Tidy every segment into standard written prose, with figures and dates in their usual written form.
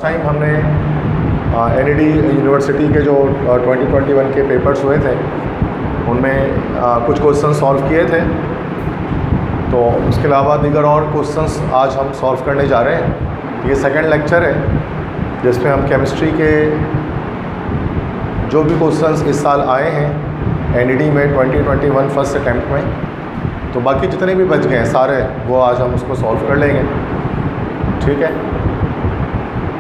Time हमने NED university के जो 2021 के पेपर्स हुए थे उनमें कुछ क्वेश्चन सॉल्व किए थे। तो उसके अलावा दीगर और क्वेश्चंस आज हम सॉल्व करने जा रहे हैं। ये सेकंड लेक्चर है जिसमें हम केमिस्ट्री के जो भी क्वेश्चंस इस साल आए हैं NED में 2021 फर्स्ट अटैम्प्ट में, तो बाकी जितने भी बच गए हैं सारे वो आज हम उसको सॉल्व कर लेंगे, ठीक है।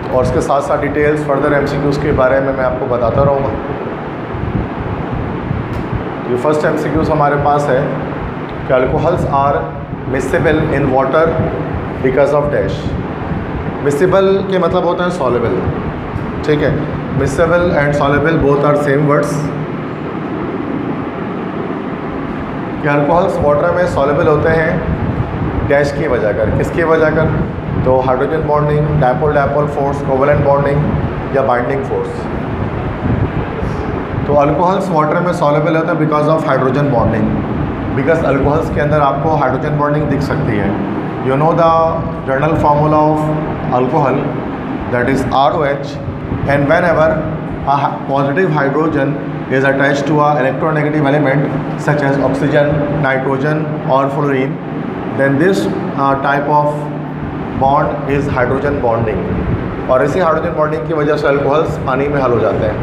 और उसके साथ साथ डिटेल्स फर्दर MCQs के बारे में मैं आपको बताता रहूँगा। ये फर्स्ट MCQs हमारे पास है कि alcohols are miscible in water because of dash. Miscible के मतलब होता है सॉलेबल, ठीक है। Miscible and soluble both are same words. कि अल्कोहल्स वाटर में सॉलेबल होते हैं डैश की वजह कर, किसकी वजह कर, तो hydrogen bonding, dipole dipole force, covalent bonding या बाइंडिंग फोर्स। तो अल्कोहल्स वाटर में सॉलेबल होता है because of hydrogen bonding. Because alcohols के अंदर आपको हाइड्रोजन बॉन्डिंग दिख सकती है। You know the general formula of alcohol, that is ROH, and when ever a positive hydrogen is attached to a electronegative element such as oxygen, nitrogen or fluorine, then this type of bond is hydrogen bonding। और इसी hydrogen bonding की वजह से alcohols पानी में हल हो जाते हैं।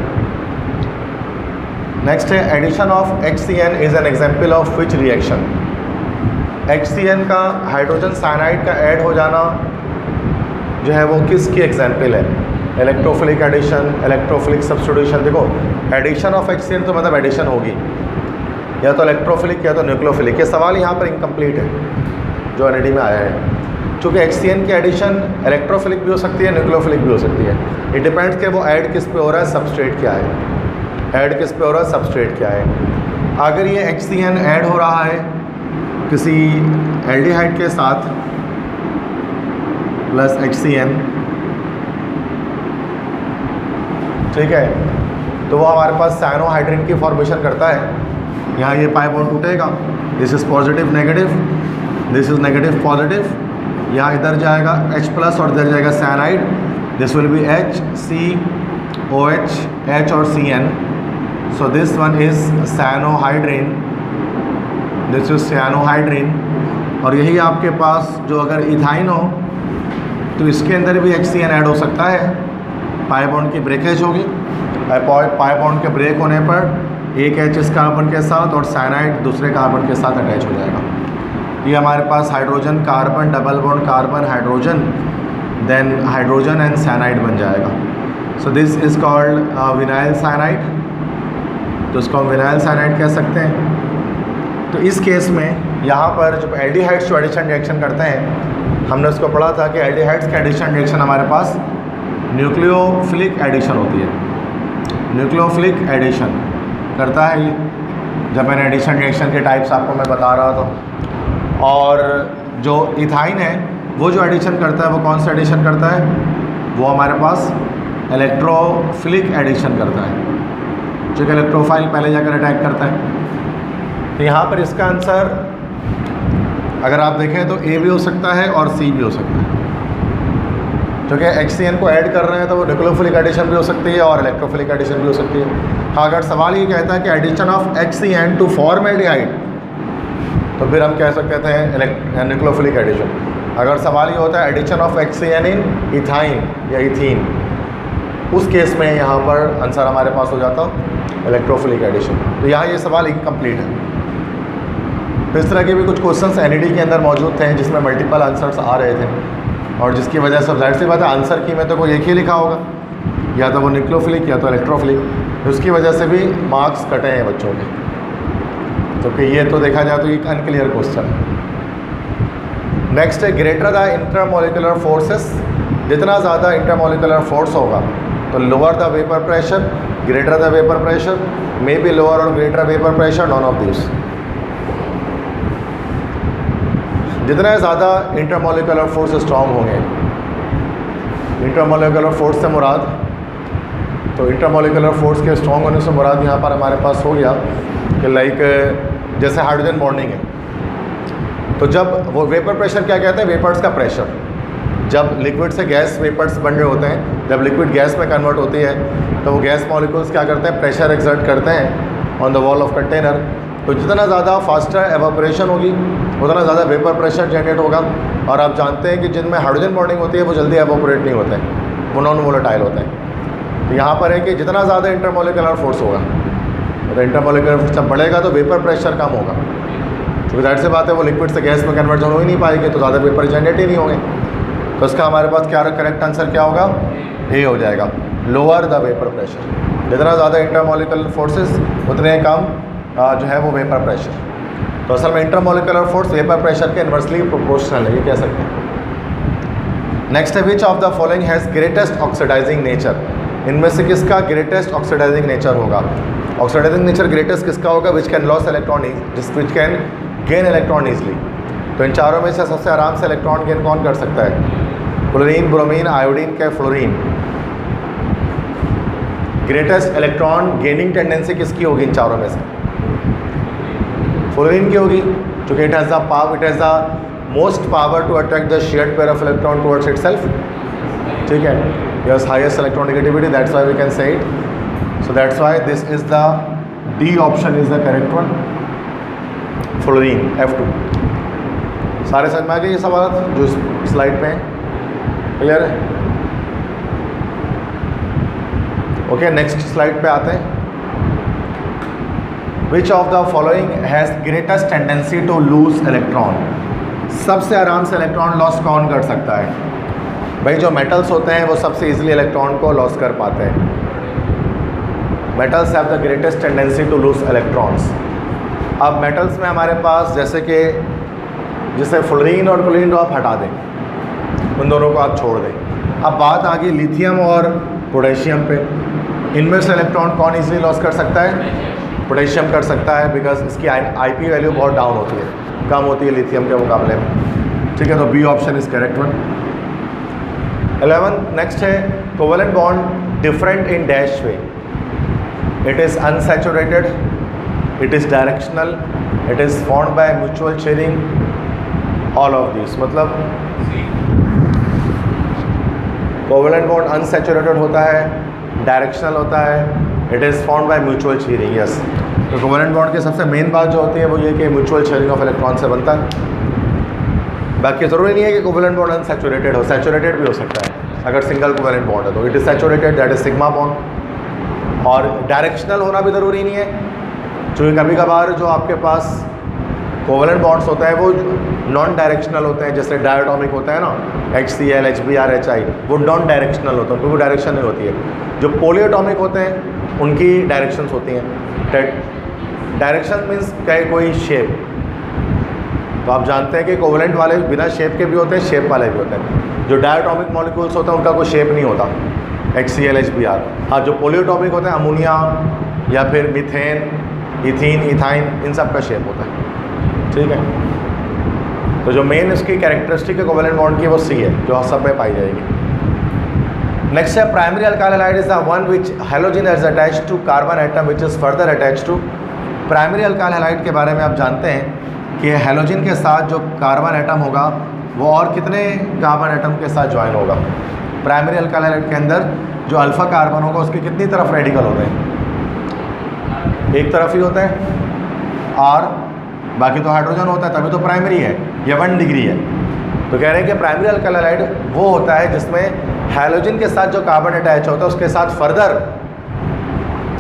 नेक्स्ट है addition of HCN is an example of which reaction. HCN का हाइड्रोजन साइनाइड का ऐड हो जाना जो है वो किसकी एग्जाम्पल है? Electrophilic addition, electrophilic substitution. देखो एडिशन ऑफ HCN तो मतलब एडिशन होगी या तो इलेक्ट्रोफिलिक या तो न्यूक्लियोफिलिक। ये सवाल यहाँ पर इनकम्प्लीट है जो NED में आया है, क्योंकि HCN की एडिशन इलेक्ट्रोफिलिक भी हो सकती है, न्यूक्लियोफिलिक भी हो सकती है। इट डिपेंड्स कि वो ऐड किस पे हो रहा है, सबस्ट्रेट क्या है। ऐड किस पे हो रहा है, सबस्ट्रेट क्या है। अगर ये HCN ऐड हो रहा है किसी एल्डिहाइड के साथ प्लस HCN, ठीक है, तो वो हमारे पास साइनोहाइड्रिन की फॉर्मेशन करता है। यहाँ ये पाई बॉन्ड टूटेगा, this is positive negative, this is negative positive. यहाँ इधर जाएगा H+ और इधर जाएगा cyanide, this will be HCOH, H और CN। So this one is cyanohydrin, this is cyanohydrin. और यही आपके पास जो अगर इथाइन हो तो इसके अंदर भी HCN ऐड हो सकता है। पाई बॉन्ड की ब्रेकेज होगी, पाई बॉन्ड के ब्रेक होने पर एक H इस कार्बन के साथ और साइनाइड दूसरे कार्बन के साथ अटैच हो जाएगा। ये हमारे पास hydrogen carbon, double bond carbon hydrogen, then hydrogen and cyanide बन जाएगा। So this is called vinyl cyanide, तो इसको हम विनाइल साइनाइड कह सकते हैं। तो इस केस में यहाँ पर जब एल्डिहाइड्स जो एडिशन रिएक्शन करते हैं, हमने उसको पढ़ा था कि एल्डिहाइड्स का एडिशन रिएक्शन हमारे पास न्यूक्लियोफिलिक एडिशन होती है। न्यूक्लियोफिलिक एडिशन करता है ये, जब मैंने एडिशन रिएक्शन के टाइप्स आपको मैं बता रहा था। और जो इथाइन है वो जो एडिशन करता है वो कौन सा एडिशन करता है? वो हमारे पास इलेक्ट्रोफिलिक एडिशन करता है, जो कि इलेक्ट्रोफाइल पहले जाकर अटैक करता है। तो यहाँ पर इसका आंसर अगर आप देखें तो A भी हो सकता है और C भी हो सकता है। क्योंकि HCN को ऐड कर रहे हैं तो वो न्यूक्लियोफिलिक एडिशन भी हो सकती है और इलेक्ट्रोफिलिक एडिशन भी हो सकती है। हाँ, अगर सवाल ये कहता है कि addition of HCN to form aldehyde, तो फिर हम कह सकते थे न्यूक्लियोफिलिक एडिशन। अगर सवाल ये होता है addition of HCN in ethyne या इथीन, उस केस में यहाँ पर आंसर हमारे पास हो जाता इलेक्ट्रोफिलिक एडिशन। तो यहाँ ये सवाल इनकम्प्लीट है। तो इस तरह के भी कुछ क्वेश्चंस NED के अंदर मौजूद थे जिसमें मल्टीपल आंसर्स आ रहे थे, और जिसकी वजह से जाहिर सी बात है आंसर की में तो कोई एक ही लिखा होगा, या तो वो न्यूक्लियोफिलिक या तो इलेक्ट्रोफिलिक। उसकी वजह से भी मार्क्स कटे हैं बच्चों के। तो कि ये तो देखा जाए तो एक अनक्लियर क्वेश्चन है। नेक्स्ट है ग्रेटर द इंटरमोलिकुलर फोर्सेस। जितना ज़्यादा इंटरमोलिकुलर फोर्स होगा तो lower the vapour pressure, greater the vapour pressure, may be lower और greater vapour pressure, none of this. जितना ज़्यादा इंटरमोलिकुलर फोर्स स्ट्रॉन्ग होंगे, इंटरमोलिकुलर फोर्स से मुराद, तो इंटरमोलिकुलर फोर्स के स्ट्रॉन्ग होने से मुराद यहाँ पर हमारे पास हो गया कि लाइक जैसे हाइड्रोजन बॉन्डिंग है, तो जब वो वेपर प्रेशर क्या कहते हैं, वेपर्स का प्रेशर, जब लिक्विड से गैस वेपर्स बन रहे होते हैं, जब लिक्विड गैस में कन्वर्ट होती है तो वो गैस मॉलिक्यूल्स क्या करते हैं, प्रेशर एक्सर्ट करते हैं on the wall of container. तो जितना ज़्यादा फास्टर एवापोरेशन होगी उतना ज़्यादा वेपर प्रेशर जनरेट होगा। और आप जानते हैं कि जिनमें हाइड्रोजन बॉन्डिंग होती है वो जल्दी एवापोरेट नहीं होते हैं, वो नॉन वोलेटाइल होते हैं। तो यहाँ पर है कि जितना ज़्यादा इंटरमोलिकुलर फोर्स होगा तो इंटरमोलिकुलर फोर्स जब बढ़ेगा तो वेपर प्रेशर कम होगा, क्योंकि जाहिर सी बात है वो लिक्विड से गैस में कन्वर्जन हो ही नहीं पाएगी, तो ज़्यादा वेपर जनरेट ही नहीं होंगे। तो इसका हमारे पास क्या करेक्ट आंसर क्या होगा, ए हो जाएगा, लोअर द वेपर प्रेशर। जितना ज़्यादा इंटरमोलिकुलर फोर्सेस उतने कम जो है वो वेपर प्रेशर। तो असल में इंटरमोलिकुलर फोर्स वेपर प्रेशर के इन्वर्सली प्रोपोर्शनल है, ये कह सकते हैं। नेक्स्ट है which of the following has greatest oxidising nature. इनमें से किसका ग्रेटेस्ट ऑक्सीडाइजिंग नेचर होगा। ऑक्सीडाइजिंग नेचर ग्रेटेस्ट किसका होगा, which can loss electron which can gain electron easily. तो इन चारों में से सबसे आराम से इलेक्ट्रॉन गेन कौन कर सकता है, क्लोरीन, ब्रोमीन, आयोडीन क्या fluorine. Greatest electron gaining tendency किसकी होगी इन चारों में से, फ्लोरीन की होगी, क्योंकि it has the power, it has the most power to attract the shared pair of electron towards itself. ठीक है, yes highest electronegativity, that's why we can say it. So that's why this is the D option is the correct one, fluorine F2। सारे समझ में आ गए ये सवाल जो slide पे हैं, क्लियर है। ओके, नेक्स्ट स्लाइड पे आते हैं। Which of the following has greatest tendency to lose electron. सबसे आराम से इलेक्ट्रॉन लॉस कौन कर सकता है, भाई जो मेटल्स होते हैं वो सबसे इजीली इलेक्ट्रॉन को लॉस कर पाते हैं। Metals have the greatest tendency to lose electrons. अब मेटल्स में हमारे पास जैसे कि जैसे फ्लोरीन और क्लोरीन को आप हटा दें, उन दोनों को आप छोड़ दें। अब बात आ गई लिथियम और पोटेशियम पे। इनमें से इलेक्ट्रॉन कौन इजीली लॉस कर सकता है, पोटेशियम कर सकता है, बिकॉज इसकी IP वैल्यू बहुत डाउन होती है, कम होती है लिथियम के मुकाबले में। ठीक है, तो B option is correct one. 11 next है covalent bond different in dash way. It is unsaturated, it is directional, it is formed by mutual sharing, all of this. मतलब कोवेलेंट बॉन्ड अनसैचुरेटेड होता है, डायरेक्शनल होता है, it is formed by mutual sharing. Yes, तो covalent bond की सबसे main बात जो होती है वो ये कि म्यूचुअल शेयरिंग ऑफ इलेक्ट्रॉन से बनता है। बाकी ज़रूरी नहीं है कि कोवेलेंट बॉन्ड अनसैचुरेटेड हो, सैचुरेटेड भी हो सकता है। अगर सिंगल कोवेलेंट बॉन्ड है तो it is saturated, that is sigma bond. और डायरेक्शनल होना भी ज़रूरी नहीं है, क्योंकि कभी कभार जो आपके पास कोवेलेंट बॉन्ड्स होता है वो नॉन डायरेक्शनल होते हैं, जैसे डायटोमिक होता है ना, HCl, HBr, HI, वो नॉन डायरेक्शनल होते हैं, उनको डायरेक्शन नहीं होती है। जो पोलियोटॉमिक होते हैं उनकी डायरेक्शंस होती हैं। डायरेक्शन मीन्स क्या, कोई शेप। तो आप जानते हैं कि कोवेलेंट वाले बिना शेप के भी होते हैं, शेप वाले भी होते हैं। जो डायटोमिक मॉलिक्यूल्स होते हैं उनका कोई शेप नहीं होता, HCl, HBr। हाँ, जो पोलियोटॉमिक होते हैं, अमोनिया या फिर मीथेन, इथीन, इथाइन, इन सब का शेप होता है। ठीक है, तो जो मेन इसकी कैरेक्टरिस्टिक है कोवेलेंट बॉन्ड की वो C है, जो सब में पाई जाएगी। नेक्स्ट है primary alkyl halide is the one which halogen is attached to carbon atom which is further attached to. Primary alkyl halide के बारे में आप जानते हैं कि हैलोजन के साथ जो कार्बन एटम होगा वो और कितने कार्बन एटम के साथ ज्वाइन होगा। प्राइमरी अल्काइल हैलाइड के अंदर जो अल्फ़ा कार्बन होगा उसके कितनी तरफ रेडिकल होते हैं, एक तरफ ही होता है, और बाकी तो हाइड्रोजन होता है, तभी तो प्राइमरी है, या 1 डिग्री है। तो कह रहे हैं कि प्राइमरी अल्काइल हैलाइड वो होता है जिसमें हैलोजन के साथ जो कार्बन अटैच होता है उसके साथ फर्दर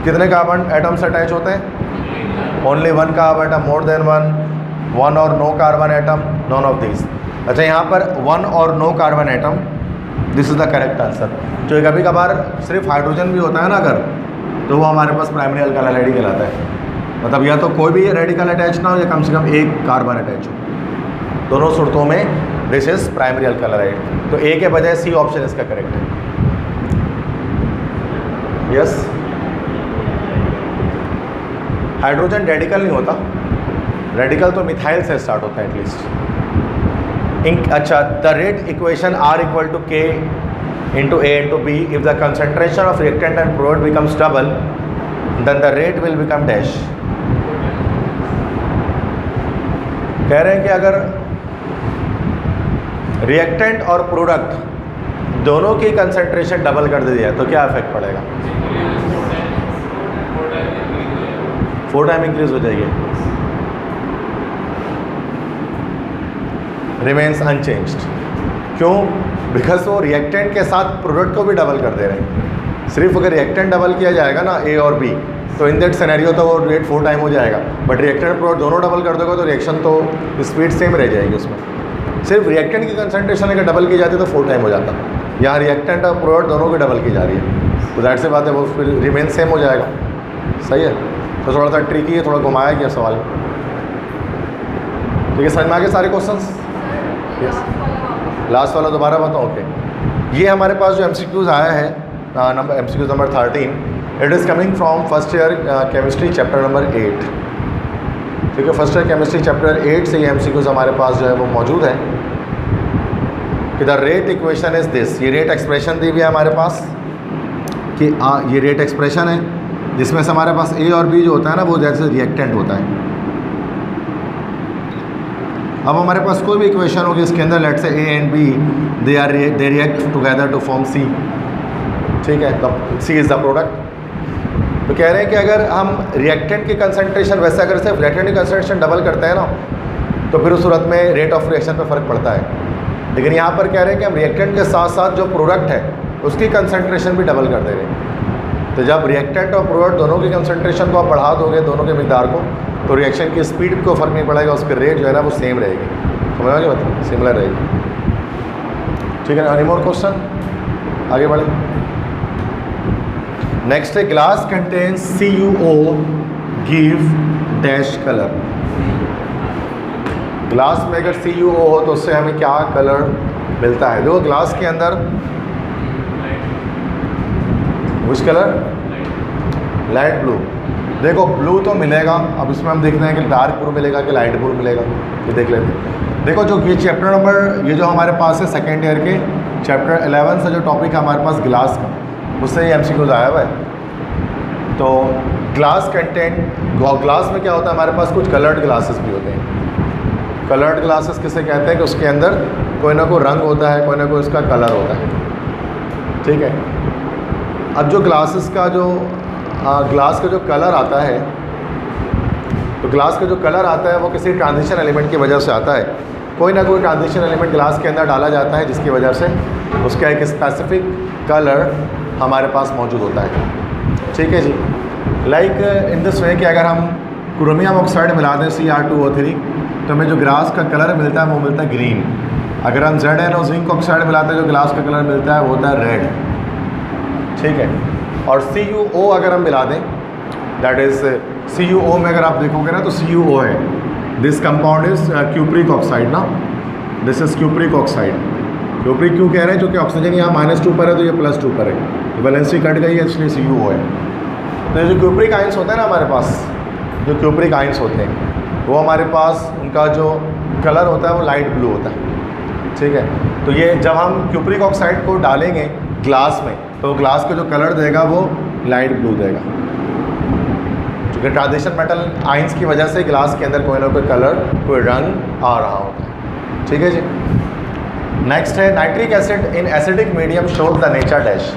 कितने कार्बन एटम्स अटैच होते हैं, only 1 carbon atom, more than 1 और no carbon atom, none of this. अच्छा, यहाँ पर 1 और no carbon atom, this is the correct answer. जो कभी कभार सिर्फ हाइड्रोजन भी होता है ना अगर, तो वो हमारे पास प्राइमरी अल्काइल हैलाइड ही कहलाता है। मतलब या तो कोई भी रेडिकल अटैच ना हो या कम से कम एक कार्बन अटैच हो, दोनों सूरतों में this is primary alkyl halide. तो ए के बजाय C ऑप्शन इसका करेक्ट है। यस, हाइड्रोजन रेडिकल नहीं होता, रेडिकल तो मिथाइल से स्टार्ट होता है एटलीस्ट। अच्छा, the rate equation R = K × A × B if the concentration of reactant and product becomes double then the rate will become dash। कह रहे हैं कि अगर रिएक्टेंट और प्रोडक्ट दोनों की कंसंट्रेशन डबल कर दी है तो क्या इफेक्ट पड़ेगा? 4 टाइम इंक्रीज हो जाएगी, रिमेन्स अनचेंज्ड। क्यों? बिकॉज वो रिएक्टेंट के साथ प्रोडक्ट को भी डबल कर दे रहे हैं। सिर्फ अगर रिएक्टेंट डबल किया जाएगा ना ए और बी, तो इन दैट सिनेरियो तो वो रेट 4 टाइम हो जाएगा, बट रिएक्टेंट प्रोडक्ट दोनों डबल कर दोगे तो रिएक्शन तो स्पीड सेम रह जाएगी उसमें। सिर्फ रिएक्टेंट की कंसंट्रेशन अगर डबल की जाती है तो 4 टाइम हो जाता, यहाँ रिएक्टेंट और प्रोडक्ट दोनों की डबल की जा रही है, तो दैट से बात है वो फिर रिमेन सेम हो जाएगा। सही है, तो थोड़ा सा ट्रिकी है, थोड़ा घुमाया गया सवाल। ठीक है, समझ में आ गए सारे क्वेश्चंस? यस, लास्ट वाला दोबारा बताओ। ओके, ये हमारे पास जो MCQs आया है number MCQs number 13, it is coming from first year chemistry chapter number 8। ठीक है, फर्स्ट ईयर केमिस्ट्री चैप्टर 8 से ये MCQs हमारे पास जो है वो मौजूद है कि the rate equation is this. ये रेट एक्सप्रेशन दी हुई है हमारे पास कि ये रेट एक्सप्रेशन है जिसमें से हमारे पास A और B जो होता है ना वो जैसे रिएक्टेंट होता है। अब हमारे पास कोई भी इक्वेशन होगी इसके अंदर let say A and B they react together to form C। ठीक है, तो C इज़ द प्रोडक्ट। तो कह रहे हैं कि अगर हम रिएक्टेंट की कंसंट्रेशन वैसे अगर सिर्फ रिएक्टेंट की कंसंट्रेशन डबल करते हैं ना तो फिर उस सूरत में रेट ऑफ रिएक्शन पे फ़र्क पड़ता है। लेकिन यहाँ पर कह रहे हैं कि हम रिएक्टेंट के साथ साथ जो प्रोडक्ट है उसकी कंसंट्रेशन भी डबल कर दे रहे हैं। तो जब रिएक्टेंट और प्रोडक्ट दोनों की कंसंट्रेशन को आप बढ़ा दोगे, दोनों के मिकदार को, तो रिएक्शन की स्पीड को फ़र्क नहीं पड़ेगा, उसके रेट जो है ना वो सेम रहेगी। समझ में मतलब सिमिलर रहेगी। ठीक है, एनी मोर क्वेश्चन? आगे बढ़े। नेक्स्ट है glass contains CuO give dash colour. Glass में अगर CuO हो तो उससे हमें क्या कलर मिलता है? देखो ग्लास के अंदर विच कलर? Light blue. देखो ब्लू तो मिलेगा, अब इसमें हम देखते हैं कि डार्क ब्लू मिलेगा कि लाइट ब्लू मिलेगा, ये देख लेते हैं। देखो जो ये चैप्टर नंबर ये जो हमारे पास है सेकेंड ईयर के चैप्टर 11 से जो टॉपिक है हमारे पास ग्लास का, उससे ये MCQs आया हुआ है। तो ग्लास कंटेंट, ग्लास में क्या होता है हमारे पास कुछ कलर्ड ग्लासेस भी होते हैं। कलर्ड ग्लासेस किसे कहते हैं कि उसके अंदर कोई ना कोई रंग होता है, कोई ना कोई उसका कलर होता है। ठीक है, अब जो ग्लासेस का जो ग्लास का जो कलर आता है, तो ग्लास का जो कलर आता है वो किसी ट्रांजिशन एलिमेंट की वजह से आता है। कोई ना कोई ट्रांजिशन एलिमेंट ग्लास के अंदर डाला जाता है जिसकी वजह से उसका एक स्पेसिफिक कलर हमारे पास मौजूद होता है। ठीक है जी, लाइक इन दिस वे कि अगर हम क्रोमियम ऑक्साइड मिला दें Cr2O3 तो हमें जो ग्लास का कलर मिलता है वो मिलता है ग्रीन। अगर हम Zn और जिंक ऑक्साइड मिलाते हैं जो ग्लास का कलर मिलता है वो होता है रेड। ठीक है, और CuO अगर हम मिला दें, दैट इज़ CuO में अगर आप देखोगे ना तो CuO है, this compound is cupric oxide ना, this is cupric oxide. Cupric क्यों कह रहे हैं? क्योंकि ऑक्सीजन यहाँ -2 पर है तो ये +2 पर है, तो वैलेंसी कट गई है इसलिए CuO है। तो जो क्यूप्रिक आयंस होते हैं ना हमारे पास, जो क्यूप्रिक आयंस होते हैं वो हमारे पास उनका जो कलर होता है वो लाइट ब्लू होता है। ठीक है, तो ये जब हम क्यूप्रिक ऑक्साइड को डालेंगे ग्लास में तो ग्लास का जो कलर देगा वो लाइट ब्लू देगा, क्योंकि ट्रांजिशन मेटल आयंस की वजह से ग्लास के अंदर कोई ना कोई कलर, कोई रंग आ रहा होता है। ठीक है जी, नेक्स्ट है nitric acid in acidic medium shows the nature dash.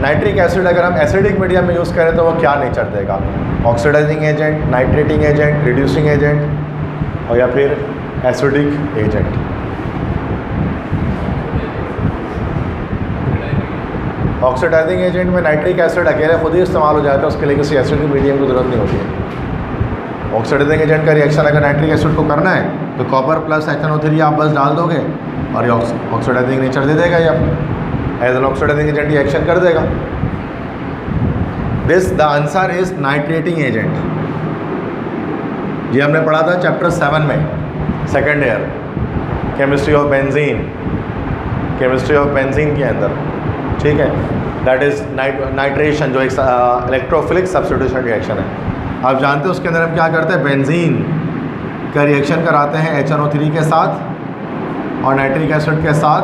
Nitric acid अगर हम एसिडिक मीडियम में यूज़ करें तो वो क्या नेचर देगा? Oxidising agent, nitrating agent, reducing agent और या फिर एसिडिक एजेंट। ऑक्सीडाइजिंग एजेंट में नाइट्रिक एसिड अकेले खुद ही इस्तेमाल हो जाता है, उसके लिए किसी एसिडिक मीडियम की ज़रूरत नहीं होती है। ऑक्सीडाइजिंग एजेंट का रिएक्शन अगर नाइट्रिक एसिड को करना है तो कॉपर प्लस HNO3 आप बस डाल दोगे और ये ऑक्सीडाइजिंग नेचर दे देगा, ये आपको as an oxidising agent reaction कर देगा। This the answer is nitrating agent. ये हमने पढ़ा था चैप्टर 7 में, second year chemistry of benzene, chemistry of benzene के अंदर। ठीक है, दैट इज़ नाइट्रेशन जो एक इलेक्ट्रोफिलिक सब्स्टिट्यूशन रिएक्शन है। आप जानते हैं उसके अंदर हम क्या करते हैं, बेंजीन का रिएक्शन कराते हैं HNO3 के साथ और नाइट्रिक एसिड के साथ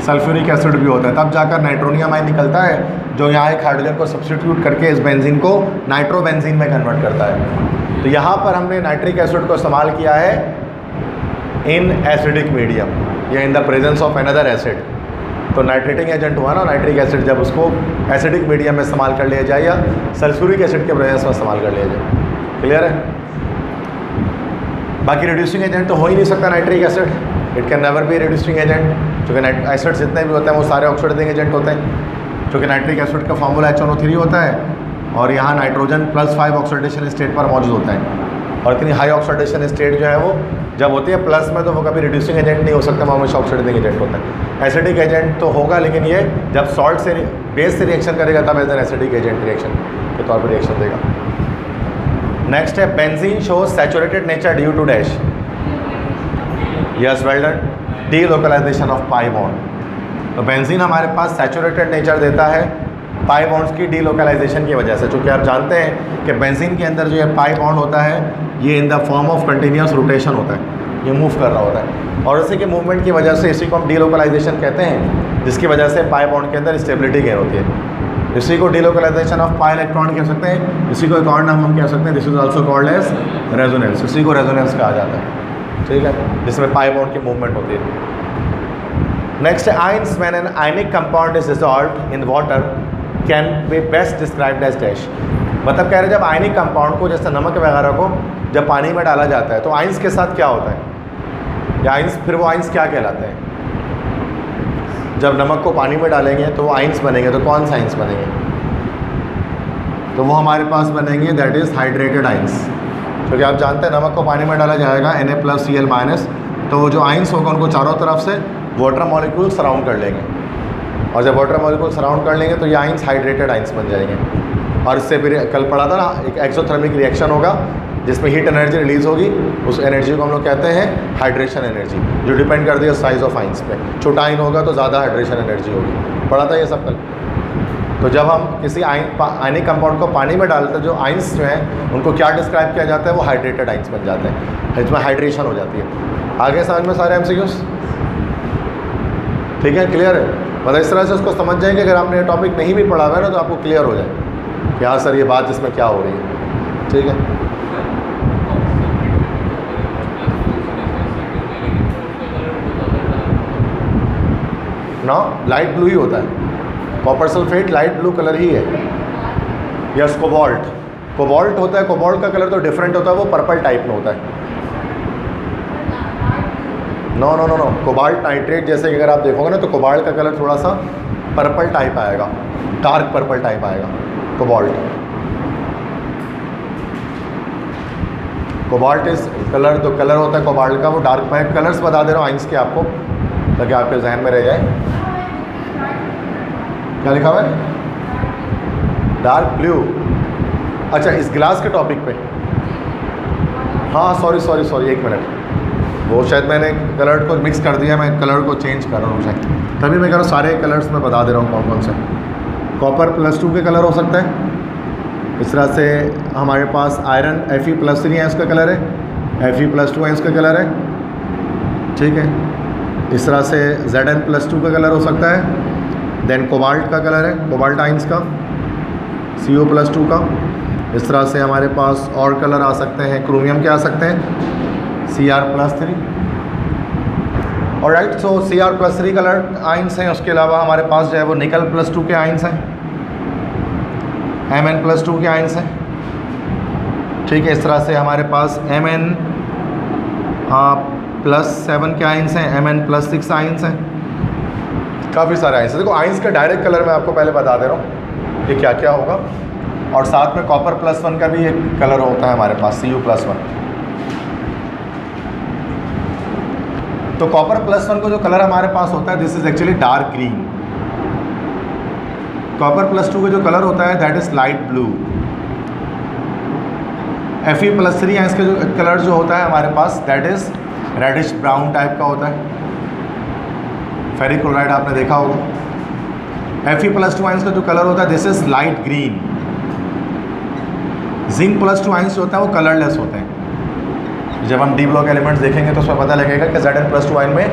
सल्फ्यूरिक एसिड भी होता है, तब जाकर नाइट्रोनियम आयन निकलता है जो यहाँ एक हाइड्रोजन को सब्स्टिट्यूट करके इस बेंजीन को नाइट्रोबेंजीन में कन्वर्ट करता है। तो यहाँ पर हमने नाइट्रिक एसिड को इस्तेमाल किया है इन एसिडिक मीडियम। या in the presence of another acid. तो नाइट्रेटिंग एजेंट हुआ ना नाइट्रिक एसिड, जब उसको एसिडिक मीडियम में इस्तेमाल कर लिया जाए या सल्फ्यूरिक एसिड के प्रेजेंस में इस्तेमाल कर लिया जाए। क्लियर है? बाकी रिड्यूसिंग एजेंट तो हो ही नहीं सकता nitric acid, it can never be reducing agent, क्योंकि एसिड जितने भी होते हैं वो सारे ऑक्सीडाइजिंग एजेंट होते हैं, क्योंकि नाइट्रिक एसिड का फॉर्मूला HNO3 होता है और यहाँ नाइट्रोजन +5 ऑक्सीडेशन स्टेट पर मौजूद होता है, और इतनी हाई ऑक्सीडेशन स्टेट जो है वो जब होती है प्लस में तो वो कभी रिड्यूसिंग एजेंट नहीं हो सकता, वो हमेशा ऑक्सीडाइजिंग एजेंट होता है। एसिडिक एजेंट तो होगा, लेकिन ये जब सॉल्ट से बेस से रिएक्शन करेगा तब as an acidic agent reaction के तौर पर रिएक्शन देगा। नेक्स्ट है benzene shows saturated nature due to dash. Yes, well done. Delocalisation of pi bond. तो बेंजीन हमारे पास सैचुरेटेड नेचर देता है पाई बॉन्ड्स की डीलोकलाइजेशन की वजह से, चूँकि आप जानते हैं कि बेंजीन के अंदर जो है पाई बॉन्ड होता है ये इन the form of continuous rotation होता है, ये मूव कर रहा होता है, और इसी के मूवमेंट की वजह से इसी को हम डीलोकलाइजेशन कहते हैं, जिसकी वजह से पाई बॉन्ड के अंदर स्टेबिलिटी गेन होती है। इसी को डीलोकलाइजेशन ऑफ पाई इलेक्ट्रॉन कह सकते हैं, इसी को एक और नाम हम कह सकते हैं, this is also called as resonance, इसी को रेजोनेंस कहा जाता है। ठीक है, जिसमें पाई बॉन्ड की मूवमेंट होती है। नेक्स्ट है ions when an ionic compound is dissolved in water can be best described as dash. मतलब कह रहे हैं जब आयनिक कंपाउंड को जैसे नमक वगैरह को जब पानी में डाला जाता है तो आयंस के साथ क्या होता है, या आयंस, फिर वो आयंस क्या कहलाते हैं? जब नमक को पानी में डालेंगे तो वो आयंस बनेंगे, तो कौन सा आयंस बनेंगे? तो वो हमारे पास बनेंगे दैट इज़ हाइड्रेटेड आयंस, क्योंकि आप जानते हैं नमक को पानी में डाला जाएगा Na+Cl-, तो वो जो आयंस होगा उनको चारों तरफ से वाटर मॉलिक्यूल सराउंड कर लेंगे, और जब वाटर मॉलिक्यूल सराउंड कर लेंगे तो ये आयंस हाइड्रेटेड आयंस बन जाएंगे। और इससे फिर कल पढ़ा था ना, एक एक्सोथर्मिक रिएक्शन होगा जिसमें हीट एनर्जी रिलीज़ होगी, उस एनर्जी को हम लोग कहते हैं हाइड्रेशन एनर्जी, जो डिपेंड करती है साइज़ ऑफ आयंस पे। छोटा आयन होगा तो ज़्यादा हाइड्रेशन एनर्जी होगी, पढ़ा था ये सब कल। तो जब हम किसी आयनिक कंपाउंड को पानी में डालते हैं, जो आयंस जो हैं उनको क्या डिस्क्राइब किया जाता है, वो हाइड्रेटेड आयंस बन जाते हैं, इसमें हाइड्रेशन हो जाती है। आगे समझ में सारे MCQs? ठीक है, क्लियर है? मतलब इस तरह से उसको समझ जाएंगे, अगर आपने ये टॉपिक नहीं भी पढ़ा हुआ है ना तो आपको क्लियर हो जाए कि हाँ सर ये बात इसमें क्या हो रही है। ठीक है, ना लाइट ब्लू ही होता है, copper sulphate light blue colour ही है। यस, कोबाल्ट, कोबाल्ट होता है, कोबाल्ट का कलर तो डिफरेंट होता है, वो पर्पल टाइप में होता है। No no no no, cobalt nitrate जैसे कि अगर आप देखोगे ना तो कोबाल्ट का कलर थोड़ा सा पर्पल टाइप आएगा, डार्क पर्पल टाइप आएगा कोबाल्ट। कोबाल्ट इस कलर, जो कलर होता है कोबाल्ट का वो डार्क, मैं कलर्स बता दे रहा हूँ आइंस के आपको ताकि आपके जहन में रह जाए। क्या लिखा हुआ है? Dark blue. अच्छा, इस गिलास के टॉपिक पे, हाँ सॉरी एक मिनट, वो शायद मैंने कलर को मिक्स कर दिया, मैं कलर को चेंज कर रहा हूँ शायद, तभी मैं कह रहा हूँ सारे कलर्स में बता दे रहा हूँ कौन कौन से। कॉपर +2 के कलर हो सकता है, इस तरह से हमारे पास आयरन Fe+3 है, इसका कलर है, Fe+2 है, इसका कलर है। ठीक है, इस तरह से Zn+2 का कलर हो सकता है, देन कोबाल्ट का कलर है, कोबाल्ट आइंस का, CO+2 का। इस तरह से हमारे पास और कलर आ सकते हैं, क्रोमियम के आ सकते हैं, Cr+3। और राइट, सो Cr+3 कलर आइंस हैं। उसके अलावा हमारे पास जो है वो निकल+2 के आइंस हैं, Mn+2 के आइंस हैं। ठीक है, इस तरह से हमारे पास Mn+7 के आइंस हैं, Mn+6 आइंस हैं, काफ़ी सारे आइंस हैं। देखो आइंस का डायरेक्ट कलर मैं आपको पहले बता दे रहा हूँ कि क्या क्या होगा, और साथ में कॉपर +1 का भी एक कलर होता है हमारे पास, Cu+1। तो कॉपर +1 को जो कलर हमारे पास होता है this is actually dark green. Copper +2 का जो कलर होता है that is light blue. Fe+3 है, इसका जो कलर जो होता है हमारे पास that is reddish brown type का होता है। फेरिक क्लोराइड आपने देखा होगा। Fe+2 आइंस का जो कलर होता है this is light green. Zn+2 ions जो होता है वो कलरलेस होते हैं। जब हम डी ब्लॉक एलिमेंट्स देखेंगे तो उसमें पता लगेगा कि Zn+2 आयन में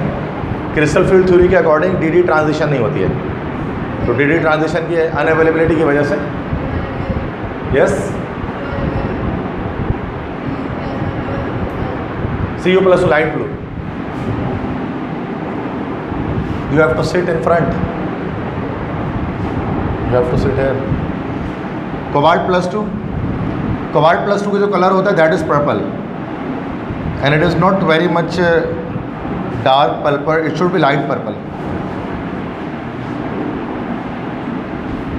क्रिस्टल फील्ड थ्योरी के अकॉर्डिंग डी ट्रांजिशन नहीं होती है, तो डी ट्रांजिशन की अनअवेलेबिलिटी की वजह से yes Cu+2 light blue. You have to sit in front. You have to sit here. Cobalt plus 2. Cobalt plus 2 का जो कलर होता है that is purple. And it is not very much dark purple. It should be light purple.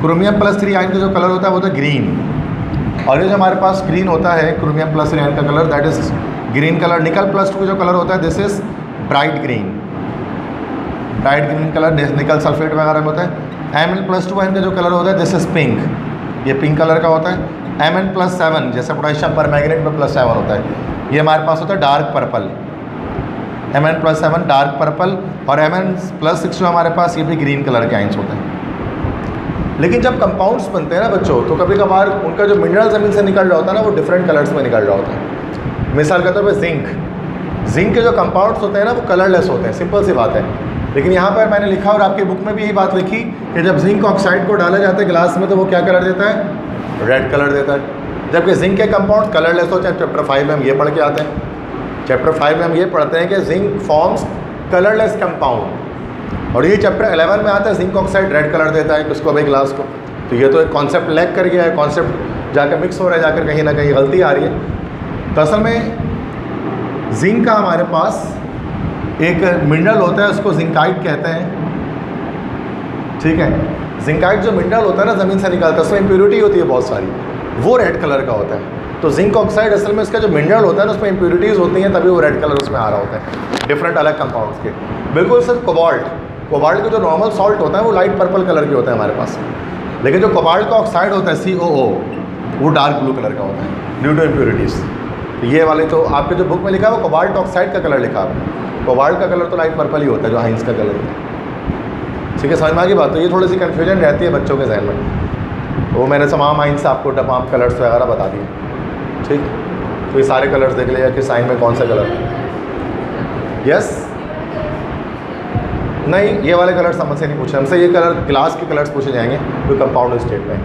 Chromium plus 3 ion का जो colour होता है वो होता है ग्रीन। और ये जो हमारे पास ग्रीन होता है क्रोमियम प्लस 3 आयन का colour that is green colour. Nickel plus 2 का जो कलर होता है this is bright green. Bright green colour निकल सल्फेट वगैरह में होता है। Mn प्लस 2 आयन का जो कलर होता है दिस इज पिंक। ये पिंक कलर का होता है। Mn प्लस 7 जैसे पोटेशियम पर मैग्नेट में प्लस 7 होता है, ये हमारे पास होता है dark purple. Mn plus 7 dark purple. और Mn प्लस 6 जो हमारे पास ये भी ग्रीन कलर के आयंस होते हैं। लेकिन जब कंपाउंड्स बनते हैं ना बच्चों, तो कभी कभार उनका जो मिनरल ज़मीन से निकल रहा होता है ना वो डिफरेंट कलर्स में निकल रहा होता है। मिसाल के तौर पर जिंक के जो कंपाउंड्स होते हैं ना वो कलरलेस होते हैं, सिंपल सी बात है। लेकिन यहाँ पर मैंने लिखा और आपकी बुक में भी यही बात लिखी कि जब जिंक ऑक्साइड को डाला जाता है ग्लास में तो वो क्या कलर देता है? रेड कलर देता है। जबकि जिंक के कंपाउंड कलरलेस होते हैं। चैप्टर 5 में हम ये पढ़ के आते हैं। चैप्टर 5 में हम ये पढ़ते हैं कि जिंक फॉर्म्स कलरलेस कंपाउंड। और ये चैप्टर 11 में आता है जिंक ऑक्साइड रेड कलर देता है किसको भाई? ग्लास को। तो ये तो एक कॉन्सेप्ट लैग कर गया है, कॉन्सेप्ट जाकर मिक्स हो रहा है, जाकर कहीं ना कहीं गलती आ रही है। तो असल में जिंक का हमारे पास एक मिनरल होता है, उसको जिंकाइट कहते हैं, ठीक है। जिंकाइट जो मिनरल होता है ना ज़मीन से निकलता है, उसमें इम्प्योरिटी होती है बहुत सारी, वो रेड कलर का होता है। तो जिंक ऑक्साइड असल में इसका जो मिनरल होता है ना उसमें इम्प्योरिटीज़ होती हैं, तभी वो रेड कलर उसमें आ रहा होता है डिफरेंट अलग कंपाउंड्स के। बिल्कुल सर कोबाल्ट का जो नॉर्मल सॉल्ट होता है वो लाइट पर्पल कलर के होता है हमारे पास। लेकिन जो कोबाल्ट का ऑक्साइड होता है COO वो डार्क ब्लू कलर का होता है ड्यू टू इम्प्योरिटीज़। ये वाले तो आपके जो बुक में लिखा है वो कोबाल्ट ऑक्साइड का कलर लिखा है। कोबाल्ट का कलर तो लाइट पर्पल ही होता है जो हाइंस का कलर होता है। ठीक है, समझ में आ गई बात। तो ये थोड़ी सी कन्फ्यूजन रहती है बच्चों के जहन में। वो मैंने तमाम हाइंस आपको तमाम कलर्स वगैरह बता दिए, ठीक। तो ये सारे कलर्स देख लिया कि साइन में कौन सा कलर। यस नहीं, ये वाले कलर्स हमसे नहीं पूछे, हमसे ये कलर ग्लास के कलर्स पूछे जाएंगे जो कंपाउंड स्टेट में।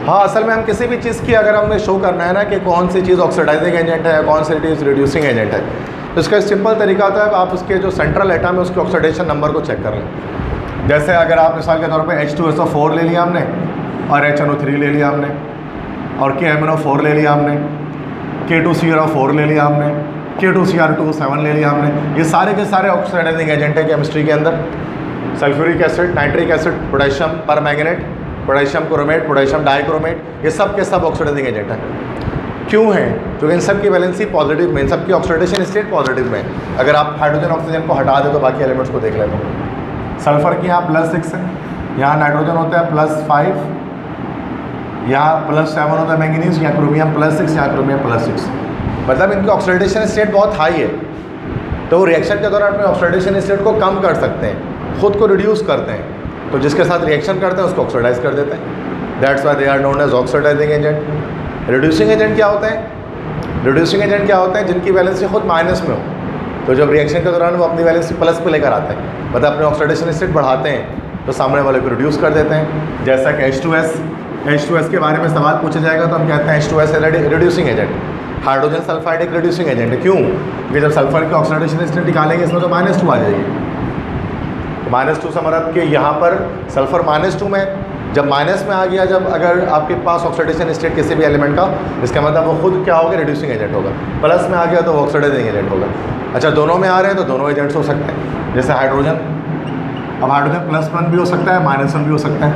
हाँ, असल में हम किसी भी चीज़ की अगर हमें शो करना है ना कि कौन सी चीज़ ऑक्सीडाइजिंग एजेंट है, कौन सी चीज़ रिड्यूसिंग एजेंट है, तो इसका सिंपल तरीका होता है आप उसके जो सेंट्रल एटम है उसके ऑक्सीडेशन नंबर को चेक कर लें। जैसे अगर आप मिसाल के तौर पे H2SO4 ले लिया हमने और HNO3 ले लिया हमने और KMnO4 ले लिया हमने, K2CrO4 ले लिया हमने, K2Cr2O7 ले लिया हमने, ये सारे के सारे ऑक्सीडाइजिंग एजेंट है केमिस्ट्री के अंदर। Sulphuric acid, nitric acid, potassium permanganate, potassium chromate, potassium dichromate, ये सब के सब ऑक्सीडाइजिंग एजेंट हैं। क्यों हैं? क्योंकि इन सब की वैलेंसी पॉजिटिव में, इन सब की ऑक्सीडेशन स्टेट पॉजिटिव में। अगर आप हाइड्रोजन ऑक्सीजन को हटा दें तो बाकी एलिमेंट्स को देख लेते हैं। सल्फर की यहाँ +6 है, यहाँ नाइट्रोजन होता है +5, यहाँ +7 होता है मैंगनीज, यहाँ क्रोमियम +6, यहाँ क्रोमियम +6। मतलब इनकी ऑक्सीडेशन स्टेट बहुत हाई है। तो वो रिएक्शन के दौरान अपने ऑक्सीडेशन स्टेट को कम कर सकते हैं, खुद को रिड्यूस करते हैं। तो जिसके साथ रिएक्शन करते हैं उसको ऑक्सीडाइज कर देते हैं। That's why they are known as oxidising agent. Reducing agent क्या होते हैं? रिड्यूसिंग एजेंट क्या होते हैं? जिनकी वैलेंसी खुद माइनस में हो, तो जब रिएक्शन के दौरान वो अपनी वैलेंसी प्लस पे लेकर आते हैं, मतलब अपने ऑक्सीडेशन स्टेट बढ़ाते हैं, तो सामने वाले को रिड्यूस कर देते हैं। जैसा कि H2S के बारे में सवाल पूछा जाएगा तो हम कहते हैं H2S reducing agent. Hydrogen sulphide एक रिड्यूसिंग एजेंट है। क्यों? क्योंकि जब सल्फर की ऑक्सीडेशन स्टेट निकालेंगे इसमें तो -2 आ जाएगी। -2 से मतलब कि यहाँ पर सल्फर -2 में, जब माइनस में आ गया, जब अगर आपके पास ऑक्सीडेशन स्टेट किसी भी एलिमेंट का, इसका मतलब वो खुद क्या होगा? रिड्यूसिंग एजेंट होगा। प्लस में आ गया तो वो ऑक्सीडाइजिंग एजेंट होगा। अच्छा, दोनों में आ रहे हैं तो दोनों एजेंट्स हो सकते हैं। जैसे हाइड्रोजन, अब हाइड्रोजन +1 भी हो सकता है, -1 भी हो सकता है।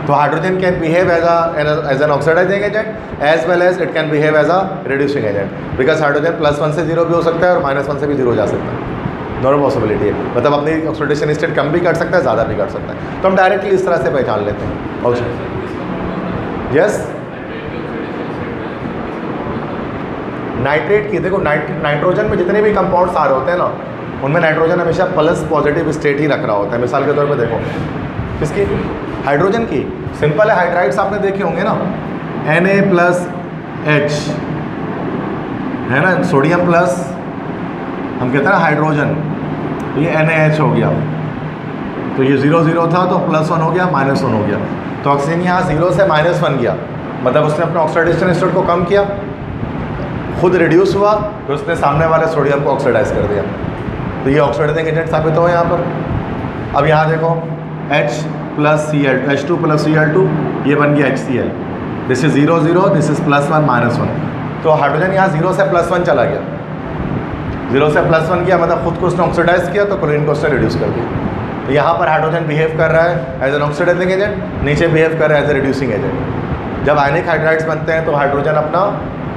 तो hydrogen can behave as an oxidising agent as well as it can behave as a reducing agent, because hydrogen +1 से 0 भी हो सकता है और -1 से भी 0 जा सकता है। दोनों पॉसिबिलिटी है, मतलब अपनी ऑक्सीडेशन स्टेट कम भी कर सकता है, ज़्यादा भी कर सकता है। तो हम डायरेक्टली इस तरह से पहचान लेते हैं। और यस, नाइट्रेट की देखो, नाइट्रोजन में जितने भी कंपाउंड्स आ रहे होते हैं ना, उनमें नाइट्रोजन हमेशा प्लस पॉजिटिव स्टेट ही रख रहा होता है। मिसाल के तौर पे देखो, किसकी? हाइड्रोजन की। सिंपल है, हाइड्राइड्स आपने देखे होंगे ना, Na+H है ना, सोडियम प्लस हम कहते हैं हाइड्रोजन, ये NaH हो गया, तो ये 0 0 था तो +1 हो गया, -1 हो गया। तो ऑक्सीजन यहाँ 0 से -1 गया, मतलब उसने अपने ऑक्सीडेशन स्टेट को कम किया, खुद रिड्यूस हुआ, फिर उसने सामने वाले सोडियम को ऑक्सीडाइज कर दिया। तो ये ऑक्सीडाइजिंग एजेंट साबित हुआ यहाँ पर। अब यहाँ देखो H2 + Cl2, ये बन गया HCl। This is 0 0, this is +1 -1। तो हाइड्रोजन यहाँ 0 से +1 चला गया, 0 से +1 किया मतलब खुद को उसने ऑक्सीडाइज किया, तो क्लोरीन को उसने रिड्यूस कर दिया। तो यहाँ पर हाइड्रोजन बिहेव कर रहा है एज एन ऑक्सीडाइजिंग एजेंट, नीचे बिहेव कर रहा है एज ए रिड्यूसिंग एजेंट। जब आयनिक हाइड्राइड्स बनते हैं तो हाइड्रोजन अपना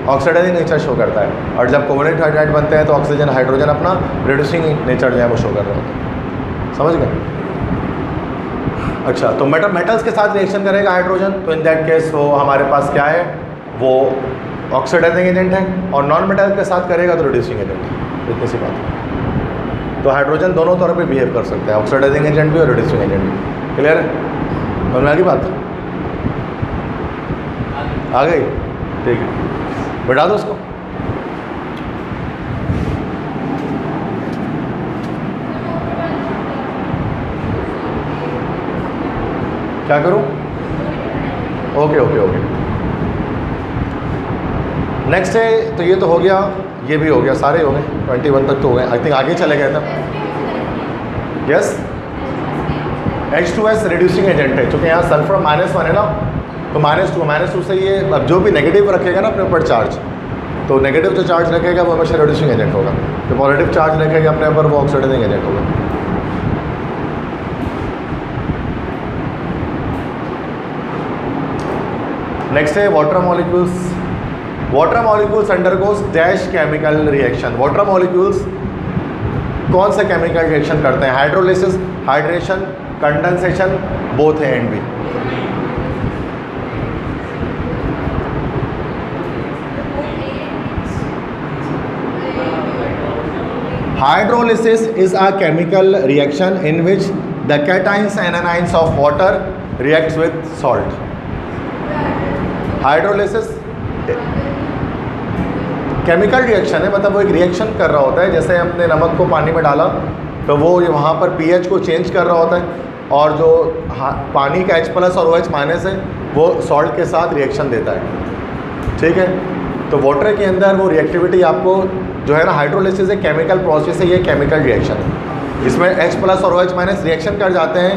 ऑक्सीडाइजिंग नेचर शो करता है, और जब कोवैलेंट हाइड्राइड बनते हैं तो ऑक्सीजन हाइड्रोजन अपना रिड्यूसिंग नेचर जो है वो शो कर रहे होते हैं। समझ गए? अच्छा, तो मेटल्स के साथ रिएक्शन करेगा हाइड्रोजन, तो इन दैट केस वो हमारे पास क्या है, वो ऑक्सीडाइजिंग एजेंट है, और नॉन मेटल के साथ करेगा तो रिड्यूसिंग एजेंट है। इतनी सी बात है। तो हाइड्रोजन दोनों तरह पे बिहेव कर सकता है, ऑक्सीडाइजिंग एजेंट भी और रिड्यूसिंग एजेंट भी। क्लियर है? समझ में आ गई बात? आ गई? ठीक है, बैठा दो उसको। क्या करूं? Okay okay okay. नेक्स्ट है, तो ये तो हो गया, ये भी हो गया, सारे हो गए, 21 तक तो हो गए। आई थिंक आगे चले गए थे। यस, H2S रिड्यूसिंग एजेंट है, चूँकि यहाँ सल्फर -1 है ना, तो -2 से ये अब जो भी नेगेटिव रखेगा ना अपने ऊपर चार्ज, तो नेगेटिव जो चार्ज रखेगा वो हमेशा रिड्यूसिंग एजेंट होगा, जो पॉजिटिव चार्ज रखेगा अपने ऊपर वो ऑक्सीडाइजिंग एजेंट होगा। नेक्स्ट है water molecules. Water molecules undergoes dash chemical reaction. Water molecules कौन सा केमिकल रिएक्शन करते हैं? Hydrolysis, hydration, condensation, both A and B. Hydrolysis is a chemical reaction in which the cations and anions of water reacts with salt. Hydrolysis chemical reaction है, मतलब वो एक reaction कर रहा होता है, जैसे हमने नमक को पानी में डाला तो वो वहाँ पर पीएच को चेंज कर रहा होता है, और जो पानी का H+ और OH- है वो सॉल्ट के साथ रिएक्शन देता है। ठीक है, तो वाटर के अंदर वो रिएक्टिविटी आपको जो है ना, हाइड्रोलिसिस एक केमिकल प्रोसेस है, ये केमिकल रिएक्शन है। इसमें H+ और OH- रिएक्शन कर जाते हैं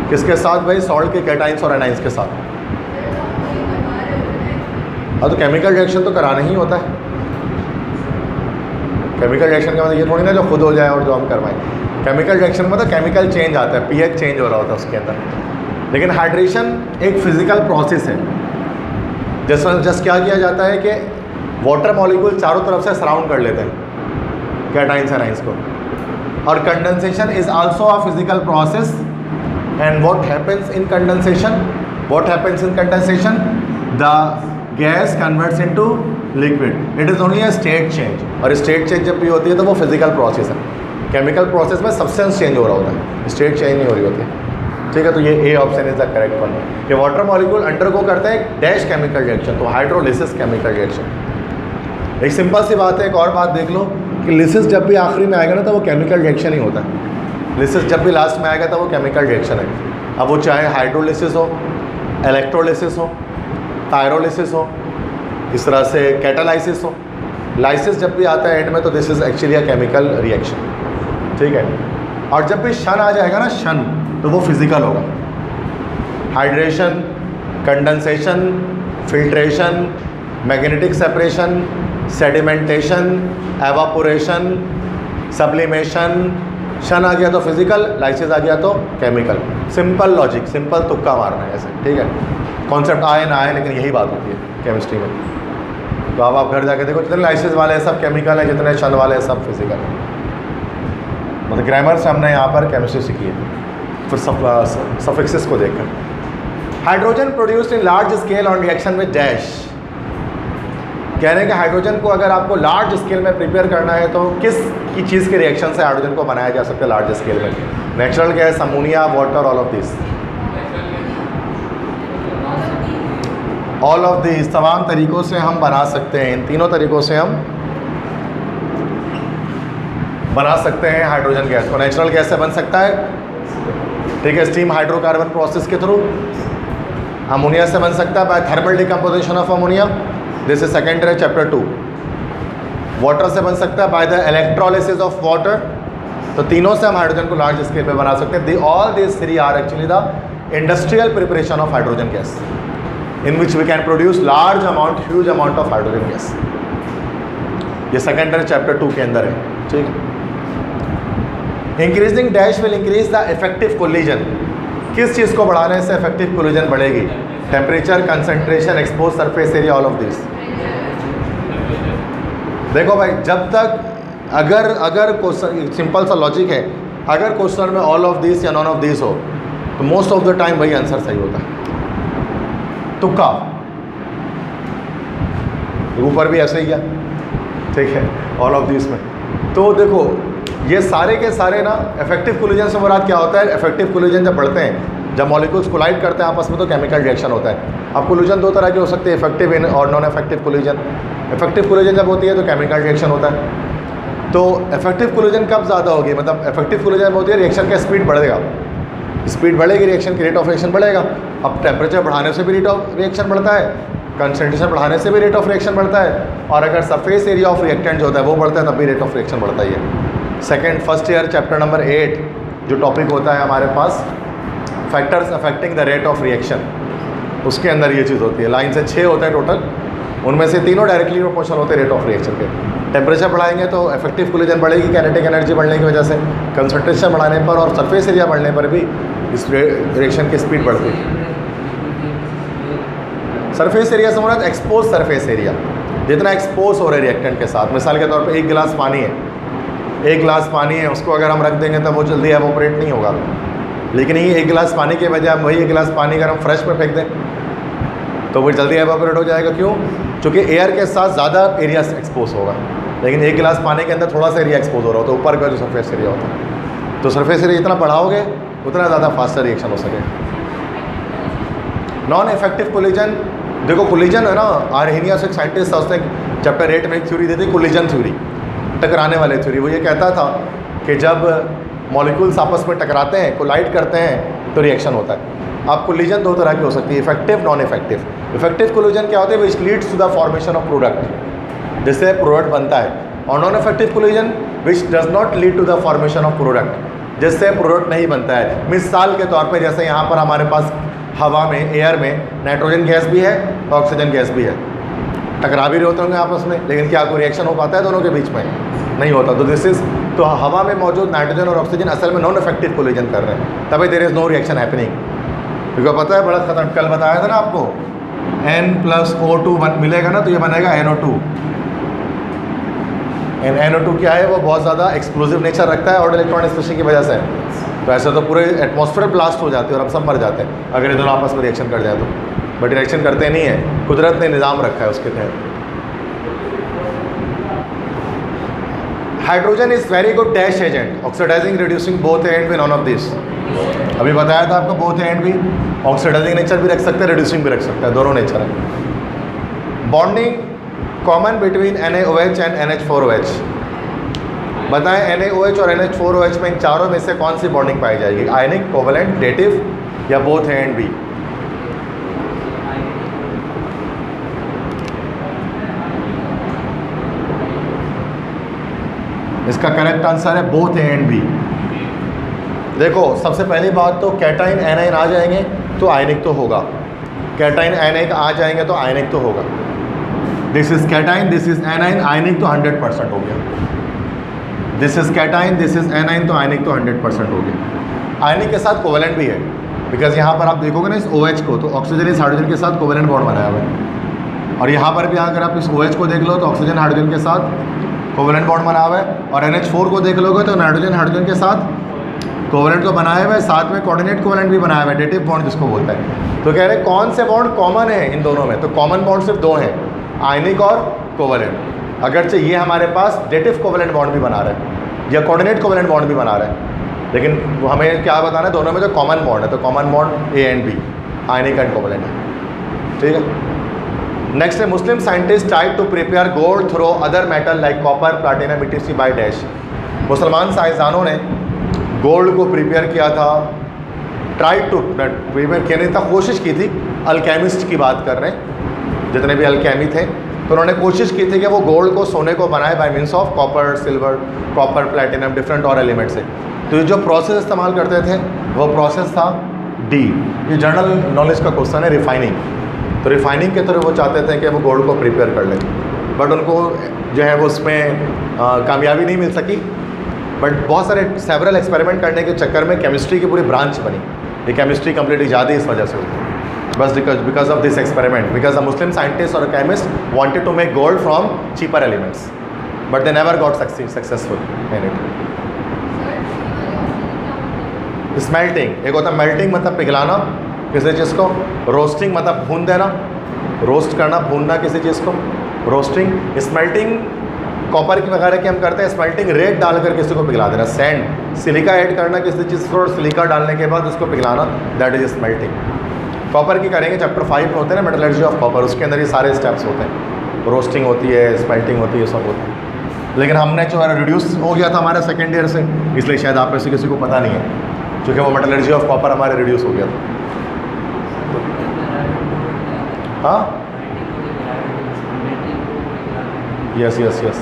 किसके साथ भाई? सॉल्ट के कैटाइंस और एनाइंस के साथ। हाँ, तो केमिकल रिएक्शन तो कराना ही होता है। केमिकल रिएक्शन का मतलब ये थोड़ी ना जो खुद हो जाए और जो हम करवाएं। केमिकल रिएक्शन में मतलब केमिकल चेंज आता है, पीएच चेंज हो रहा होता है उसके अंदर। लेकिन हाइड्रेशन एक फिजिकल प्रोसेस है, जस्ट क्या किया जाता है कि वाटर मॉलिक्यूल चारों तरफ से सराउंड कर लेते हैं कैटाइंस एनाइंस को। और condensation is also a physical process, and what happens in condensation? What happens in condensation? The gas converts into liquid. It is only a state change, और state change जब भी होती है तो वो फिजिकल प्रोसेस है। केमिकल प्रोसेस में substance change हो रहा होता है, स्टेट चेंज नहीं हो रही होती है। ठीक है, तो ये A option is the correct one कि वाटर मॉलिक्यूल अंडरगो करते हैं डैश केमिकल रिएक्शन, तो हाइड्रोलिसिस केमिकल रिएक्शन। एक सिंपल सी बात है, एक और बात देख लो कि लिसिस जब भी आखिरी में आएगा ना तो वो केमिकल रिएक्शन ही होता है। लिसिस जब भी लास्ट में आएगा तो वो केमिकल रिएक्शन है। अब वो चाहे हाइड्रोलिसिस हो, इलेक्ट्रोलिसिस हो, थायरोलिसिस हो, इस तरह से कैटालाइसिस हो, लाइसिस जब भी आता है एंड में, तो this is actually a chemical reaction. ठीक है, और जब भी शन आ जाएगा ना, शन, तो वो फिजिकल होगा। Hydration, condensation, filtration, magnetic separation, sedimentation, evaporation, sublimation. शन आ गया तो फिजिकल, लाइसिस आ गया तो केमिकल। सिंपल लॉजिक, सिंपल तुक्का मारना है ऐसे। ठीक है, कॉन्सेप्ट आए ना आए, लेकिन यही बात होती है केमिस्ट्री में। तो अब आप घर जाके देखो, जितने लाइसिस वाले हैं सब केमिकल है, जितने शन वाले हैं सब फिजिकल है। मतलब ग्रामर से हमने यहाँ पर केमिस्ट्री सीखी है, फिर सफिक्सेस को देखकर। Hydrogen produced in large scale on reaction with dash. कह रहे हैं कि हाइड्रोजन को अगर आपको लार्ज स्केल में प्रिपेयर करना है तो किस की चीज़ के रिएक्शन से हाइड्रोजन को बनाया जा सकता है लार्ज स्केल में? Natural gas, ammonia, water, all of this. All of this तमाम तरीक़ों से हम बना सकते हैं, इन तीनों तरीक़ों से हम बना सकते हैं हाइड्रोजन गैस को। नेचुरल गैस से बन सकता है, ठीक है, स्टीम हाइड्रोकार्बन प्रोसेस के थ्रू, अमोनिया से बन सकता है by thermal decomposition of ammonia, this is second है चैप्टर 2। वाटर से बन सकता है by the electrolysis of water, तो तीनों से हम हाइड्रोजन को लार्ज स्केल पे बना सकते हैं। All this three are actually the industrial preparation of hydrogen gas in which we can produce large amount, huge amount of hydrogen gas. ये सेकेंड है चैप्टर 2 के अंदर है, ठीक है। Increasing dash will increase the effective collision, किस चीज़ को बढ़ाने से इफेक्टिव कोलिजन बढ़ेगी? Temperature, concentration, expose surface area, all of this. देखो भाई, जब तक अगर क्वेश्चन सिंपल सा लॉजिक है, अगर क्वेश्चन में ऑल ऑफ दिस या नॉन ऑफ दिस हो तो मोस्ट ऑफ द टाइम वही आंसर सही होता है। तुक्का ऊपर भी ऐसे ही है, ठीक है, ऑल ऑफ दिस में। तो देखो ये सारे के सारे ना इफेक्टिव कोलिजन से मुराद क्या होता है? इफेक्टिव कोलिजन जब बढ़ते हैं, जब मॉलिक्यूल्स कोलाइड करते हैं आपस में, तो केमिकल रिएक्शन होता है। अब कोलिजन दो तरह के हो सकते हैं, इफेक्टिव और non effective collision. Effective collision जब होती है तो केमिकल रिएक्शन होता है। तो इफेक्टिव कोलिजन कब ज़्यादा होगी? मतलब इफेक्टिव कोलिजन होती है रिएक्शन का स्पीड बढ़ेगा, स्पीड बढ़ेगी, रिएक्शन की रेट ऑफ रिएक्शन बढ़ेगा। अब टेम्परेचर बढ़ाने से भी रेट ऑफ रिएक्शन बढ़ता है, कंसंट्रेशन बढ़ाने से भी रेट ऑफ रिएक्शन बढ़ता है, और अगर सरफेस एरिया ऑफ रिएक्टेंट जो होता है वो बढ़ता है तब भी रेट ऑफ रिएक्शन बढ़ता ही है। फर्स्ट ईयर चैप्टर नंबर 8 जो टॉपिक होता है हमारे पास, factors affecting the rate of reaction, उसके अंदर ये चीज़ होती है। लाइन से 6 होते हैं टोटल, उनमें से तीनों डायरेक्टली प्रोपोर्शनल होते हैं रेट ऑफ रिएक्शन के। टेम्परेचर बढ़ाएंगे तो इफेक्टिव कोलिजन बढ़ेगी काइनेटिक एनर्जी बढ़ने की वजह से, कंसंट्रेशन बढ़ाने पर और सरफेस एरिया बढ़ने पर भी इस रिएक्शन की स्पीड बढ़ती है। सरफेस एरिया से मुराद एक्सपोज सरफेस एरिया, जितना एक्सपोज हो रहा है रिएक्टेंट के साथ। मिसाल के तौर पे एक गिलास पानी है, एक गिलास पानी है, उसको अगर हम रख देंगे तो वो जल्दी एवोपरेट नहीं होगा। लेकिन ये एक गिलास पानी के बजाय हम वही एक गिलास पानी अगर हम फ्रेश में फेंक दें तो वो जल्दी एवोपरेट हो जाएगा। क्यों? क्योंकि एयर के साथ ज़्यादा एरिया एक्सपोज होगा, लेकिन एक गिलास पानी के अंदर थोड़ा सा एरिया एक्सपोज हो रहा होता है, ऊपर का जो सरफेस एरिया होता है। तो सरफेस एरिया जितना बढ़ाओगे उतना ज़्यादा फास्टर रिएक्शन हो सके। नॉन इफेक्टिव कोलिजन, देखो कोलिजन है ना, आर्हेनियस एक साइंटिस्ट था, उसने चैप्टर 8 में एक थ्योरी दी थी, कोलिजन थ्योरी, टकराने वाले थ्योरी। वो ये कहता था कि जब मॉलिक्यूल्स आपस में टकराते हैं, कोलाइड करते हैं, तो रिएक्शन होता है। अब कोलिजन दो तरह की हो सकती है, effective, non effective. Effective collision क्या होता है? Which leads to the formation of product, जिससे प्रोडक्ट बनता है। और non effective collision which does not lead to the formation of product, जिससे प्रोडक्ट नहीं बनता है। मिसाल के तौर पर जैसे यहाँ पर हमारे पास हवा में, एयर में नाइट्रोजन गैस भी है, ऑक्सीजन गैस भी है, टकरा भी रहे होते होंगे आपस में, लेकिन क्या कोई रिएक्शन हो पाता है दोनों के बीच में? नहीं होता। तो दिस इज, तो हवा में मौजूद नाइट्रोजन और ऑक्सीजन असल में नॉन इफेक्टिव कोलिजन कर रहे हैं, तभी there is no reaction happening. क्योंकि पता है, बड़ा खतरनाक, कल बताया था ना आपको, N+O2 मिलेगा ना तो ये बनेगा NO2। NO2 क्या है? वो बहुत ज़्यादा एक्सप्लोजिव नेचर रखता है और इलेक्ट्रॉन स्पेसिंग की वजह से। तो ऐसे तो पूरे एटमॉस्फेयर ब्लास्ट हो जाते हैं और हम सब मर जाते हैं अगर ये दोनों आपस में रिएक्शन कर जाए तो। बट रिएक्शन करते नहीं है, कुदरत ने निज़ाम रखा है उसके तहत। Hydrogen is very good dash agent, oxidising, reducing both and भी, नॉन ऑफ दिस। अभी बताया था आपको, बोथ एंड भी, ऑक्सीडाइजिंग नेचर भी रख सकते हैं, रिड्यूसिंग भी रख सकता है, दोनों नेचर है। Bonding common between NaOH and NH4OH। बताएं NaOH और NH4OH में, इन चारों में से कौन सी बॉन्डिंग पाई जाएगी? आयनिक, कोवलेंट, डेटिव या बोथ एंड भी? इसका करेक्ट आंसर है बोथ एंड बी। देखो सबसे पहली बात तो कैटाइन एनाइन आ जाएंगे तो आयनिक तो होगा, कैटाइन एनाइन आ जाएंगे तो आयनिक तो होगा। This is cation, this is anion, ionic तो 100% हो गया। This is cation, this is anion, तो आयनिक तो 100% हो गया। आयनिक के साथ कोवेलेंट भी है, बिकॉज यहाँ पर आप देखोगे ना इस OH को, तो ऑक्सीजन इस हाइड्रोजन के साथ कोवेलेंट बॉन्ड बनाया हुआ है। और यहाँ पर भी अगर आप इस OH को देख लो तो ऑक्सीजन हाइड्रोजन के साथ कोवेलेंट बॉन्ड बना हुआ है, और NH4 को देख लोगे तो नाइट्रोजन हाइड्रोजन के साथ कोवेलेंट तो बनाया हुआ है, साथ में कोऑर्डिनेट कोवेलेंट भी बनाया हुआ है, डेटिव बॉन्ड जिसको बोलते हैं। तो कह रहे हैं कौन से बॉन्ड कॉमन है इन दोनों में? तो कॉमन बॉन्ड सिर्फ दो हैं, आयनिक और कोवेलेंट। अगरचे ये हमारे पास डेटिव कोवेलेंट बॉन्ड भी बना रहे हैं या कोऑर्डिनेट कोवेलेंट बॉन्ड भी बना रहे हैं, लेकिन हमें क्या बताना है, दोनों में जो कॉमन बॉन्ड है, तो common bond A and B, ionic and covalent है। ठीक है। नेक्स्ट है, Muslim scientist tried to prepare gold through other metal like copper, platinum, etc by dash. मुसलमान साइंसदानों ने गोल्ड को प्रिपेयर किया था ट्राई टू, मैं कहने था कोशिश की थी, अल्केमिस्ट की बात कर रहे हैं, जितने भी अल्केमी थे तो उन्होंने कोशिश की थी कि वो गोल्ड को सोने को बनाए bye means of copper, silver, copper, platinum, different और एलिमेंट से। तो ये जो प्रोसेस इस्तेमाल करते थे वो प्रोसेस था डी। ये जनरल नॉलेज का क्वेश्चन है, रिफाइनिंग। तो रिफाइनिंग के थ्रू वो चाहते थे कि वो गोल्ड को प्रिपेयर कर लें, बट उनको जो है वो उसमें कामयाबी नहीं मिल सकी। बट बहुत सारे सेवरल एक्सपेरिमेंट करने के चक्कर में केमिस्ट्री की पूरी ब्रांच बनी। ये केमिस्ट्री कंप्लीट ईजाद इस वजह से हुई, बस because of this experiment, because a Muslim scientist और chemist wanted to make gold from cheaper elements, but they never got successful in it. Smelting एक होता है, मेल्टिंग मतलब पिघलाना किसी चीज़ को, रोस्टिंग मतलब भून देना, रोस्ट करना, भूनना किसी चीज़ को, रोस्टिंग। स्मेल्टिंग कॉपर की वगैरह की हम करते हैं, स्मेल्टिंग रेत डालकर किसी को पिघला देना, सैंड, सिलिका ऐड करना किसी चीज़ को और सिलिका डालने के बाद उसको पिघलाना, दैट इज स्मेल्टिंग। कॉपर की करेंगे, चैप्टर 5 में होते हैं ना मेटलर्जी ऑफ कॉपर, उसके अंदर ये सारे स्टेप्स होते हैं, रोस्टिंग होती है, स्मेल्टिंग होती है, सब होता है। लेकिन हमने जो है रिड्यूस हो गया था हमारे सेकेंड ईयर से, इसलिए शायद आप में से किसी को पता नहीं है, क्योंकि वो मेटलर्जी ऑफ कॉपर हमारे रिड्यूस हो गया था। हाँ, यस यस यस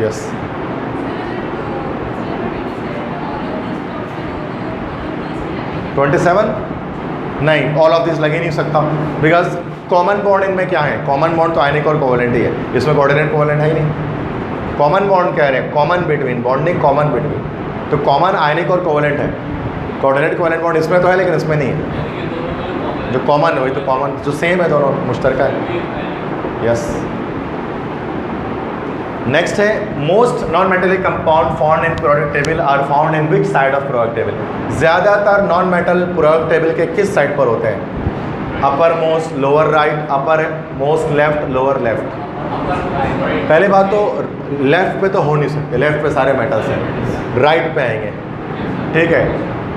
यस। नहीं, ऑल ऑफ दिस लग ही नहीं सकता, बिकॉज कॉमन बॉन्ड इनमें क्या है, कॉमन बॉन्ड तो आयनिक और कोवेलेंट ही है, इसमें कोऑर्डिनेट कोवेलेंट है ही नहीं। कॉमन बॉन्ड कह रहे हैं, common between, bonding common between, तो कॉमन आयनिक और कोवेलेंट है, कोऑर्डिनेट कोवेलेंट बॉन्ड इसमें तो है लेकिन इसमें नहीं है। जो कॉमन वही तो कॉमन, जो सेम है दोनों, मुश्तरका है। यस, नेक्स्ट है most non metallic compound found in periodic table are found in which side of periodic table. ज़्यादातर नॉन मेटल पीरियोडिक टेबल के किस साइड पर होते हैं? Upper most, lower right, upper most left, lower left. पहली बात तो लेफ्ट पे तो हो नहीं सकते, लेफ्ट पे सारे मेटल्स हैं, राइट पे आएंगे, ठीक है।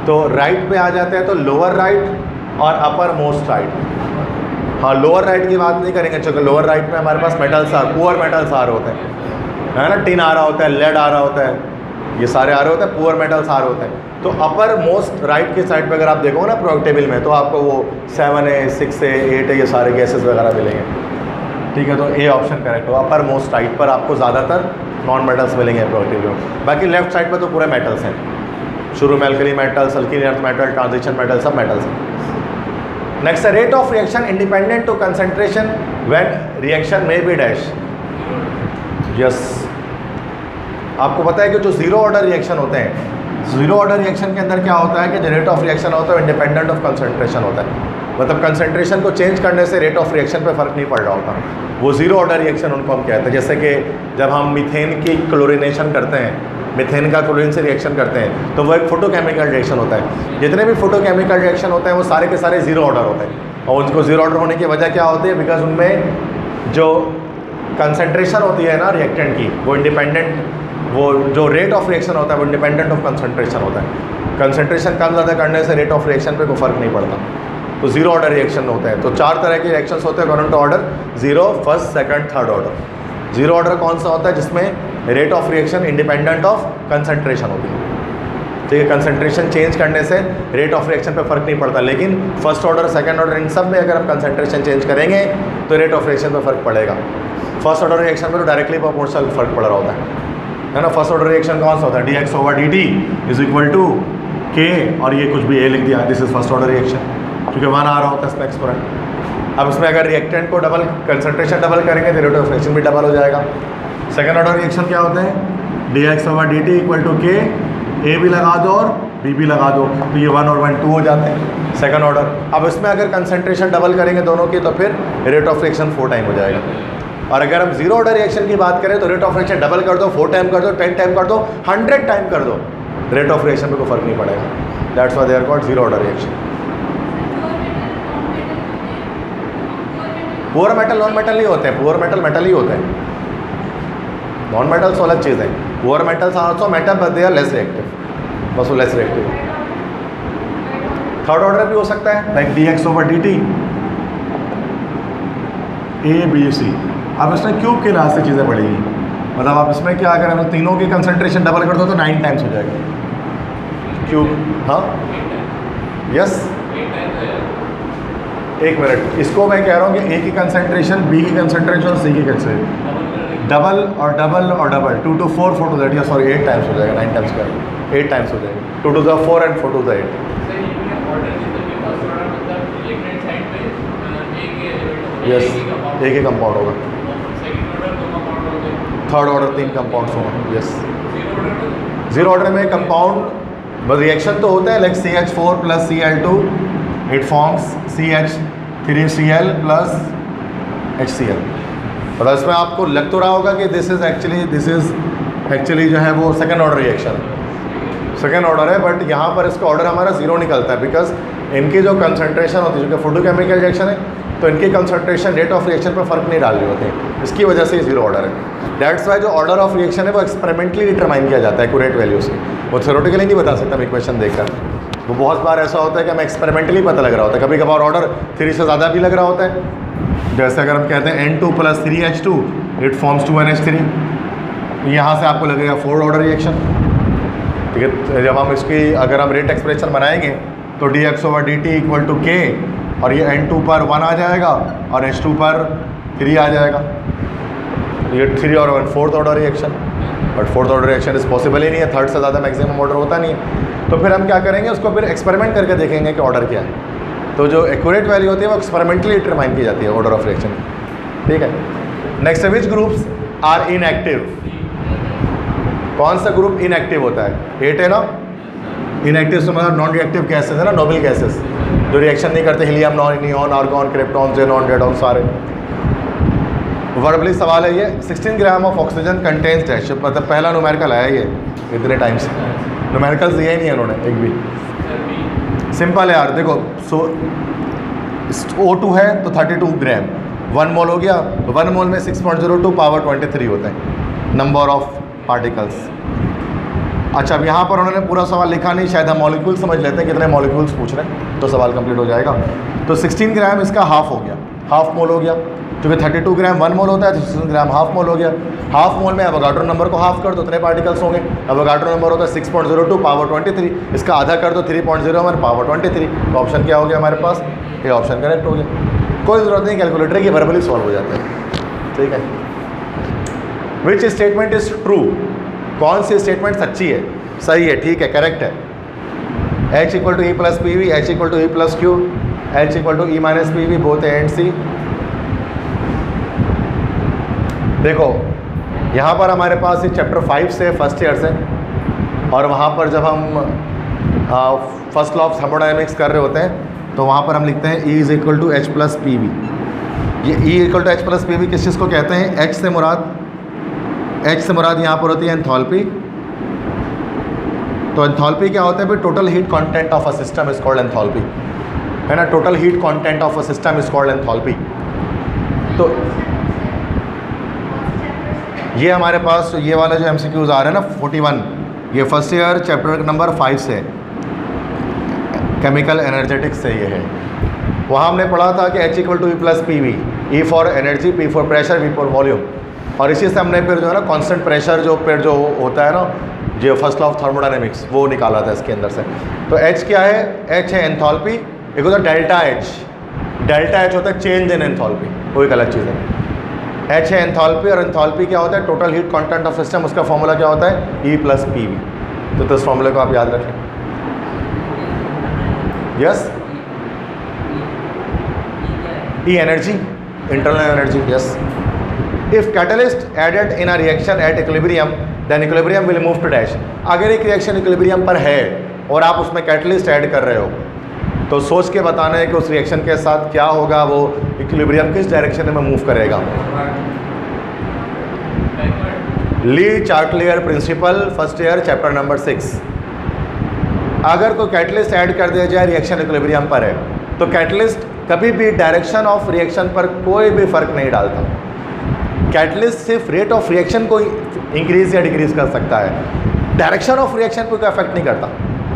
तो राइट पे आ जाते हैं तो लोअर राइट और अपर मोस्ट राइट। हाँ, लोअर राइट की बात नहीं करेंगे, चूँकि लोअर राइट में हमारे पास मेटल्स आर, पुअर मेटल्स आ रहे होते हैं, है ना, टिन आ रहा होता है, लेड आ रहा होता है, ये सारे आ रहे होते हैं, पुअर मेटल्स आ रहे होते हैं। तो अपर मोस्ट राइट की साइड पे अगर आप देखो ना पीरियोडिक टेबल में, तो आपको वो 7 है, 6 है, 8 है, ये सारे गैसेस वगैरह मिलेंगे, ठीक है। तो ए ऑप्शन करेक्ट हो, अपर मोस्ट राइट पर आपको ज़्यादातर नॉन मेटल्स मिलेंगे पीरियोडिक टेबल में। बाकी लेफ्ट साइड पर तो पूरे मेटल्स हैं, शुरू में अल्कली मेटल्स, अल्कीन अर्थ मेटल, ट्रांजिशन मेटल, सब मेटल्स हैं। नेक्स्ट है rate of reaction independent to concentration when reaction में बी डैश। यस, आपको पता है कि जो जीरो ऑर्डर रिएक्शन होते हैं, जीरो ऑर्डर रिएक्शन के अंदर क्या होता है कि जो रेट ऑफ रिएक्शन होता है इंडिपेंडेंट ऑफ कंसंट्रेशन होता है, मतलब कंसंट्रेशन को चेंज करने से रेट ऑफ रिएक्शन पे फ़र्क नहीं पड़ रहा होता। वो जीरो ऑर्डर रिएक्शन उनको हम कहते हैं। जैसे कि जब हम मीथेन की क्लोरिनेशन करते हैं, मीथेन का क्लोरीन से रिएक्शन करते हैं, तो वो एक फोटोकेमिकल रिएक्शन होता है। जितने भी फोटोकेमिकल रिएक्शन होते हैं वो सारे के सारे जीरो ऑर्डर होते हैं, और उनको जीरो ऑर्डर होने की वजह क्या होती है? बिकॉज उनमें जो कंसंट्रेशन होती है ना रिएक्टेंट की, वो इंडिपेंडेंट, वो जो रेट ऑफ रिएक्शन होता है वो इंडिपेंडेंट ऑफ कंसंट्रेशन होता है। कंसंट्रेशन कम ज़्यादा करने से रेट ऑफ रिएक्शन पे कोई फ़र्क नहीं पड़ता। तो जीरो ऑर्डर रिएक्शन होते हैं। तो 4 तरह के रिएक्शंस होते हैं according to order: zero, first, second, third order. Zero order कौन सा होता है? जिसमें rate of reaction independent of concentration होती है, ठीक है। कंसंट्रेशन चेंज करने से रेट ऑफ रिएक्शन पे फ़र्क नहीं पड़ता, लेकिन फर्स्ट ऑर्डर, सेकंड ऑर्डर, इन सब में अगर आप कंसंट्रेशन चेंज करेंगे तो रेट ऑफ रिएक्शन पे फ़र्क पड़ेगा। फर्स्ट ऑर्डर रिएक्शन में तो डायरेक्टली प्रोपोर्शनल फ़र्क पड़ रहा होता है ना। फर्स्ट ऑर्डर रिएक्शन कौन सा होता है? dx/dt is equal to k, और ये कुछ भी a लिख दिया, this is first order reaction, क्योंकि 1 आ रहा होता है इसमें एक्सपोनेंट। अब इसमें अगर रिएक्टेंट को डबल, कंसंट्रेशन डबल करेंगे तो रेट ऑफ रिएक्शन भी डबल हो जाएगा। सेकंड ऑर्डर रिएक्शन क्या होते हैं? dx/dt equal to k, a भी लगा दो और b भी लगा दो, तो ये 1 और 1 2 हो जाते हैं सेकंड ऑर्डर। अब इसमें अगर कंसंट्रेशन डबल करेंगे दोनों की, तो फिर रेट ऑफ रिएक्शन 4 टाइम हो जाएगा। और अगर हम जीरो ऑर्डर रिएक्शन की बात करें तो रेट ऑफ रिएक्शन डबल कर दो, 4 टाइम कर दो, 10 टाइम कर दो, 100 टाइम कर दो, रेट ऑफ रिएक्शन पे कोई फर्क नहीं पड़ेगा। That's why they are called zero order reaction. Poor metal non metal नहीं होते हैं, पुअर मेटल मेटल ही होते हैं, नॉन मेटल्स अलग चीज़ है। Poor metals are also metal but they are less reactive, बस वो लेस रिएक्टिव। थर्ड ऑर्डर भी हो सकता है, like dx/dt, a b c। अब इसमें क्यूब के लिहाज से चीज़ें बढ़ेगी, मतलब आप इसमें क्या करें, मतलब तीनों की कंसंट्रेशन डबल कर दो तो 9 टाइम्स हो जाएगा क्यूब। हाँ यस, एक मिनट, इसको मैं कह रहा हूँ कि ए की कंसंट्रेशन, बी की कंसंट्रेशन और सी की कंसंट्रेशन, डबल और डबल और डबल, 2 to 4 4 to that, या सॉरी 8 टाइम्स हो जाएगा, 9 टाइम्स का 8 टाइम्स हो जाएगा, 2 to the 4 and 4 to the 8। Yes, एक ही कंपाउंड होगा, थर्ड ऑर्डर 3 कंपाउंड्स होगा। यस, जीरो ऑर्डर में कंपाउंड बस रिएक्शन तो होता है, like CH4 + Cl2 it forms CH3Cl + HCl। मतलब इसमें आपको लग तो रहा होगा कि दिस इज़ एक्चुअली जो है वो second order reaction, second order है, बट यहाँ पर इसका ऑर्डर हमारा ज़ीरो निकलता है, बिकॉज इनकी जो कंसंट्रेशन होती है, जो कि फोटोकेमिकल रिएक्शन है, तो इनकी कंसंट्रेशन रेट ऑफ रिएक्शन पर फ़र्क नहीं डाल रही होती, इसकी वजह से जीरो ऑर्डर है। दैट्स वाई जो ऑर्डर ऑफ रिएक्शन है वो एक्सपेरिमेंटली डिटरमाइन किया जाता है एक्यूरेट वैल्यू से, वो थ्योरेटिकली नहीं बता सकता हम इक्वेशन देखकर। वो बहुत बार ऐसा होता है कि हमें एक्सपेरिमेंटली पता लग रहा होता है, कभी कभार ऑर्डर 3 से ज़्यादा भी लग रहा होता है। जैसे अगर हम कहते हैं N2 + 3H2 it forms 2NH3, यहाँ से आपको लगेगा 4 ऑर्डर रिएक्शन। ठीक है, जब हम इसकी अगर हम रेट एक्सप्रेशन बनाएंगे तो dx/dt = K, और ये N2 पर 1 आ जाएगा और H2 पर 3 आ जाएगा, ये 3 और 1 4th order reaction. But 4th order reaction इस पॉसिबल ही नहीं है, थर्ड से ज़्यादा मैक्सिमम ऑर्डर होता नहीं है। तो फिर हम क्या करेंगे, उसको फिर एक्सपेरिमेंट करके देखेंगे कि ऑर्डर क्या है। तो जो एक्यूरेट वैल्यू होती है वो एक्सपेरिमेंटली डिटरमाइन की जाती है ऑर्डर ऑफ रिएक्शन। ठीक है, next, which groups are inactive? कौन सा ग्रुप इनएक्टिव होता है? 8 है ना। इनएक्टिव से मतलब नॉन रिएक्टिव गैसेस है ना, नोबल गैसेस जो रिएक्शन नहीं करते, helium, neon, argon, krypton, xenon, radon, सारे। वर्बली सवाल है ये, 16 gram of oxygen contains dash, मतलब पहला न्यूमेरिकल आया ये इतने टाइम से, न्यूमेरिकल्स दिए ही नहीं है उन्होंने एक भी। सिंपल है यार, देखो, सो O2 है तो 32 ग्राम, 1 मोल हो गया, 1 मोल में 6.02 पावर 23 होते हैं नंबर ऑफ पार्टिकल्स। अच्छा, अब यहाँ पर उन्होंने पूरा सवाल लिखा नहीं, शायद हम मॉलिक्यूल समझ लेते हैं, कितने मॉलिक्यूल्स पूछ रहे हैं तो सवाल कंप्लीट हो जाएगा। तो 16 ग्राम इसका हाफ हो गया, हाफ मोल हो गया, क्योंकि 32 ग्राम 1 मोल होता है तो 16 ग्राम हाफ मोल हो गया। हाफ मोल में एवोगाड्रो नंबर को हाफ कर दो, उतने पार्टिकल्स होंगे। एवोगाड्रो नंबर होता है 6.02 पावर 23, इसका आधा कर दो 3.01 पावर 23, तो ऑप्शन क्या हो गया हमारे पास? ये ऑप्शन करेक्ट हो गया। कोई ज़रूरत नहीं कैलकुलेटर की, वर्बली सॉल्व हो जाता है। ठीक है, विच स्टेटमेंट इज़ ट्रू? कौन सी स्टेटमेंट सच्ची है, सही है, ठीक है, करेक्ट है? H = E + PV, H = E + Q, H = E - PV, both A and C। देखो, यहाँ पर हमारे पास ये चैप्टर 5 से, फर्स्ट ईयर से, और वहाँ पर जब हम फर्स्ट लॉ ऑफ थर्मोडायनेमिक्स कर रहे होते हैं तो वहाँ पर हम लिखते हैं E = H + PV। ये E = H + PV किस चीज़ को कहते हैं? H से मुराद यहाँ पर होती है एंथैल्पी। तो एंथैल्पी क्या होता है भाई? Total heat content of a system is called enthalpy, है ना। Total heat content of a system is called enthalpy. तो ये हमारे पास ये वाला जो MCQs आ रहा है ना 41, ये फर्स्ट ईयर चैप्टर नंबर 5 से, केमिकल एनर्जेटिक्स से ये है। वहाँ हमने पढ़ा था कि H = E + PV, E for energy, P for pressure, V for volume, और इसी से हमने फिर जो है ना कांस्टेंट प्रेशर जो होता है ना, जो फर्स्ट लॉ ऑफ थर्मोडायनेमिक्स, वो निकाला था इसके अंदर से। तो H क्या है? H है एंथैल्पी, एक होता है डेल्टा H। डेल्टा H होता है चेंज इन एंथैल्पी, वो एक अलग चीज़ है। H है एंथैल्पी, और एंथैल्पी क्या होता है? Total heat content of system, उसका फॉर्मूला क्या होता है? E + PV। तो इस फॉर्मूले को आप याद रखें। Yes, E energy, internal energy. Yes, if catalyst added in a reaction at equilibrium then equilibrium will move to dash. अगर एक रिएक्शन इक्विलिब्रियम पर है और आप उसमें कैटलिस्ट ऐड कर रहे हो, तो सोच के बताना है कि उस रिएक्शन के साथ क्या होगा, वो इक्विलिब्रियम किस डायरेक्शन में मूव करेगा। Le Chatelier principle, first year chapter number 6। अगर कोई कैटलिस्ट ऐड कर दिया जाए रिएक्शन इक्विलिब्रियम पर है, तो कैटलिस्ट कभी भी डायरेक्शन ऑफ रिएक्शन पर कोई भी फर्क नहीं डालता। कैटलिस्ट सिर्फ रेट ऑफ रिएक्शन को इंक्रीज या डिक्रीज कर सकता है, डायरेक्शन ऑफ रिएक्शन पर कोई अफेक्ट नहीं करता।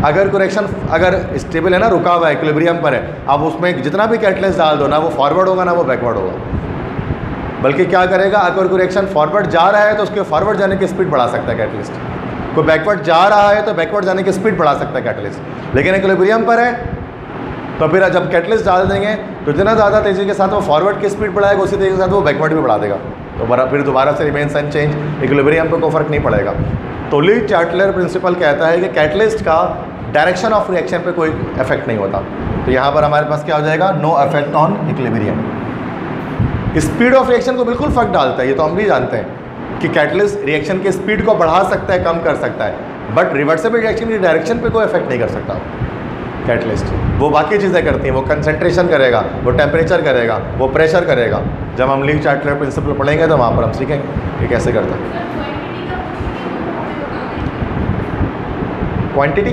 अगर कोई रिएक्शन अगर स्टेबल है ना, रुका हुआ है, इक्विलिब्रियम पर है, अब उसमें जितना भी कैटलिस्ट डाल दो ना, वो फॉरवर्ड होगा ना वो बैकवर्ड होगा। बल्कि क्या करेगा, अगर कोई रिएक्शन फॉरवर्ड जा रहा है तो उसके फॉरवर्ड जाने की स्पीड बढ़ा सकता है कैटलिस्ट। कोई बैकवर्ड जा रहा है तो बैकवर्ड जाने की स्पीड बढ़ा सकता है कैटलिस्ट। लेकिन इक्विलिब्रियम पर है तो फिर जब कैटलिस्ट डाल देंगे तो जितना ज़्यादा तेज़ी के साथ वो फॉरवर्ड की स्पीड बढ़ाएगा, उसी तेज़ी के साथ वो बैकवर्ड भी बढ़ा देगा। तो फिर दोबारा से रिमेन्स अनचेंज, इक्विलिब्रियम पे कोई फ़र्क नहीं पड़ेगा। तो ली चार्टलर प्रिंसिपल कहता है कि कैटलिस्ट का डायरेक्शन ऑफ रिएक्शन पे कोई इफेक्ट नहीं होता। तो यहाँ पर हमारे पास क्या हो जाएगा, no effect on equilibrium. Speed of reaction को बिल्कुल फर्क डालता है, ये तो हम भी जानते हैं कि कैटलिस्ट रिएक्शन की स्पीड को बढ़ा सकता है, कम कर सकता है, बट रिवर्सिबल रिएक्शन की डायरेक्शन पे कोई इफेक्ट नहीं कर सकता कैटलिस्ट। वो बाकी चीज़ें करती हैं, वो कंसंट्रेशन करेगा, वो टेम्परेचर करेगा, वो प्रेशर करेगा। जब हम ली चार्टलर प्रिंसिपल पढ़ेंगे तो वहाँ पर हम सीखेंगे कि कैसे करता है। क्वांटिटी,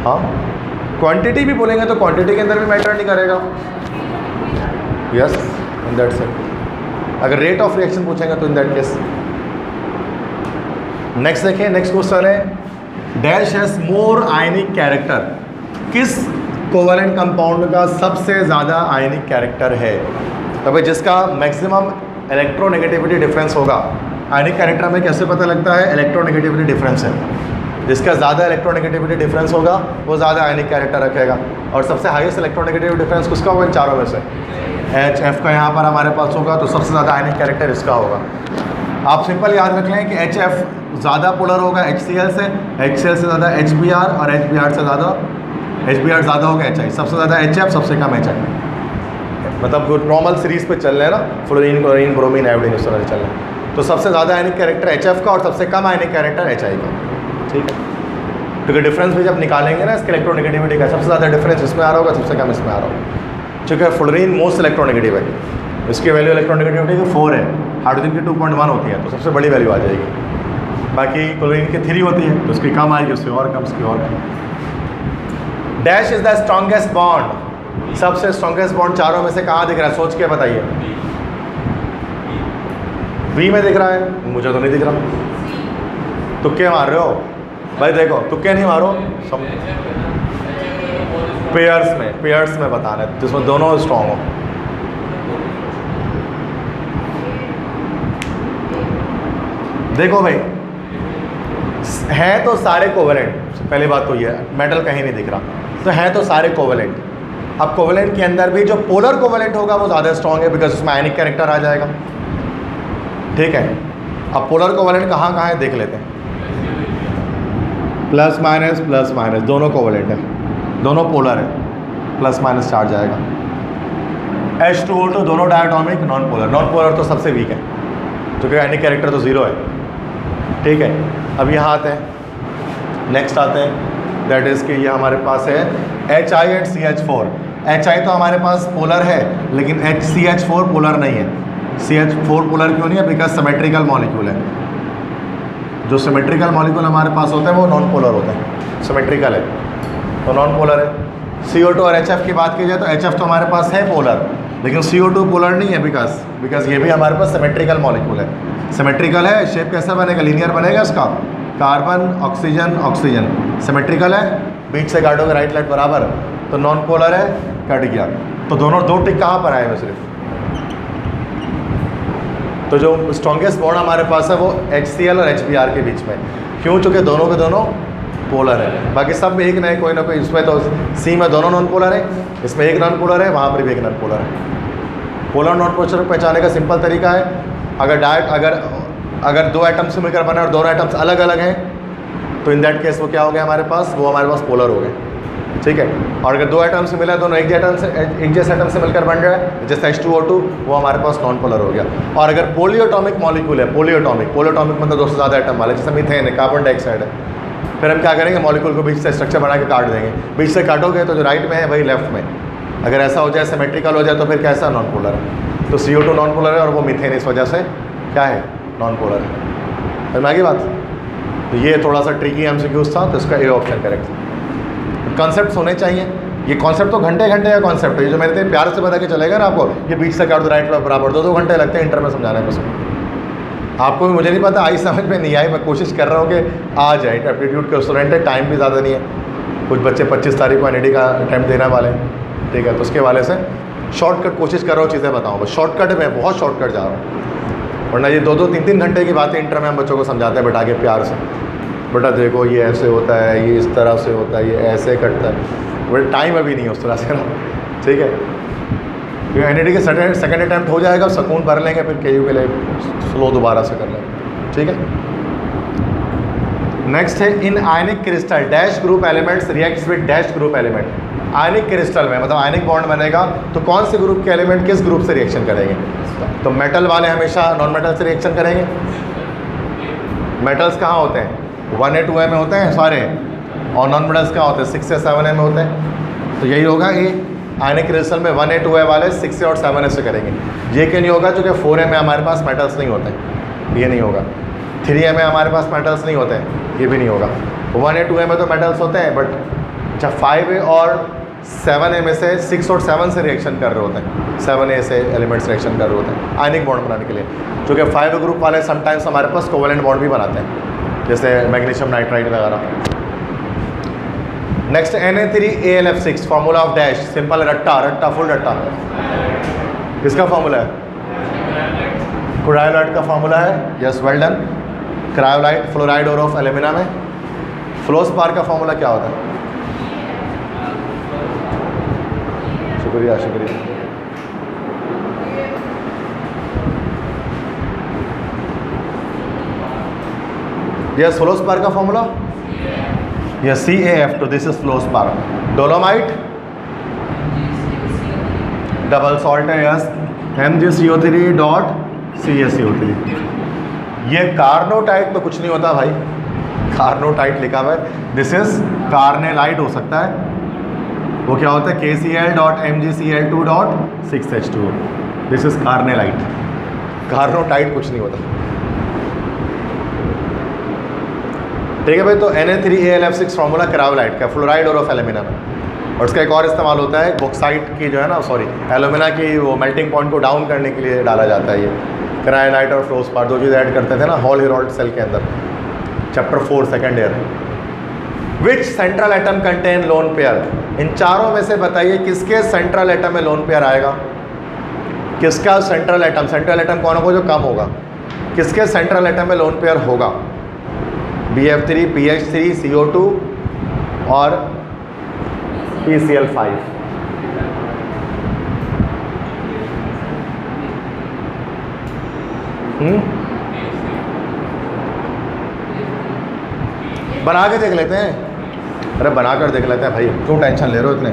हाँ क्वांटिटी भी बोलेंगे तो क्वांटिटी के अंदर भी मैटर नहीं करेगा। Yes, in that sense. अगर रेट ऑफ रिएक्शन पूछेंगे तो इन दैट केस। नेक्स्ट देखिए, नेक्स्ट क्वेश्चन है dash has more ionic character. किस कोवेलेंट कंपाउंड का सबसे ज़्यादा आयनिक कैरेक्टर है? तो भाई जिसका मैक्सिमम इलेक्ट्रोनेगेटिविटी डिफरेंस होगा। आयनिक कैरेक्टर में कैसे पता लगता है? इलेक्ट्रोनेगेटिविटी डिफरेंस है। जिसका ज़्यादा इलेक्ट्रोनेगेटिविटी डिफरेंस होगा वो ज़्यादा आयनिक कैरेक्टर रखेगा। और सबसे हाईएस्ट इलेक्ट्रोनेगेटिविटी डिफरेंस किसका होगा इन चारों में से? एच एफ का यहाँ पर हमारे पास होगा, तो सबसे ज़्यादा आयनिक कैरेक्टर इसका होगा। आप सिंपल याद रख लें कि एच एफ ज़्यादा पोलर होगा एच सी एल से, एच सी एल से ज़्यादा एच बी आर, और एच बी आर से ज़्यादा एच बी आर ज़्यादा होगा एच आई। सबसे ज़्यादा एच एफ, सबसे कम एच आई। मतलब नॉर्मल सीरीज़ पे चल रहे हैं ना, फ्लोरीन, क्लोरीन, ब्रोमीन, आयोडीन, इस तरह से चल रहे हैं। तो सबसे ज़्यादा आयनिक कैरेक्टर एच एफ का और सबसे कम आयनिक कैरेक्टर एच आई का। ठीक है, क्योंकि डिफरेंस भी जब निकालेंगे ना इसके इलेक्ट्रोनेगेटिविटी का, सबसे ज़्यादा डिफरेंस इसमें आ रहा होगा, सबसे कम इसमें आ रहा होगा। चूँकि फ्लोरीन मोस्ट इलेक्ट्रोनेगेटिव है, इसकी वैल्यू इलेक्ट्रोनेगेटिविटी की 4 है, हाइड्रोजन की 2.1 होती है, तो सबसे बड़ी वैल्यू आ जाएगी। बाकी क्लोरीन की 3 होती है, तो उसकी कम आएगी, उससे और कम, उसकी और कम। Dash is the strongest bond. सबसे स्ट्रॉन्गेस्ट बॉन्ड चारों में से कहाँ दिख रहा है? सोच के बताइए। बी में दिख रहा है, मुझे तो नहीं दिख रहा। तुक्के मार रहे हो भाई? देखो तुक्के नहीं मारो, पेयर्स में बताना है जिसमें दोनों स्ट्रॉन्ग हो। देखो भाई, हैं तो सारे कोवेलेंट, पहली बात तो ये मेटल कहीं नहीं दिख रहा, तो हैं तो सारे कोवेलेंट। अब कोवेलेंट के अंदर भी जो पोलर कोवेलेंट होगा वो ज़्यादा स्ट्रॉन्ग है, बिकॉज उसमें आयनिक कैरेक्टर आ जाएगा। ठीक है, अब पोलर कोवेलेंट कहाँ कहाँ है देख लेते हैं। प्लस माइनस दोनों कोवेलेंट है, दोनों पोलर है, प्लस माइनस चार्ज आएगा। H2O2 दोनों डायटोमिक, नॉन पोलर तो सबसे वीक है, क्योंकि आयनिक कैरेक्टर तो 0 है। ठीक है, अब यहाँ आते हैं, नेक्स्ट आते हैं, दैट इज़ कि ये हमारे पास है HI एंड CH4। HI तो हमारे पास पोलर है, लेकिन CH4 पोलर नहीं है। CH4 पोलर क्यों नहीं है? बिकॉज सिमेट्रिकल मॉलिक्यूल है। जो सिमेट्रिकल मॉलिक्यूल हमारे पास होते हैं वो नॉन पोलर होते हैं, सिमेट्रिकल है तो नॉन पोलर है। CO2 और HF की बात की जाए तो HF तो हमारे पास है पोलर, लेकिन CO2 पोलर नहीं है, बिकॉज ये भी हमारे पास सिमेट्रिकल मॉलिक्यूल है। सिमेट्रिकल है, शेप कैसा बनेगा? लीनियर बनेगा इसका, कार्बन ऑक्सीजन ऑक्सीजन। सिमेट्रिकल है, बीच से काटोगे राइट लेफ्ट बराबर, तो नॉन पोलर है, कट गया। तो दोनों दो टिक कहाँ पर आए हुए सिर्फ? तो जो स्ट्रॉन्गेस्ट बॉन्ड हमारे पास है वो HCl और HBr के बीच में। क्यों? चूँकि दोनों के दोनों पोलर है। बाकी सब में एक ना कोई ना कोई, इसमें तो C में दोनों नॉन पोलर है, इसमें एक नॉन पोलर है, वहाँ पर भी एक नॉन पोलर है। पोलर नॉन पोलर पहचाने का सिंपल तरीका है, अगर दो एटम से मिलकर बने और दोनों एटम्स अलग अलग हैं तो इन दैट केस वो क्या हो गया हमारे पास? वो हमारे पास पोलर हो गए। ठीक है, और अगर दो एटम से मिला, दोनों एक जैसे एटम से मिलकर बन रहा है, जैसे H2O2, वो हमारे पास नॉन पोलर हो गया। और अगर पोलियोटॉमिक मॉलिक्यूल है, पोलियोटॉमिक मतलब 2 से ज़्यादा एटम वाले, जैसे मीथेन है, कार्बन डाइऑक्साइड है, फिर हम क्या करेंगे? मॉलिक्यूल को बीच से स्ट्रक्चर बना के काट देंगे। बीच से काटोगे तो जो राइट में है वही लेफ्ट में। अगर ऐसा हो जाए, सिमेट्रिकल हो जाए, तो फिर कैसा? नॉन पोलर है। तो CO2 नॉन पोलर है और वो मीथेन इस वजह से क्या है? नॉन पोलर है। फिर आगे बात, तो ये थोड़ा सा ट्रिकी MCQs था, तो इसका ए ऑप्शन करेक्ट। कॉन्सेप्ट होने चाहिए, ये कॉन्सेप्ट तो घंटे का कॉन्सेप्ट है, ये जो मेरे इतने प्यार से बता के चलेगा ना आपको, ये बीच से काट दो राइट लेफ्ट बराबर, 2 घंटे लगते हैं इंटर में समझाने में। आपको भी, मुझे नहीं पता आई समझ में नहीं आई, मैं कोशिश कर रहा हूँ कि आ जाए। एप्टीट्यूड के स्टूडेंट है, टाइम भी ज़्यादा नहीं है, कुछ बच्चे 25 तारीख को NET का अटैम्प्ट देने वाले हैं। ठीक है, तो उसके वाले से शॉर्टकट कोशिश कर रहा हूँ, चीज़ें बताऊँ बस। शॉर्टकट में बहुत शॉर्टकट जा रहा हूँ, वरना ये 2-2, 3-3 घंटे की बातें इंटर में हम बच्चों को समझाते हैं बैठा के प्यार से। बेटा देखो ये ऐसे होता है, ये इस तरह से होता है, ये ऐसे कटता है, बट टाइम अभी नहीं है उस तरह से ना, ठीक है। फिर एनईडी के सेकेंड अटैम्प्ट हो जाएगा, सुकून भर लेंगे, फिर केयू के लिए स्लो दोबारा से कर लेंगे, ठीक है। नेक्स्ट है in ionic crystal dash group elements reacts with dash group element. Ionic crystal में मतलब आयनिक बॉन्ड बनेगा तो कौन से ग्रुप के एलिमेंट किस ग्रुप से रिएक्शन करेंगे? तो मेटल वाले हमेशा नॉन मेटल से रिएक्शन करेंगे। मेटल्स कहाँ होते हैं? 1A 2A में होते हैं सारे, और नॉन मेटल्स कहाँ होते हैं? 6 से 7A में होते हैं। तो यही होगा ये आयनिक क्रिस्टल में 1A 2A वाले 6A और 7A से करेंगे। ये क्यों नहीं होगा? क्योंकि 4A में हमारे पास मेटल्स नहीं होते, ये नहीं होगा। 3A में हमारे पास मेटल्स नहीं होते हैं, ये भी नहीं होगा। 1A 2A में तो मेटल्स होते हैं, बट जब 5A और 7A में से 6 और 7 से रिएक्शन कर रहे होते हैं, 7A से एलिमेंट्स रिएक्शन कर रहे होते हैं आयनिक बॉन्ड बनाने के लिए। क्योंकि 5 ग्रुप वाले समटाइम्स हमारे पास कोवेलेंट बॉन्ड भी बनाते हैं, जैसे मैग्नीशियम नाइट्राइड वगैरह। Next Na3AlF6 formula of dash, simple रट्टा फुल रट्टा। किसका फार्मूला है? क्रायोलाइट का फार्मूला है। Yes, well done. Cryolite fluoride और ऑफ एल्यूमिना में। फ्लोस्पार का फार्मूला क्या होता है? शुक्रिया शुक्रिया। यस, फ्लोस्पार का फार्मूला यस CaF, तो this is फ्लोस्पार। Dolomite double salt है, यस MgCO3 डॉट CaCO3। ये कार्नोटाइट तो कुछ नहीं होता भाई, कार्नोटाइट लिखा हुआ है, दिस इज कार्नेलाइट हो सकता है। वो क्या होता है? KCl dot MgCl2 dot 6H2, this is carnallite. Carnotite कुछ नहीं होता, ठीक है भाई। तो Na3AlF6 फार्मूला क्रायोलाइट का, फ्लोराइड और ऑफ एल्यूमिना में। और उसका एक और इस्तेमाल होता है बॉक्साइट की जो है ना, सॉरी एल्यूमिना की वो मेल्टिंग पॉइंट को डाउन करने के लिए डाला जाता है। ये क्रायोलाइट और फ्लोस्पार दो चीज़ ऐड करते थे ना हॉल हेरोल्ड सेल के अंदर, chapter 4 second year. Which central atom contain lone pair? इन चारों में से बताइए किसके सेंट्रल एटम में लोन पेयर आएगा? किसका सेंट्रल एटम? सेंट्रल एटम कौन होगा? जो कम होगा। किसके सेंट्रल एटम में लोन पेयर होगा? BF3 PH3 CO2 और PCl5। बना के देख लेते हैं। अरे बनाकर देख लेते हैं भाई, क्यों टेंशन ले रहे हो इतने?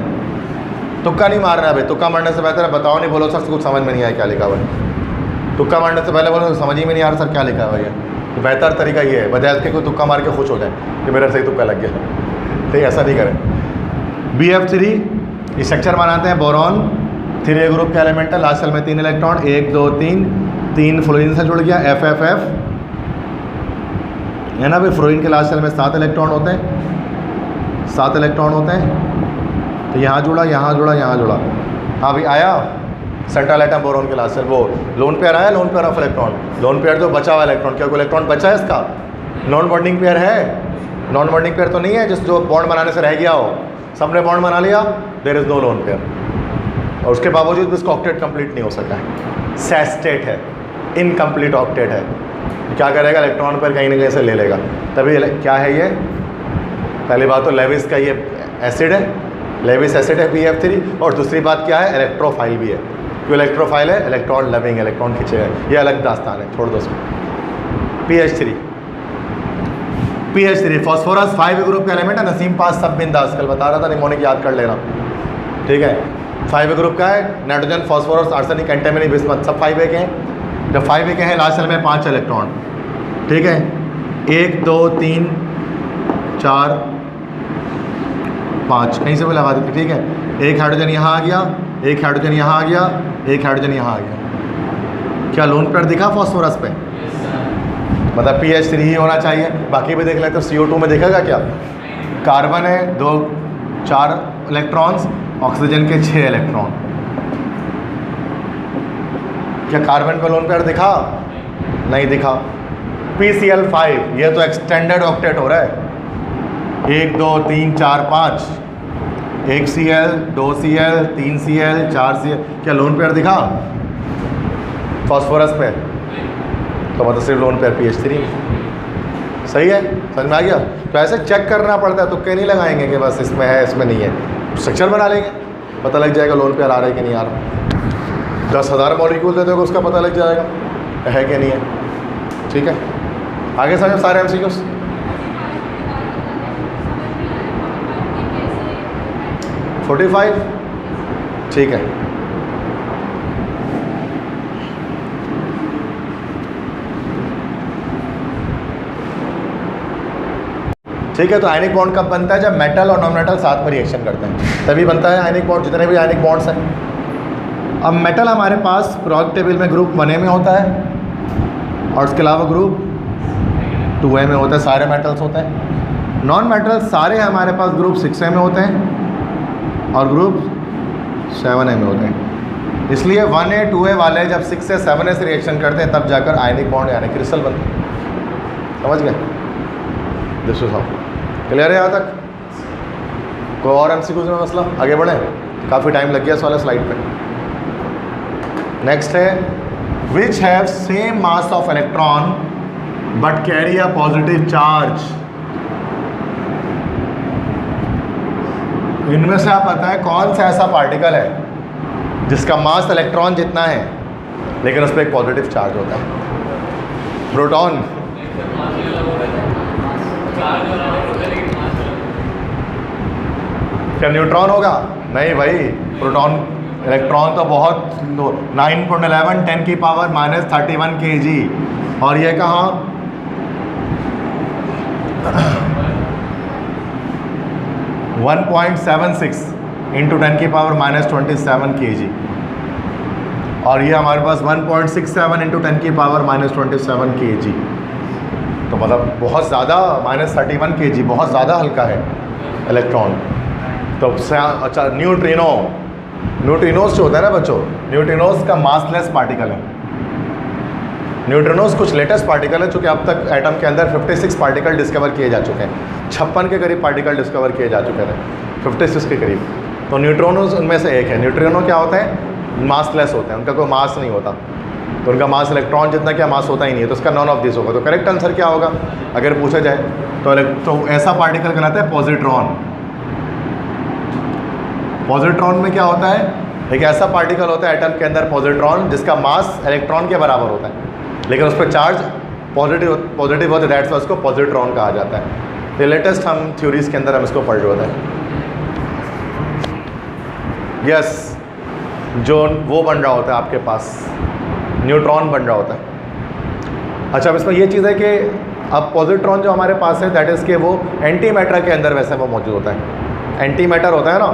तुक्का नहीं मारना है भाई, तुक्का मारने से बेहतर है बताओ नहीं, बोलो सर कुछ समझ में नहीं आया क्या लिखा हुआ है। तुक्का मारने से पहले बोलो समझ ही में नहीं आ रहा सर क्या लिखा हुआ है। तो बेहतर तरीका ये है, बजाय इसके कोई तुक्का मार के खुश हो जाए कि मेरा सही तुक्का लग गया, ठीक, ऐसा नहीं करें। BF3 स्ट्रक्चर बनाते हैं, बोरॉन 3A ग्रुप का एलिमेंट है, लास्ट सेल में 3 इलेक्ट्रॉन, 1 2 3 फ्लोरीन से जुड़ गया, FFF है ना भाई। फ्लोरीन के लास्ट सेल में 7 इलेक्ट्रॉन होते हैं, 7 इलेक्ट्रॉन होते हैं। तो यहाँ जुड़ा, यहाँ जुड़ा, यहाँ जुड़ा। हाँ भाई आया सेंट्रल एटम बोरॉन के लास्ट सेल, वो लोन पेयर आया, lone pair of electron. Lone pair तो बचा हुआ इलेक्ट्रॉन, क्या कोई इलेक्ट्रॉन बचा है इसका? नॉन बॉन्डिंग पेयर है? नॉन बॉन्डिंग पेयर तो नहीं है जिस जो बॉन्ड बनाने से रह गया हो, सबने बॉन्ड बना लिया, there is no lone pair. और उसके बावजूद भी इसका ऑक्टेट कंप्लीट नहीं हो सका है, सेस्टेट है, इनकम्प्लीट ऑक्टेट है। क्या करेगा? इलेक्ट्रॉन पेयर कहीं ना कहीं से ले लेगा, तभी क्या है ये? पहली बात तो लेविस का ये एसिड है, लेविस एसिड है BF3। और दूसरी बात क्या है? इलेक्ट्रोफाइल भी है। जो इलेक्ट्रोफाइल है, इलेक्ट्रॉन लविंग, इलेक्ट्रॉन खींचे है, ये अलग दास्तान है, छोड़ दो उसको। PH3 फॉस्फोरस 5 ग्रुप का एलिमेंट है, नसीम पास सब बिंदास, कल बता रहा था, निमोनिक याद कर लेना, ठीक है। 5 ग्रुप का है, nitrogen phosphorus arsenic antimony bismuth सब 5A के हैं। जब 5A के हैं लास्ट सेल में 5 इलेक्ट्रॉन, ठीक है। 1 2 3 4 5 कहीं से भी लगा देते, ठीक है। एक हाइड्रोजन यहाँ आ गया, एक हाइड्रोजन यहाँ आ गया, एक हाइड्रोजन यहाँ आ गया। क्या लोन पेयर दिखा फॉस्फोरस पे? मतलब PH3 ही होना चाहिए। बाकी भी देख लेते तो CO2 में दिखेगा क्या? कार्बन है 2 4 इलेक्ट्रॉन्स, ऑक्सीजन के 6 इलेक्ट्रॉन। क्या कार्बन पे लोन पेयर दिखा? नहीं दिखा। PCl5 ये तो एक्सटेंडेड ऑक्टेट हो रहा है, 1 2 3 4 5, 1 Cl 2 Cl 3 Cl 4 Cl। क्या लोन पेयर दिखा फॉस्फोरस पे? तो मतलब सिर्फ लोन पेयर PH3। सही है, समझ में आ गया। तो ऐसे चेक करना पड़ता है, तुक्के नहीं लगाएंगे कि बस इसमें है इसमें नहीं है। स्ट्रक्चर बना लेंगे, पता लग जाएगा लोन पे आ रहा है कि नहीं आ रहा। 10,000 मॉलिक्यूल दे दोगे उसका पता लग जाएगा है कि नहीं है। ठीक है, आगे समझो सारे MCQs। $45, ठीक है। ठीक है, तो आयनिक बॉन्ड कब बनता है? जब मेटल और नॉन मेटल साथ में रिएक्शन करते हैं तभी बनता है आयनिक बॉन्ड, जितने भी आयनिक बॉन्ड्स हैं। अब मेटल हमारे पास पीरियोडिक टेबल में ग्रुप 1A में होता है और उसके अलावा ग्रुप 2A में होता है, सारे मेटल्स होते हैं। नॉन मेटल सारे हमारे पास ग्रुप 6A में होते हैं और ग्रुप 7A में होते हैं। इसलिए 1A 2A वाले जब 6 से 7A से रिएक्शन करते हैं तब जाकर आयनिक बॉन्ड यानी क्रिस्टल बनते हैं। समझ गए? This is how. क्लियर है यहाँ तक? कोई और MCQs में मसला? आगे बढ़ें, काफ़ी टाइम लग गया इस वाले स्लाइड पे। नेक्स्ट है which have same mass of electron but carry a positive charge. इनमें से आप बताएं कौन सा ऐसा पार्टिकल है जिसका मास इलेक्ट्रॉन जितना है लेकिन उस पर एक पॉजिटिव चार्ज होता है? प्रोटॉन। क्या न्यूट्रॉन होगा? नहीं भाई, प्रोटॉन इलेक्ट्रॉन तो बहुत 9.11 10 की पावर -31 kg और ये कहाँ 1.76 इंटू 10 की पावर -27 kg और ये हमारे पास 1.67 इंटू 10 की पावर -27 kg। तो मतलब बहुत ज़्यादा -31 kg, बहुत ज़्यादा हल्का है इलेक्ट्रॉन। तो अच्छा, न्यूट्रिनोज जो होता है ना बच्चों, न्यूट्रिनोज का मासलेस पार्टिकल है। न्यूट्रिनोज कुछ लेटेस्ट पार्टिकल है, चूँकि अब तक एटम के अंदर 56 पार्टिकल डिस्कवर किए जा चुके हैं। 56 के करीब पार्टिकल डिस्कवर किए जा चुके थे, 56 के करीब। तो न्यूट्रिनोज उनमें से एक है। न्यूट्रिनो क्या होता है? मासलेस होते हैं, उनका कोई मास नहीं होता। तो उनका मास इलेक्ट्रॉन जितना क्या मास होता ही नहीं है। तो उसका नॉन ऑफ दिस होगा। तो करेक्ट आंसर क्या होगा अगर पूछा जाए तो ऐसा पार्टिकल कहलाता है पॉजिट्रॉन। पॉजिट्रॉन में क्या होता है? एक ऐसा पार्टिकल होता है एटम के अंदर पॉजिट्रॉन जिसका मास इलेक्ट्रॉन के बराबर होता है लेकिन उस पर चार्ज पॉजिटिव होता है, दैट्स वाई उसको पॉजिट्रॉन कहा जाता है। ये लेटेस्ट हम थ्योरीज के अंदर हम इसको पढ़ रहे होते हैं। यस, जो वो बन रहा होता है आपके पास, न्यूट्रॉन बन रहा होता है। अच्छा, अब इसमें ये चीज़ है कि अब पॉजिट्रॉन जो हमारे पास है दैट इज़ के वो एंटी मैटर के अंदर वैसे वो मौजूद होता है। एंटी मैटर होता है ना,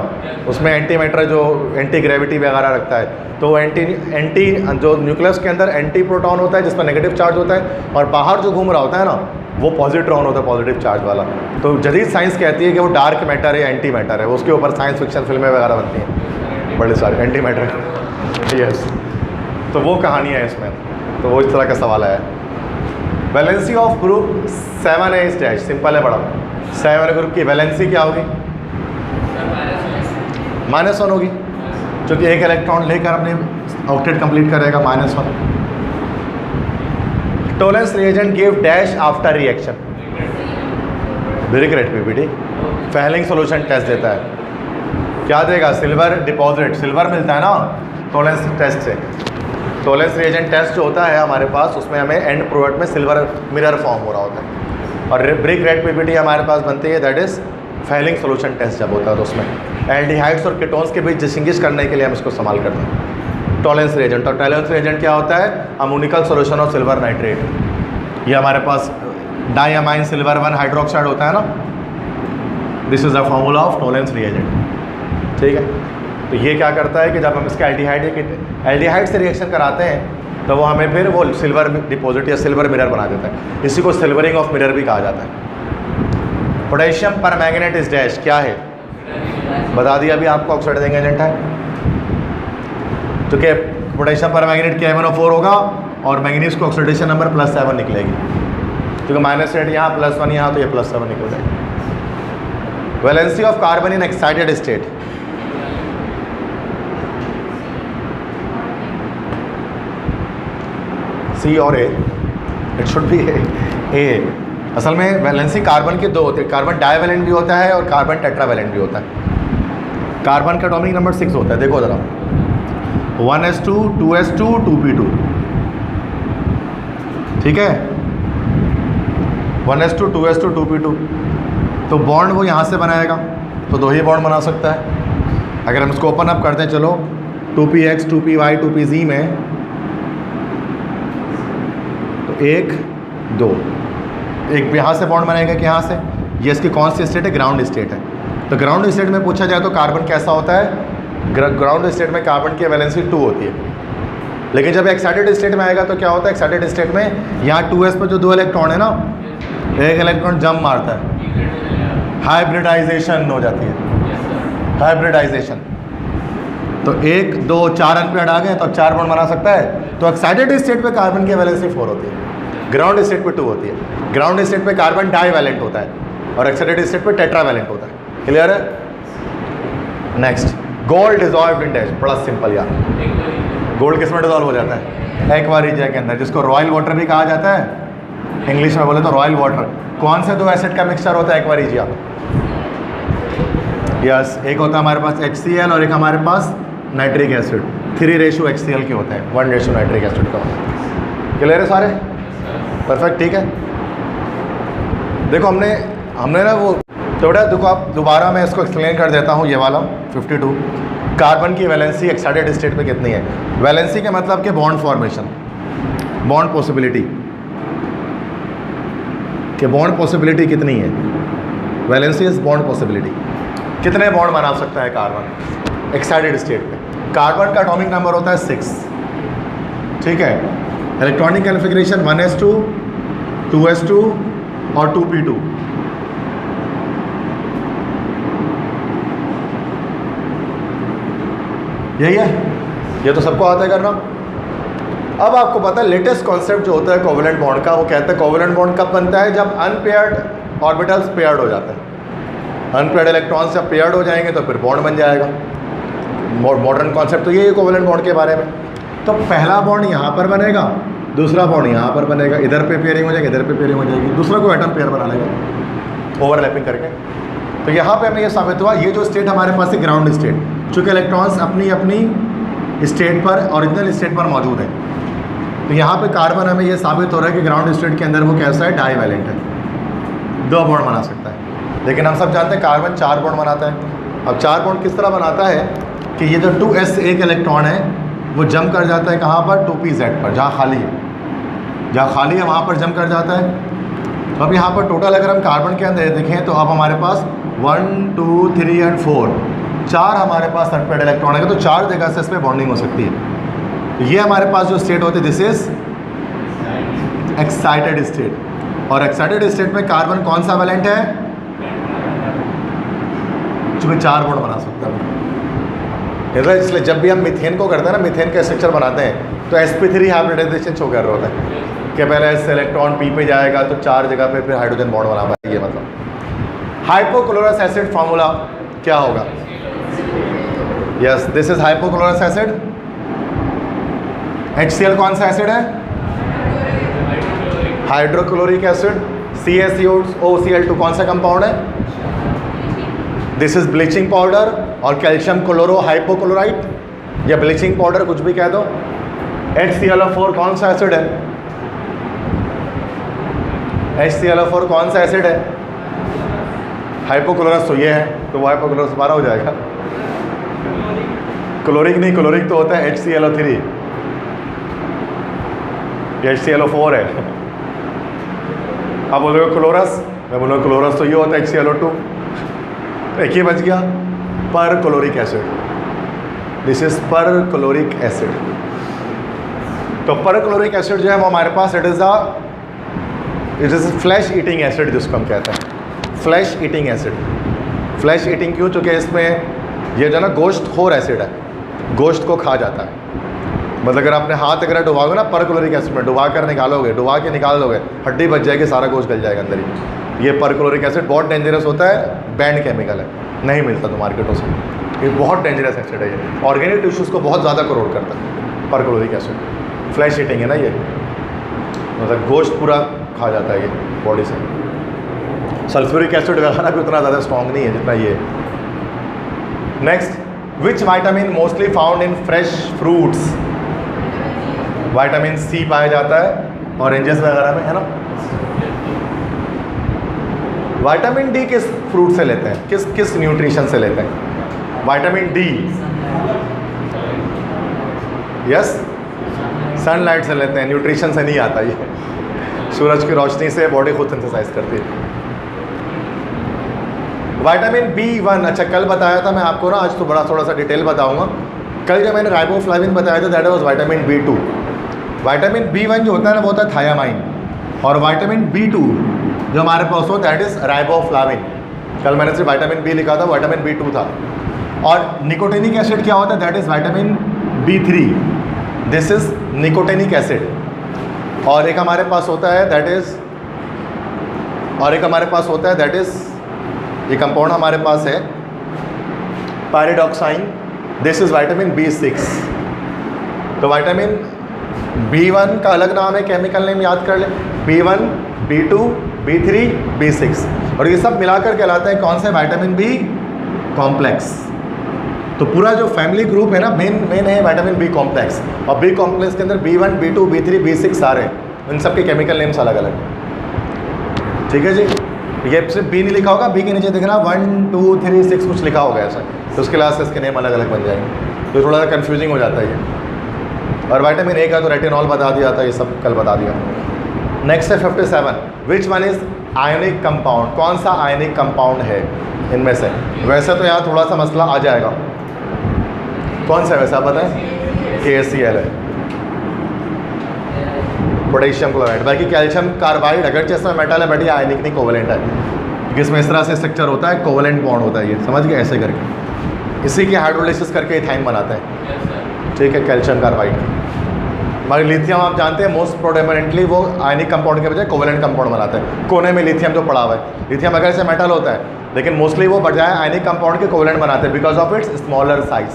उसमें एंटी मैटर जो एंटी ग्रेविटी वगैरह रखता है, तो एंटी जो न्यूक्लियस के अंदर एंटी प्रोटॉन होता है जिस पर नेगेटिव चार्ज होता है और बाहर जो घूम रहा होता है ना वो पॉजिट्रॉन होता है, पॉजिटिव चार्ज वाला। तो जदीद साइंस कहती है कि वो डार्क मैटर है, एंटी मैटर है। उसके ऊपर साइंस फिक्शन फिल्में वगैरह बनती हैं बड़े सारे, एंटी मैटर। यस, तो वो कहानी है इसमें। तो वो इस तरह का सवाल है। Valency of group 7A is dash. Simple है बड़ा। 7 ग्रुप की वैलेंसी क्या होगी? -1 होगी, क्योंकि एक इलेक्ट्रॉन लेकर अपने ऑक्टेट कंप्लीट करेगा -1। Tollens reagent give dash after reaction. Very correct PPT. Fehling solution test देता है। क्या देगा? सिल्वर डिपॉजिट, सिल्वर मिलता है ना टोलेंस टेस्ट से। टोलेंस रिएजेंट टेस्ट जो होता है हमारे पास, उसमें हमें एंड प्रोडक्ट में सिल्वर मिरर फॉर्म हो रहा होता है और ब्रिक रेड पीपीटी हमारे पास बनती है, that is Fehling solution test जब होता है तो उसमें एल्डिहाइड्स और कीटोन्स के बीच डिस्टिंग्विश करने के लिए हम इसको इस्तेमाल करते हैं टोलेंस रिएजेंट। और टोलेंस रिएजेंट क्या होता है? Ammoniacal solution of silver nitrate. ये हमारे पास डाइअमाइन सिल्वर 1 हाइड्रोक्साइड होता है ना, this is the formula of Tollens reagent. ठीक है, तो ये क्या करता है कि जब हम इसका एल्डिहाइड से रिएक्शन कराते हैं तो वो हमें फिर वो सिल्वर डिपॉजिट या सिल्वर मिरर बना देता है। इसी को सिल्वरिंग ऑफ मिरर भी कहा जाता है। पोटेशियम पर मैग्नेट इज डैश। क्या है? बता दिया अभी आपको, ऑक्सीडाइजिंग एजेंट है। तो क्या पोटेशियम पर मैग्नेट KMnO4 होगा और मैग्नीज को ऑक्सीडेशन नंबर +7 निकलेगी, क्योंकि -8 यहाँ +1 यहाँ, तो ये +7 निकल जाएगी। Valency of carbon in excited state. C और A, it should be A। असल में वैलेंसी कार्बन के दो होते हैं, कार्बन डाइवैलेंट भी होता है और कार्बन टेट्रावैलेंट भी होता है। कार्बन का एटॉमिक नंबर 6 होता है, देखो ज़रा 1s2 2s2 2p2, ठीक है 1s2 2s2 2p2। तो बॉन्ड वो यहाँ से बनाएगा, तो दो ही बॉन्ड बना सकता है। अगर हम इसको ओपन अप करते हैं, चलो 2px 2py 2pz में, तो 1 2, एक यहाँ से बॉन्ड बनेगा कि यहाँ से, ये इसकी कौन सी स्टेट है, ग्राउंड स्टेट है। तो ग्राउंड स्टेट में पूछा जाए तो कार्बन कैसा होता है, ग्राउंड स्टेट में कार्बन की वैलेंसी 2 होती है। लेकिन जब एक्साइटेड स्टेट में आएगा तो क्या होता है, एक्साइटेड स्टेट में यहाँ 2s पर जो 2 इलेक्ट्रॉन है ना, एक इलेक्ट्रॉन जंप मारता है, हाइब्रिडाइजेशन हो जाती है, हाइब्रिडाइजेशन। तो 1 2 4 अनपेयर्ड आ गए तो अब 4 बॉन्ड बना सकता है। तो एक्साइटेड स्टेट पे कार्बन की वैलेंसी 4 होती है, ग्राउंड स्टेट पे 2 होती है। ग्राउंड स्टेट पे कार्बन डाइवैलेंट होता है और एक्साइटेड स्टेट पे टेट्रावैलेंट होता है। क्लियर है? Next, gold dissolve in dash, बड़ा सिंपल यार। गोल्ड किस में डिजॉल्व हो जाता है, एक्वारिजिया के अंदर, जिसको रॉयल वाटर भी कहा जाता है, इंग्लिश में बोले तो रॉयल वाटर। कौन से दो एसिड का मिक्सचर होता है एक्वारिजिया? यस, एक होता है हमारे पास HCl और एक हमारे पास नाइट्रिक एसिड। 3:HCl के होते हैं, 1 नाइट्रिक एसिड का होता है। क्लियर है सारे? परफेक्ट, ठीक है। देखो हमने ना वो थोड़ा, देखो आप दोबारा मैं इसको एक्सप्लेन कर देता हूँ। ये वाला 52 कार्बन की वैलेंसी एक्साइटेड स्टेट पे कितनी है। वैलेंसी का मतलब कि बॉन्ड फॉर्मेशन, बॉन्ड पॉसिबिलिटी, कि बॉन्ड पॉसिबिलिटी कितनी है। वैलेंसी इज बॉन्ड पॉसिबिलिटी, कितने बॉन्ड बना सकता है कार्बन एक्साइटेड स्टेट पे। कार्बन का एटॉमिक नंबर होता है 6, ठीक है। इलेक्ट्रॉनिक कॉन्फ़िगरेशन 1s2 2s2 और 2p2। यही है, ये तो सबको आता है करना। अब आपको पता है लेटेस्ट कॉन्सेप्ट जो होता है कोवेलेंट बॉन्ड का, वो कहते हैं कोवेलेंट बॉन्ड कब बनता है, जब अनपेयर्ड ऑर्बिटल्स पेयर्ड हो जाते हैं। अनपेयर्ड इलेक्ट्रॉन्स जब पेयर्ड हो जाएंगे तो फिर बॉन्ड बन जाएगा। मॉडर्न कॉन्सेप्ट तो ये है कोवेलेंट बॉन्ड के बारे में। तो पहला बॉन्ड यहाँ पर बनेगा, दूसरा बॉन्ड यहाँ पर बनेगा, इधर पे पेयरिंग हो जाएगी, इधर पे पेयरिंग हो जाएगी, दूसरा को एटम पेयर बना लेगा ओवरलैपिंग करके। तो यहाँ पे हमें ये साबित हुआ, ये जो स्टेट हमारे पास है ग्राउंड स्टेट, चूँकि इलेक्ट्रॉन्स अपनी अपनी स्टेट पर, ओरिजिनल स्टेट पर मौजूद है, तो यहाँ पे कार्बन हमें ये साबित हो रहा है कि ग्राउंड स्टेट के अंदर वो कैसा है, डाइवैलेंट है, 2 बॉन्ड बना सकता है। लेकिन हम सब जानते हैं कार्बन 4 बॉन्ड बनाता है। अब 4 बॉन्ड किस तरह बनाता है कि ये जो 2s एक इलेक्ट्रॉन है वो जम कर जाता है कहाँ पर, 2pz पर, जहाँ खाली है, जहाँ खाली है वहाँ पर जम कर जाता है। तो अब यहाँ पर टोटल अगर हम कार्बन के अंदर देखें तो अब हमारे पास 1 2 3 और 4 हमारे पास अनपेयर्ड इलेक्ट्रॉन है, तो 4 जगह से इसमें बॉन्डिंग हो सकती है। तो ये हमारे पास जो स्टेट होती है, दिस इज एक्साइटेड स्टेट। और एक्साइटेड स्टेट में कार्बन कौन सा वैलेंट है, चूँकि 4 बॉन्ड बना सकता है। इसलिए जब भी हम मीथेन को करते हैं ना, मीथेन का स्ट्रक्चर बनाते हैं तो sp3 हाइब्रिडाइजेशन शो कर रहा होता है कि पहले इस इलेक्ट्रॉन p पे जाएगा तो 4 जगह पे फिर हाइड्रोजन बॉन्ड बना पाएगी। मतलब हाइपोक्लोरस एसिड फार्मूला क्या होगा, yes this is hypochlorous acid. HCl कौन सा एसिड है, हाइड्रोक्लोरिक एसिड। CaCO2 कौन सा कंपाउंड है, दिस इज ब्लीचिंग पाउडर। और कैल्शियम क्लोरो हाइपोक्लोराइट या ब्लीचिंग पाउडर कुछ भी कह दो। HClO4 कौन सा एसिड है, HClO4 कौन सा एसिड है, हाइपोक्लोरस तो ये है, तो वो हाइपोक्लोरस हमारा हो जाएगा। क्लोरिक नहीं, क्लोरिक तो होता है HClO3, ये HClO4 है। आप बोलोगे क्लोरस, मैं बोलूँगा क्लोरस तो ये होता है HClO2, एक ही बच गया, perchloric acid. This is perchloric acid. तो पर क्लोरिक एसिड जो है वो हमारे पास it is flesh eating acid, जिसको हम कहते हैं flesh eating acid. Flesh eating क्यों, चूँकि इसमें ये जो ना गोश्त खोर एसिड है, गोश्त को खा जाता है। मतलब अगर आपने हाथ अगर डुबाओगे ना पर क्लोरिक एसिड में, डुबा के निकाल लोगे, हड्डी बच जाएगी, सारा गोश्त गल जाएगा अंदर ही। ये पर क्लोरिक एसिड बहुत डेंजरस होता है, बैंड केमिकल है, नहीं मिलता तो मार्केटों से। ये बहुत डेंजरस एसिड है, ये ऑर्गेनिक टिश्यूज़ को बहुत ज़्यादा करोड़ करता है पर क्लोरिक एसिड। फ्लैश ईटिंग है ना ये। मतलब गोश्त पूरा खा जाता है ये बॉडी से। सल्फ्यूरिक एसिड वगैरह भी उतना ज़्यादा स्ट्रॉन्ग नहीं है जितना ये। Next, which vitamin mostly found in fresh fruits? Vitamin C पाया जाता है ऑरेंजेस वगैरह में, है ना। विटामिन डी किस फ्रूट से लेते हैं, किस न्यूट्रिशन से लेते हैं? विटामिन डी, यस, सनलाइट से लेते हैं, न्यूट्रिशन से नहीं आता ये। सूरज की रोशनी से बॉडी खुद सिंथेसाइज करती है। विटामिन B1, अच्छा कल बताया था मैं आपको ना, आज तो बड़ा थोड़ा सा डिटेल बताऊंगा। कल जब मैंने राइबोफ्लाविन बताया था that was vitamin B2। Vitamin B1 जो होता है ना वो होता है थायामाइन, और विटामिन B2 जो हमारे पास होता है दैट इज राइबोफ्लाविन। कल मैंने सिर्फ विटामिन B लिखा था, विटामिन B2 था। और निकोटिनिक एसिड क्या होता है? That is vitamin B3, this is nicotinic acid. और एक हमारे पास होता है दैट इज, ये कंपाउंड हमारे पास है पायरिडॉक्साइन, दिस इज विटामिन B6। तो विटामिन B1 का अलग नाम है, केमिकल नेम याद कर ले, B1, B2, B3, B6, और ये सब मिलाकर कहलाता है कौन सा? Vitamin B complex. तो पूरा जो फैमिली ग्रुप है ना, मेन है विटामिन B कॉम्प्लेक्स, और B कॉम्प्लेक्स के अंदर B1, B2, B3, B6 सारे, इन सब के केमिकल नेम्स अलग अलग। ठीक है जी, ये सिर्फ B नहीं लिखा होगा, B के नीचे देखना 1, 2, 3, 6 कुछ लिखा होगा ऐसा, तो उसके लास्ट से इसके नेम अलग अलग बन जाएंगे, तो थोड़ा सा कन्फ्यूजिंग हो जाता है ये। और विटामिन A का तो रेटिनॉल बता दिया था, ये सब कल बता दिया। नेक्स्ट है 57, विच वन इज आयनिक कंपाउंड? कौन सा आयनिक कंपाउंड है इनमें से? वैसे तो यहाँ थोड़ा सा मसला आ जाएगा, कौन सा वैसा बताएं? KCl है, पोटेशियम क्लोराइड। बाकी कैल्शियम कार्बाइड अगर इसमें मेटल है बट ये आयनिक नहीं, कोवेलेंट है, क्योंकि इसमें इस तरह से स्ट्रक्चर होता है, कोवेलेंट बॉन्ड होता है ये, समझ गए? ऐसे करके इसी के हाइड्रोलाइसिस करके इथाइन बनाते हैं। ठीक है, कैल्शियम कार्बाइड। मगर लिथियम आप जानते हैं मोस्ट प्रोडेमिनेंटली वो आयनिक कंपाउंड के बजाय कोवेलेंट कंपाउंड बनाते हैं। कोने में लिथियम जो पड़ा हुआ है, लिथियम अगर से मेटल होता है लेकिन मोस्टली वो बजाय आयनिक कंपाउंड के कोवेलेंट बनाते हैं because of its smaller size,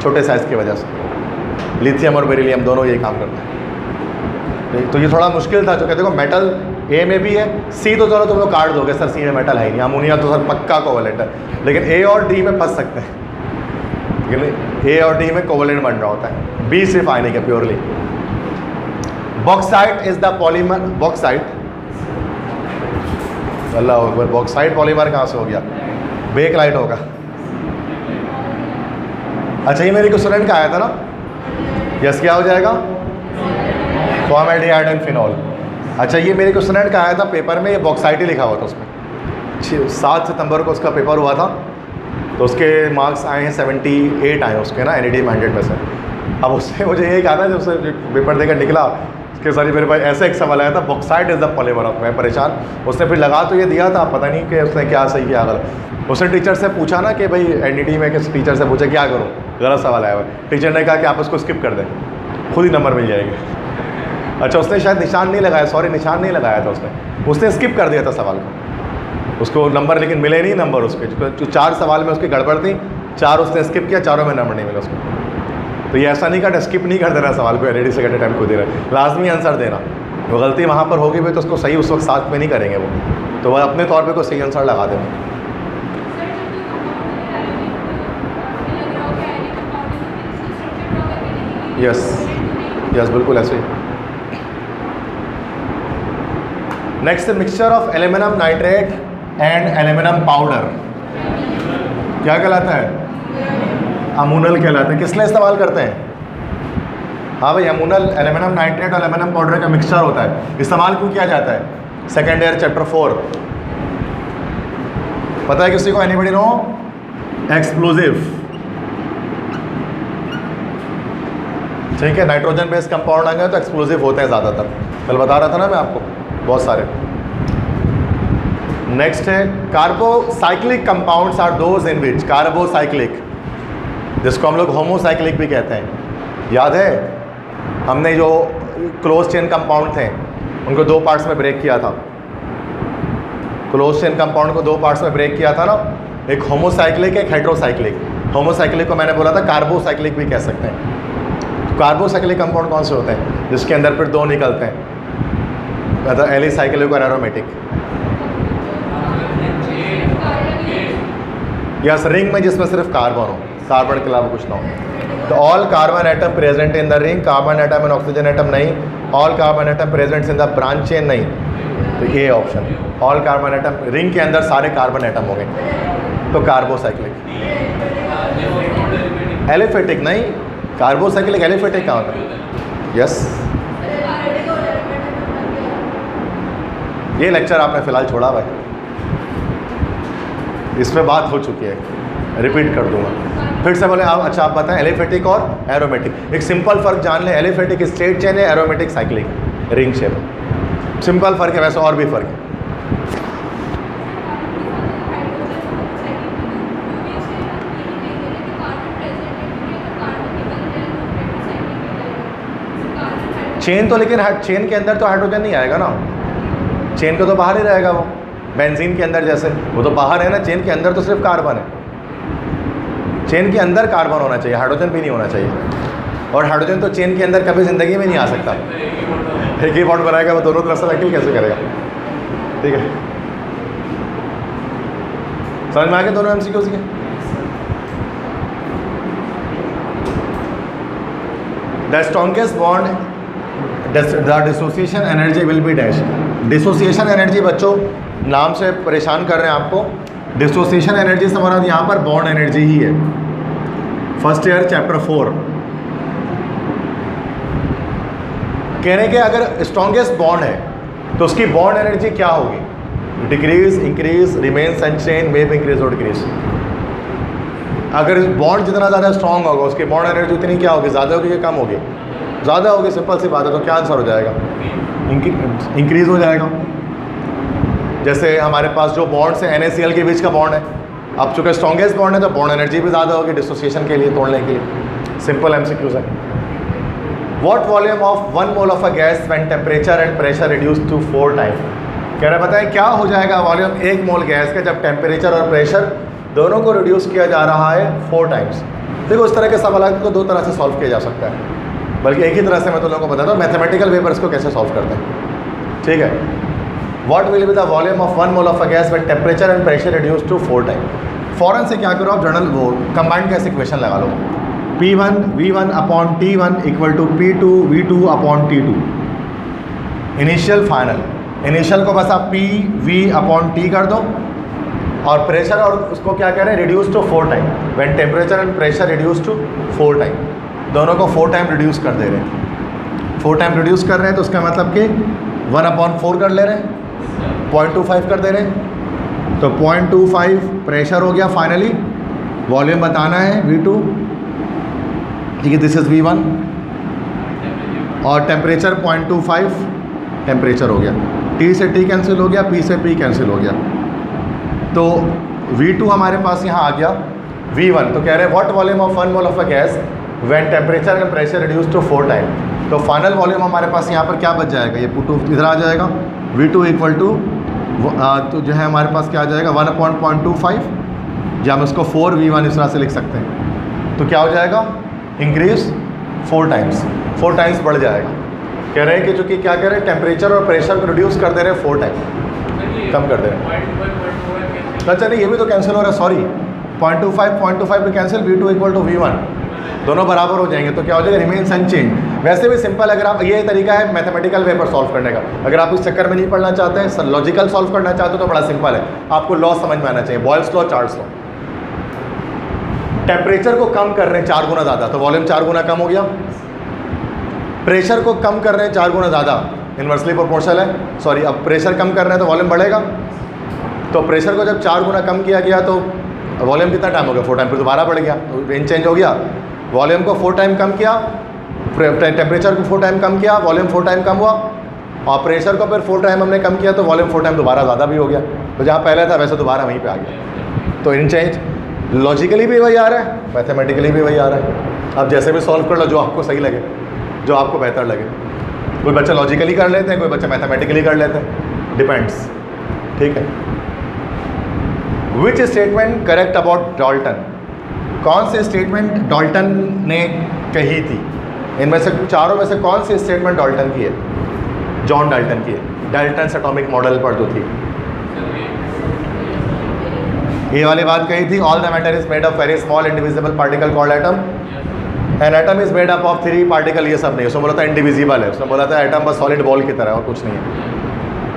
छोटे साइज़ की वजह से। लिथियम और बेरिलियम दोनों यही काम करते हैं। तो ये थोड़ा मुश्किल था, जो कहते देखो मेटल A में भी है, C तो चलो तुम लोग काट दोगे सर, C में मेटल है नहीं, अमोनिया तो सर पक्का कोवेलेंट है, लेकिन A और D में फंस सकते हैं, लेकिन A और D में कोवेलेंट बन रहा होता है, B सिर्फ आयनिक है purely. Bauxite is the polymer, bauxite, Allah Akbar, bauxite polymer कहाँ से हो गया? बेकलाइट होगा। अच्छा ये मेरे को स्टूडेंट का आया था ना, यस क्या हो जाएगा? Formaldehyde and phenol. अच्छा ये मेरे को स्टूडेंट का आया था पेपर में, ये बॉक्साइट ही लिखा हुआ था उसमें। 7 सितंबर को उसका पेपर हुआ था, तो उसके मार्क्स आए हैं 78 आए उसके ना, NET में 100 में से। अब उसने मुझे यही कहा था जब उसने पेपर देकर निकला कि सारी मेरे पास ऐसा एक सवाल आया था, bauxite is the polymer of, मैं परेशान। उसने फिर लगा तो ये दिया था, पता नहीं कि उसने क्या सही किया गलत। उसने टीचर से पूछा ना कि भाई NET में किस टीचर से पूछा क्या करूँ, गलत सवाल आया हुआ। टीचर ने कहा कि आप उसको स्किप कर दें, खुद ही नंबर मिल जाएंगे। अच्छा उसने शायद निशान नहीं लगाया, सॉरी निशान नहीं लगाया था उसने स्किप कर दिया था सवाल को, उसको नंबर लेकिन मिले नहीं नंबर उसके, जो 4 सवाल में उसकी गड़बड़ थी, 4 उसने स्किप किया, 4 में नंबर नहीं मिला उसको। तो ये ऐसा नहीं कर स्किप नहीं कर देना सवाल को, NET सेकेंड अटैम्प्ट को दे रहा है, लाजमी आंसर देना। वो गलती वहाँ पर होगी भी तो उसको सही उस वक्त साथ में नहीं करेंगे वो, तो वह अपने तौर पर कोई सही आंसर लगा देना। यस यस बिल्कुल ऐसे ही। Next mixture of aluminium nitrate and aluminium powder क्या कहलाता है? अमोनल कहलाता है। किस लिए इस्तेमाल करते हैं? हाँ भाई अमोनल, एल्यूमिनियम नाइट्रेट और एल्यूमिनियम पाउडर का मिक्सचर होता है। इस्तेमाल क्यों किया जाता है? सेकेंड ईयर चैप्टर 4 पता है किसी को? Anybody no? एक्सप्लोजिव, ठीक है, नाइट्रोजन बेस्ड कंपाउंड आ गए तो एक्सप्लोजिव होते हैं ज़्यादातर, कल बता रहा था ना मैं आपको बहुत सारे। नेक्स्ट है carbocyclic compounds are those in which, carbocyclic जिसको हम लोग होमोसाइक्लिक भी कहते हैं। याद है हमने जो क्लोज चेन कंपाउंड थे उनको 2 पार्ट्स में ब्रेक किया था, क्लोज चेन कंपाउंड को 2 पार्ट्स में ब्रेक किया था ना, एक होमोसाइक्लिक एक हेट्रोसाइक्लिक। होमोसाइक्लिक को मैंने बोला था कार्बोसाइक्लिक भी कह सकते हैं। कार्बोसाइक्लिक कंपाउंड कौन से होते हैं? जिसके अंदर फिर 2 निकलते हैं, मतलब एली साइक्लिक और एरोमेटिक। यस, रिंग में जिसमें सिर्फ कार्बन हो, कार्बन के अलावा कुछ ना हो। तो all carbon atom present in the ring, carbon atom and oxygen atom नहीं, all carbon atom present in the branch chain नहीं। तो ये option, all carbon atom, ring के अंदर सारे कार्बन एटम हो गए, तो कार्बोसाइक्लिक। एलिफेटिक नहीं, कार्बोसाइक्लिक एलिफेटिक कहाँ होता है? यस, ये लेक्चर आपने फिलहाल छोड़ा भाई, इस पर बात हो चुकी है, रिपीट कर दूंगा। फिर से बोले आप, अच्छा आप बताएं एलिफेटिक और एरोमेटिक। एक सिंपल फर्क जान लें, एलिफेटिक स्ट्रेट चेन है, aromatic cyclic ring shape. Simple फर्क है, वैसे और भी फर्क है। चेन तो, लेकिन चेन के अंदर तो हाइड्रोजन नहीं आएगा ना, चेन को तो बाहर ही रहेगा वो, बेंजीन के अंदर जैसे, वो तो बाहर है ना, चेन के अंदर तो सिर्फ कार्बन है। चेन के अंदर कार्बन होना चाहिए, हाइड्रोजन भी नहीं होना चाहिए। और हाइड्रोजन तो चेन के अंदर कभी ज़िंदगी में नहीं आ सकता। एक ही बॉन्ड बनाएगा, वो दोनों तरफ से साइकिल कैसे करेगा? ठीक है, समझ में आ गया दोनों एमसीक्यूज के? The strongest bond, the dissociation energy will be dash. Dissociation energy बच्चों नाम से परेशान कर रहे हैं आपको। डिसोसिएशन एनर्जी से हमारा यहाँ पर बॉन्ड एनर्जी ही है। फर्स्ट ईयर चैप्टर 4 कह रहे हैं कि अगर स्ट्रॉन्गेस्ट बॉन्ड है तो उसकी बॉन्ड एनर्जी क्या होगी? Decrease, increase, remains unchange, may be increase और डिक्रीज। अगर बॉन्ड जितना ज़्यादा स्ट्रॉन्ग होगा उसकी बॉन्ड एनर्जी उतनी क्या होगी? ज़्यादा होगी या कम होगी? ज़्यादा होगी, सिंपल सी बात है। तो क्या आंसर हो जाएगा? इंक्रीज हो जाएगा। जैसे हमारे पास जो बॉन्ड्स है NaCl के बीच का बॉन्ड है, अब चूँकि स्ट्रॉन्गेस्ट बॉन्ड है तो बॉन्ड एनर्जी भी ज़्यादा होगी डिसोसिएशन के लिए, तोड़ने के लिए। सिंपल MCQs है। What volume of 1 mole of a gas when temperature and pressure reduce to 4 time? कह रहे बताएं क्या हो जाएगा वॉल्यूम 1 मोल गैस का जब टेम्परेचर और प्रेशर दोनों को रिड्यूस किया जा रहा है 4 टाइम्स। देखो इस तरह के सवाल को 2 तरह से सॉल्व किया जा सकता है, बल्कि एक ही तरह से मैं तो लोगों को बताता हूँ मैथमेटिकल वे पर इसको कैसे सॉल्व करते हैं। ठीक है, what will be the volume of 1 mole of a gas when temperature and pressure reduce to 4 time? फ़ौरन से क्या करो आप, जर्नल वो कंबाइंड गैस इक्वेशन लगा लो। P1 V1 upon T1 equal to P2 V2 upon T2। Initial final, initial को बस आप P V अपॉन T कर दो और प्रेशर और उसको क्या कह रहे हैं? Reduce to 4 time. When temperature and pressure reduce to 4 time, दोनों को 4 टाइम रिड्यूस कर दे रहे हैं। 4 टाइम रिड्यूस कर रहे हैं तो उसका मतलब कि 1/4 कर ले रहे हैं, 0.25 कर दे रहे हैं। तो 0.25 प्रेशर हो गया फाइनली, वॉल्यूम बताना है V2, ठीक है, दिस इज़ V1, और टेम्परेचर 0.25 टेम्परेचर हो गया। T से T कैंसिल हो गया, P से P कैंसिल हो गया, तो V2 हमारे पास यहाँ आ गया। V1 तो कह रहे हैं what volume of 1 mole of a gas when temperature and pressure reduce to 4 time. तो फाइनल वॉल्यूम हमारे पास यहाँ पर क्या बच जाएगा? ये पुट इधर आ जाएगा, V2 इक्वल टू तो जो है हमारे पास क्या आ जाएगा 1/0.25, या हम इसको 4V1 इस तरह से लिख सकते हैं। तो क्या हो जाएगा? इंक्रीज 4 टाइम्स, 4 टाइम्स बढ़ जाएगा। कह रहे हैं कि चूँकि क्या कह रहे हैं टेम्परेचर और प्रेशर को रिड्यूस कर दे रहे हैं 4 टाइम, कम कर दे रहे हैं। अच्छा नहीं, ये भी तो कैंसिल हो रहा है, सॉरी 0.25 पे cancel, V2 equal to V1 दोनों बराबर हो जाएंगे। तो क्या हो जाएगा? Remains unchange. वैसे भी सिंपल, अगर आप ये तरीका है मैथमेटिकल वे पर सॉल्व करने का। अगर आप इस चक्कर में नहीं पढ़ना चाहते हैं, लॉजिकल सॉल्व करना चाहते हो तो बड़ा सिंपल है, आपको लॉ समझ में आना चाहिए, Boyle's law, Charles law. Temperature को कम कर रहे हैं 4 गुना ज़्यादा, तो वॉल्यूम 4 गुना कम हो गया। प्रेशर को कम कर रहे हैं 4 गुना ज़्यादा, इन्वर्सली प्रोपोर्शनल है, सॉरी, अब प्रेशर कम कर रहे हैं तो वॉल्यूम बढ़ेगा। तो प्रेशर को जब 4 गुना कम किया गया तो वॉल्यूम कितना टाइम हो गया? 4 टाइम, फिर दोबारा बढ़ गया, तो रेंज चेंज हो गया। वॉल्यूम को 4 टाइम कम किया, टेम्परेचर को 4 टाइम कम किया, वॉल्यूम 4 टाइम कम हुआ, और प्रेशर को फिर 4 टाइम हमने कम किया तो वॉल्यूम 4 टाइम दोबारा ज़्यादा भी हो गया। तो जहाँ पहले था वैसे दोबारा वहीं पे आ गया। तो इन चेंज लॉजिकली भी वही आ रहा है, मैथमेटिकली भी वही आ रहा है। अब जैसे भी सॉल्व कर लो, जो आपको सही लगे, जो आपको बेहतर लगे। कोई बच्चा लॉजिकली कर लेते हैं, कोई बच्चा मैथमेटिकली कर लेते हैं, डिपेंड्स। ठीक है, which statement correct about Dalton? कौन सी स्टेटमेंट डाल्टन ने कही थी? इनमें से चारों में से कौन सी स्टेटमेंट डाल्टन की है? जॉन डाल्टन की है, डाल्टन एटॉमिक मॉडल पर जो थी। ये वाली बात कही थी, all the matter is made of very small indivisible particle called atom, an atom is made up of 3 particle. ये सब नहीं, उसने बोला था इंडिविजिबल है, उसने बोला था एटम बस सॉलिड बॉल की तरह और कुछ नहीं है।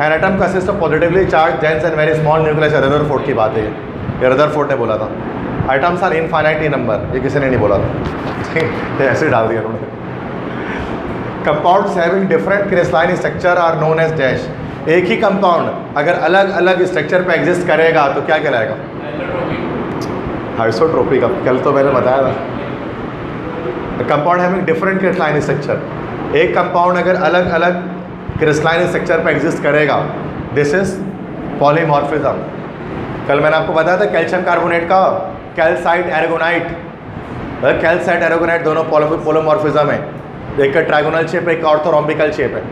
An atom consist of positively charge dense and very small nucleus. Rutherford की बात है ये, रदरफोर्ड ने बोला था। Atoms are infinite in number, ये किसी ने नहीं बोला था ऐसे डाल दिया उन्होंने। Compounds having different crystalline structure are known as dash. एक ही कंपाउंड अगर अलग अलग स्ट्रक्चर पे एग्जिस्ट करेगा तो क्या कहलाएगा? आइसोट्रोपी का कल तो मैंने बताया था। Compound having different crystalline structure, एक कंपाउंड अगर अलग अलग क्रिस्टलाइन स्ट्रक्चर पे एग्जिस्ट करेगा, दिस इज पॉलीमॉर्फिज्म। कल मैंने आपको बताया था कैल्शियम कार्बोनेट का कैल्साइट एर्गोनाइट, कैल्साइट एर्गोनाइट दोनों पॉलीमॉर्फिज्म है। एक का ट्राइगोनल शेप, एक ऑर्थोरोम्बिकल शेप है।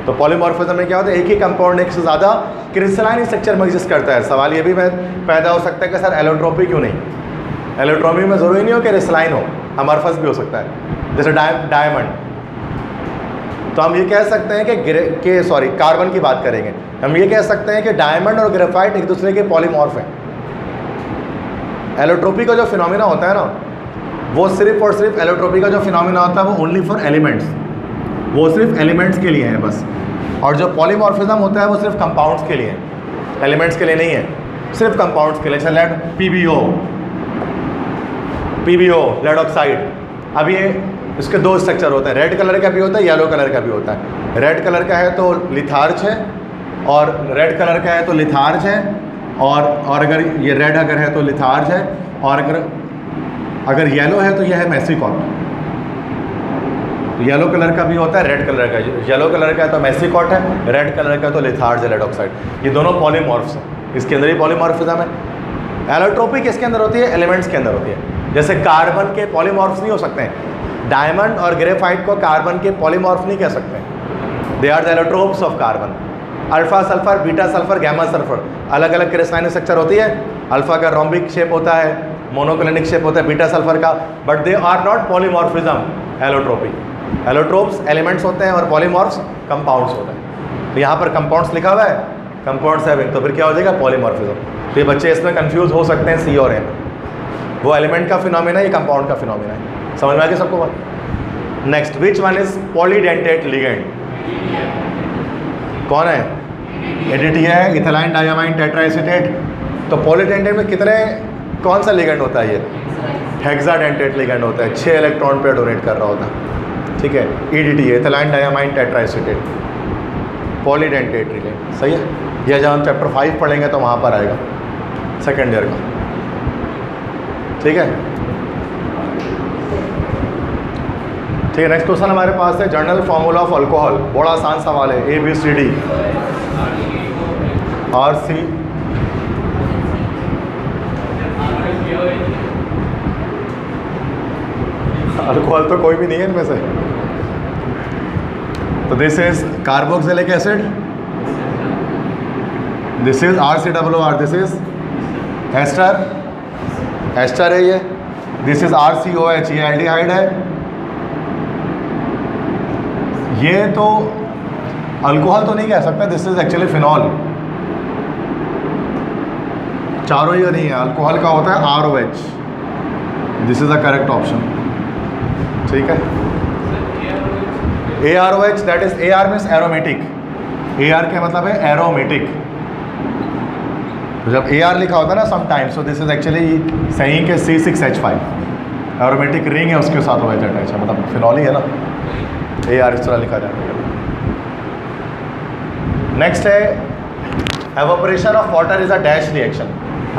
तो पॉलीमॉर्फिज्म में क्या होता है? एक ही कंपाउंड एक से ज़्यादा क्रिस्टलाइन स्ट्रक्चर में एग्जिस्ट करता है। सवाल ये भी पैदा हो सकता है कि सर एलोट्रोपी क्यों नहीं? एलोट्रोपी में ज़रूरी नहीं हो कि क्रिस्टलाइन हो, अमॉर्फस भी हो सकता है, जैसे डायमंड। तो हम ये कह सकते हैं कि कार्बन की बात करेंगे, हम ये कह सकते हैं कि डायमंड और ग्रेफाइट एक दूसरे के पॉलीमॉर्फ हैं। एलोट्रोपी का जो फिनोमिना होता है ना, वो सिर्फ और सिर्फ एलोट्रोपी का जो फिनोमिना होता है वो ओनली फॉर एलिमेंट्स, वो सिर्फ एलिमेंट्स के लिए है बस। और जो पॉलीमॉर्फिज्म होता है वो सिर्फ कंपाउंड्स के लिए है, एलिमेंट्स के लिए नहीं है, सिर्फ कंपाउंड्स के लिए। जैसे लेड पीबीओ लेड ऑक्साइड। अब ये इसके 2 स्ट्रक्चर होते हैं, रेड कलर का भी होता है, येलो कलर का भी होता है। रेड कलर का है तो लिथार्ज है, और रेड कलर का है तो लिथार्ज है, और अगर ये रेड अगर है तो लिथार्ज है, और अगर येलो है तो यह है मेसिकॉट। येलो कलर का भी होता है, रेड कलर का, येलो कलर का है तो मेसिकॉट है, रेड कलर का तो लिथार्ज है, लेड ऑक्साइड। ये दोनों पॉलीमॉर्फ्स हैं, इसके अंदर ही पॉलीमॉर्फिज्म है। एलोट्रोपी किसके अंदर होती है? एलिमेंट्स के अंदर होती है। जैसे कार्बन के पॉलीमॉर्फ्स नहीं हो सकते हैं, डायमंड और ग्रेफाइट को कार्बन के पॉलीमॉर्फ नहीं कह सकते, they are the allotropes of carbon. Alpha sulphur, beta sulphur, gamma sulphur, अलग अलग क्रिस्टलाइन स्ट्रक्चर होती है। अल्फा का रोम्बिक शेप होता है, मोनोक्लिनिक शेप होता है बीटा सल्फर का, but they are not polymorphism. Allotropy, allotropes elements होते हैं और पॉलीमॉर्फ्स कंपाउंड्स होते हैं। तो यहाँ पर कंपाउंड्स लिखा हुआ है, कंपाउंड्स हैविंग, तो फिर क्या हो जाएगा? पॉलीमॉर्फिज्म। तो ये बच्चे इसमें कंफ्यूज हो सकते हैं, सी और ए। वो एलिमेंट का फिनोमिना है, ये कंपाउंड का फिनोमिना है। समझ में आ गया सबको बात? Next, which one is polydentate ligand? कौन है? एडीटी है, इथाइल डायमाइन टेट्राएसीटेट। तो पॉलीडेंटेट में कौन सा लिगेंड होता है? ये हेक्साडेंटेट लिगेंड होता है, 6 इलेक्ट्रॉन पे डोनेट कर रहा होता है, ठीक है। ईडीटी है, इथाइल डायमाइन टेट्राएसीटेट, पॉलीडेंटेट लिगेंड, सही है। यह जब हम चैप्टर 5 पढ़ेंगे तो वहाँ पर आएगा, सेकेंड ईयर का, ठीक है। ठीक है, नेक्स्ट क्वेश्चन हमारे पास है जनरल फार्मूला ऑफ अल्कोहल। बड़ा आसान सवाल है, ABCD RC अल्कोहल तो कोई भी नहीं है इनमें से। तो this is carboxylic acid, this is RCOOR, this is ester, ester है ये, दिस इज RCOH, ये एल्डिहाइड है। ये तो अल्कोहल तो नहीं कह सकता, दिस इज एक्चुअली फिनॉल। चारों ये नहीं है, अल्कोहल का होता है ROH, this is the correct option, ठीक है। AROH, that is AR means aromatic, AR का मतलब है एरोमेटिक। तो जब AR लिखा होता है ना समटाइम्स, तो दिस इज एक्चुअली सही के C6H5 एरोमेटिक रिंग है, उसके साथ OH अटैच है, मतलब फिनॉल ही है ना, AR इस तरह लिखा जाता है। नेक्स्ट है evaporation of water is a dash reaction,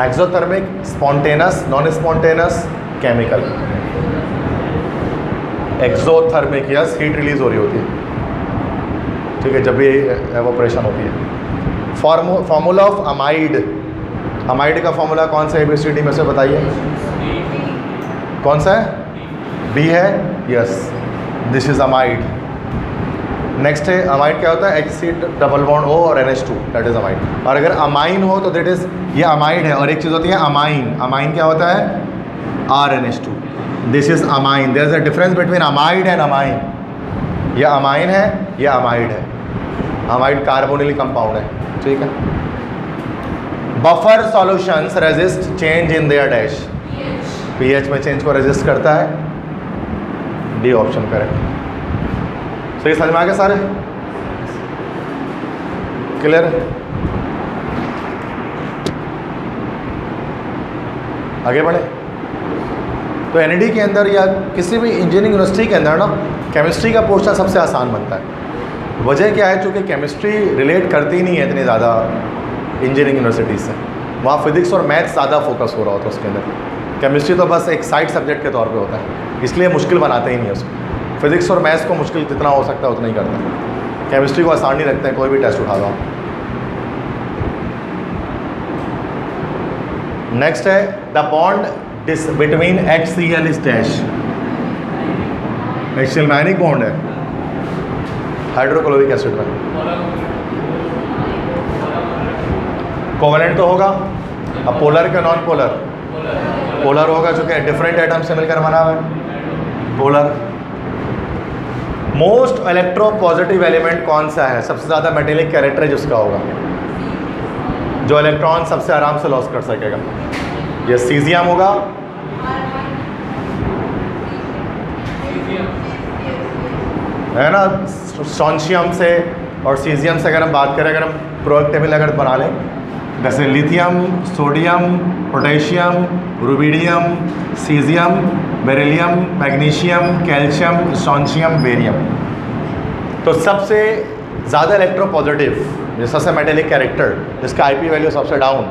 exothermic, spontaneous, non spontaneous, chemical. Exothermic, yes, heat release हो रही होती है, ठीक है, जब भी एवोपरेशन होती है। फार्मूला ऑफ अमाइड, अमाइड का फार्मूला कौन सा है ABCD में से बताइए? कौन सा है? B है, yes, this is amide. Next है अमाइड, क्या होता है? HC+O और NH2, दैट इज अमाइड। और अगर अमाइन हो तो दैट इज, ये अमाइड है। और एक चीज़ होती है अमाइन, अमाइन क्या होता है? RNH2, this is amine. There is a difference between amide and amine. ये अमाइन है, ये अमाइड है। अमाइड कार्बोनिल कंपाउंड है, ठीक है। Buffer solutions resist change in their dash, pH में चेंज को रेजिस्ट करता है, डी ऑप्शन करेक्ट। सही समझ में आ गया सारे, क्लियर? आगे बढ़े। तो एनईडी के अंदर या किसी भी इंजीनियरिंग यूनिवर्सिटी के अंदर ना केमिस्ट्री का पोर्शन सबसे आसान बनता है। वजह क्या है, चूँकि केमिस्ट्री रिलेट करती नहीं है इतनी ज़्यादा इंजीनियरिंग यूनिवर्सिटी से, वहाँ फिजिक्स और मैथ्स ज़्यादा फोकस हो रहा होता है उसके अंदर। केमिस्ट्री तो बस एक साइड सब्जेक्ट के तौर पे होता है, इसलिए मुश्किल बनाते ही नहीं है उसको। फिजिक्स और मैथ्स को मुश्किल जितना हो सकता है उतना ही करते हैं, केमिस्ट्री को आसान नहीं रखते हैं। कोई भी टेस्ट उठा लो। नेक्स्ट है the bond between HCl is dash. HCl ionic bond है हाइड्रोक्लोरिक एसिड में, कोवेलेंट तो होगा। अब पोलर का नॉन पोलर, पोलर होगा चूँकि डिफरेंट एटम से मिलकर बना हुआ है polar. Most electro positive element कौन सा है, सबसे ज़्यादा मेटेलिक कैरेक्टर जिसका होगा, जो इलेक्ट्रॉन सबसे आराम से लॉस कर सकेगा, ये सीजियम होगा। है ना, स्ट्रोंशियम से और सीजियम से अगर हम बात करें, अगर हम प्रोडक्ट टेबल अगर बना लें, जैसे lithium, sodium, potassium, rubidium, caesium, beryllium, magnesium, calcium, strontium, barium, तो सबसे ज़्यादा इलेक्ट्रोपॉजिटिव जैसा से मेटेलिक कैरेक्टर जिसका आईपी वैल्यू सबसे डाउन,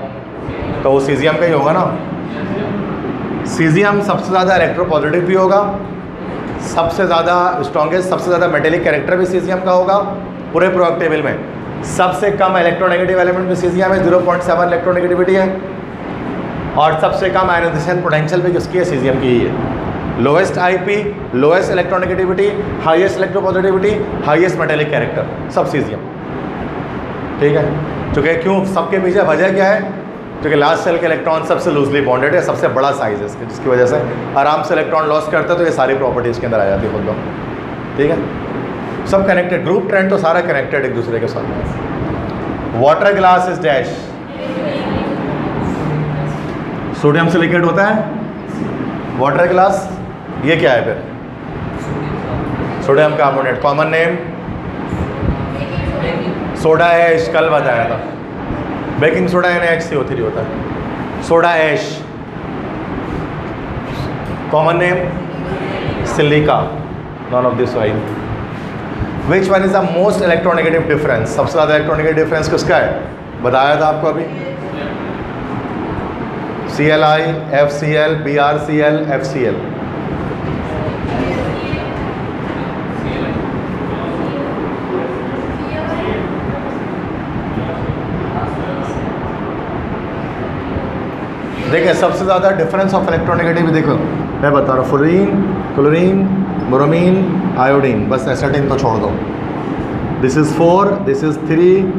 तो वो सीजियम का ही होगा ना। सीजियम सबसे ज़्यादा इलेक्ट्रोपॉजिटिव भी होगा, सबसे ज़्यादा स्ट्रॉन्गेस्ट, सबसे ज़्यादा मेटेलिक कैरेक्टर भी सीजियम का होगा पूरे प्रोडक्ट टेबल में। सबसे कम इलेक्ट्रोनेगेटिव एलिमेंट भी सीजियम है, 0.7 इलेक्ट्रोनेगेटिविटी है, और सबसे कम आयनाइजेशन पोटेंशियल भी किसकी है, सीजियम की ही है। Lowest IP, lowest electronegativity, highest electropositivity, highest metallic character, सब सीजियम, ठीक है। क्योंकि क्यों, सबके पीछे वजह क्या है, क्योंकि लास्ट सेल के इलेक्ट्रॉन सबसे लूजली बॉन्डेड है, सबसे बड़ा साइज है इसके, जिसकी वजह से आराम से इलेक्ट्रॉन लॉस करता है, तो ये सारी प्रॉपर्टी इसके अंदर आ जाती है खुद लोग, ठीक है। सब कनेक्टेड, ग्रुप ट्रेंड तो सारा कनेक्टेड एक दूसरे के साथ। Water glass is dash, sodium silicate होता है वाटर ग्लास, ये क्या है फिर, sodium carbonate, common name soda ash, कल बताया था। बेकिंग सोडा NaHCO3 होता है, soda ash, common name silica, none of this wine. Which one is the most electronegative difference, सबसे ज़्यादा इलेक्ट्रोनेगेटिव डिफरेंस किसका है, बताया था आपको अभी, Cli, FCl, BrCl, FCl। देखिए सबसे ज़्यादा डिफरेंस ऑफ इलेक्ट्रोनेगेटिव, देखो मैं बता रहा हूँ, फ्लोरीन, क्लोरीन, ब्रोमीन, आयोडीन, बस एसिटिन तो छोड़ दो। This is 4, this is 3,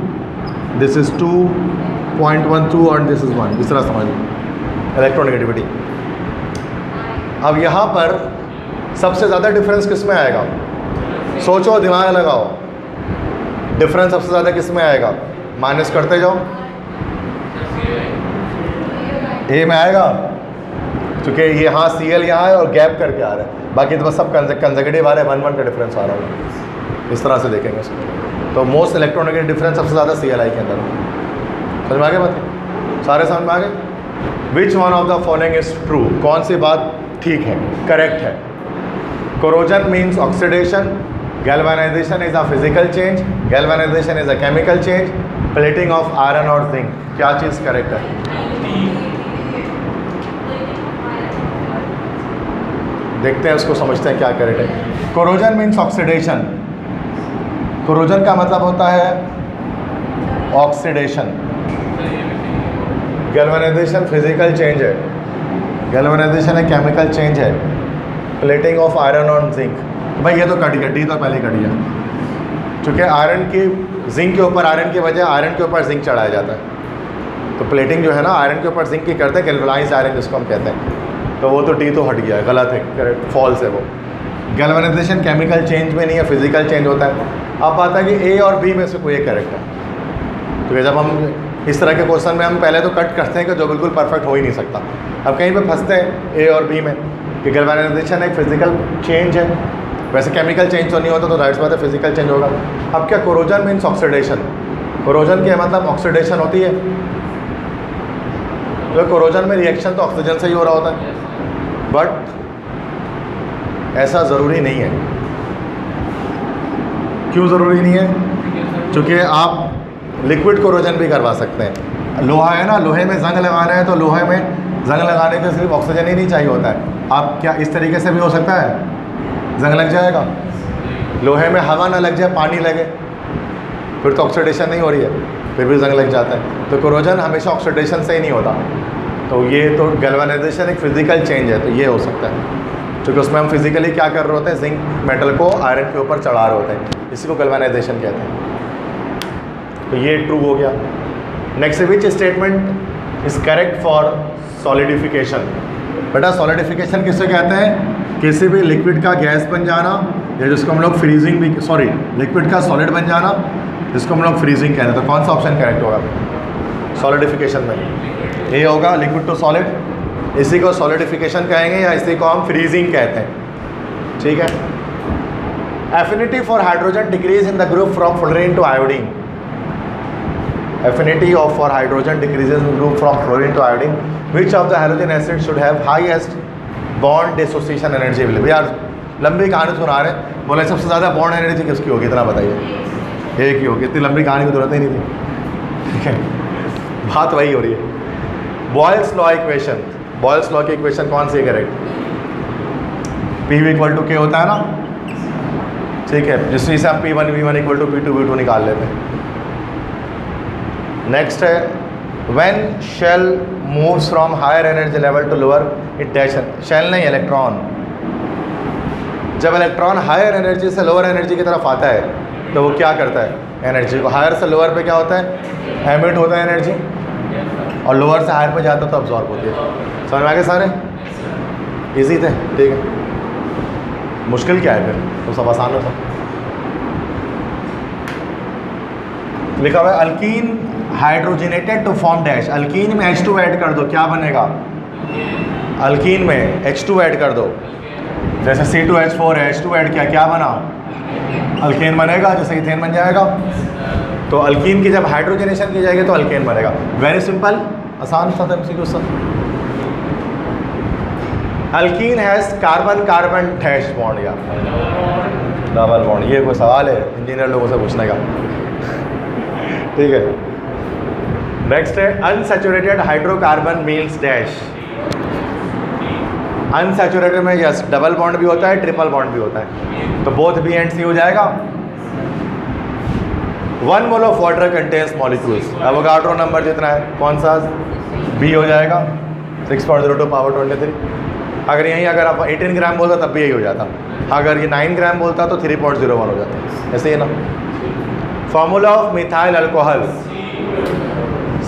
this is 2.12 और दिस इज़ 1, इस तरह समझ लो इलेक्ट्रोनेगेटिविटी। अब यहाँ पर सबसे ज़्यादा डिफरेंस किस में आएगा, सोचो, दिमाग लगाओ, डिफरेंस सबसे ज़्यादा किस में आएगा, माइनस करते जाओ, ए में आएगा, क्योंकि ये यहाँ Cl यहाँ है और गैप करके आ रहा है, बाकी तो बस सब कंजर्वेटिव आ रहा है, 1-1 का डिफरेंस आ रहा है, इस तरह से देखेंगे इसको। तो मोस्ट इलेक्ट्रोनेगेटिव डिफरेंस सबसे ज़्यादा Cli के अंदर, समझ में आ गया बात, सारे समझ में आ गए। विच one of the following is true, कौन सी बात ठीक है, करेक्ट है। Corrosion means oxidation, galvanisation is a physical change, galvanisation is a chemical change, plating of iron और जिंक, क्या चीज़ करेक्ट है, देखते हैं उसको, समझते हैं क्या करेक्ट है। कोरोजन मीन्स ऑक्सीडेशन, कोरोजन का मतलब होता है ऑक्सीडेशन, गैल्वेनाइजेशन फिजिकल चेंज है, गैल्वेनाइजेशन है केमिकल चेंज है, plating of iron on zinc. भाई ये तो कट गया, डी तो पहले कट गया, क्योंकि आयरन की जिंक के ऊपर, आयरन की वजह आयरन के ऊपर जिंक चढ़ाया जाता है, तो प्लेटिंग जो है ना आयरन के ऊपर जिंक की करते हैं, गैल्वेनाइज्ड आयरन जिसको हम कहते हैं, तो वो तो डी तो हट गया, गलत है, करेक्ट, फॉल्स है वो, गैल्वेनाइजेशन केमिकल चेंज में नहीं है, फिजिकल चेंज होता है। अब बात है कि ए और बी में से कोई एक करेक्ट है। तो जब हम इस तरह के क्वेश्चन में हम पहले तो कट करते हैं कि जो बिल्कुल परफेक्ट हो ही नहीं सकता। अब कहीं पे फंसते हैं ए और बी में कि गैल्वेनाइजेशन एक फिजिकल चेंज है, वैसे केमिकल चेंज तो नहीं होता, तो राइट बात है फिजिकल चेंज होगा। अब क्या कोरोजन मीन्स ऑक्सीडेशन, कोरोजन के मतलब ऑक्सीडेशन होती है, तो कोरोजन में रिएक्शन तो ऑक्सीजन से ही हो रहा होता है, बट ऐसा ज़रूरी नहीं है। क्यों ज़रूरी नहीं है? क्योंकि आप लिक्विड कोरोजन भी करवा सकते हैं। लोहा है ना, लोहे में जंग लगाना है तो लोहे में जंग लगाने के सिर्फ ऑक्सीजन ही नहीं चाहिए होता है। आप क्या इस तरीके से भी हो सकता है, जंग लग जाएगा, लोहे में हवा ना लग जाए, पानी लगे, फिर तो ऑक्सीडेशन नहीं हो रही है, फिर भी जंग लग जाता है। तो कोरोजन हमेशा ऑक्सीडेशन से ही नहीं होता। तो ये तो गैल्वेनाइजेशन एक फिजिकल चेंज है, तो ये हो सकता है, क्योंकि उसमें हम फिजिकली क्या कर रहे होते हैं, जिंक मेटल को आयरन के ऊपर चढ़ा रहे होते हैं, इसी को गैल्वेनाइजेशन कहते हैं। तो ये ट्रू हो गया। Next, which statement is correct for solidification? बेटा सॉलिडिफिकेशन किससे कहते हैं? किसी भी लिक्विड का गैस बन जाना, या जिसको हम लोग फ्रीजिंग भी, सॉरी लिक्विड का सॉलिड बन जाना, जिसको हम लोग फ्रीजिंग कहते हैं। तो कौन सा ऑप्शन करेक्ट होगा सॉलिडिफिकेशन में? ये होगा लिक्विड टू सॉलिड, इसी को सॉलिडिफिकेशन कहेंगे या इसी को हम फ्रीजिंग कहते हैं। ठीक है। Affinity for hydrogen decrease in the group from fluorine to iodine. Affinity of for hydrogen decreases in group from fluorine to iodine. Which of the halogen acids should have highest bond dissociation energy available? यार लंबी कहानी सुना रहे हैं, बोले सबसे ज़्यादा bond energy किसकी होगी, इतना बताइए। एक ही होगी, इतनी लंबी कहानी की जरूरत ही नहीं थी। ठीक है, बात वही हो रही है। Boyle's law equation, Boyle's law की इक्वेशन कौन सी है करेक्ट? PV = K होता है ना, ठीक है, जिससे हम P1 V1 = P2 V2 निकाल लेते हैं। नेक्स्ट है when shell moves from higher energy level to lower it dash, shell नहीं इलेक्ट्रॉन, जब इलेक्ट्रॉन हायर एनर्जी से लोअर एनर्जी की तरफ आता है तो वो क्या करता है, एनर्जी को हायर से लोअर पे क्या होता है, एमिट होता है एनर्जी, और लोअर से हायर पे जाता है तो अब्जॉर्ब होती है। समझ में आ गए सारे? इजी थे, ठीक है। मुश्किल क्या है फिर, तो सब आसान होता। लिखा हुआ है alkene hydrogenated to form dash, alkene में H2 ऐड कर दो, क्या बनेगा? अल्कीन में H2 ऐड कर दो, जैसे C2H4 है, H2 ऐड किया, क्या बना? अल्केन बनेगा, जैसे इथेन बन जाएगा। तो अल्कीन की जब हाइड्रोजनेशन की जाएगी तो अल्केन बनेगा। वेरी सिंपल, आसान सा था MCQ सब। Alkyne has carbon carbon dash bond या डबल बॉन्ड, ये कोई सवाल है इंजीनियर लोगों से पूछने का। ठीक है। नेक्स्ट है unsaturated hydrocarbon means dash. Unsaturated में यस डबल बॉन्ड भी होता है, ट्रिपल बॉन्ड भी होता है, तो बोथ B and C हो जाएगा। 1 mole of water contains molecules, Avogadro number जितना है कौन सा, B हो जाएगा 6.02 पावर 23। अगर यहीं अगर आप 18 ग्राम बोलता तब भी यही हो जाता, अगर ये 9 ग्राम बोलता तो 3.01 हो जाता, ऐसे ही ना। Formula of methyl alcohol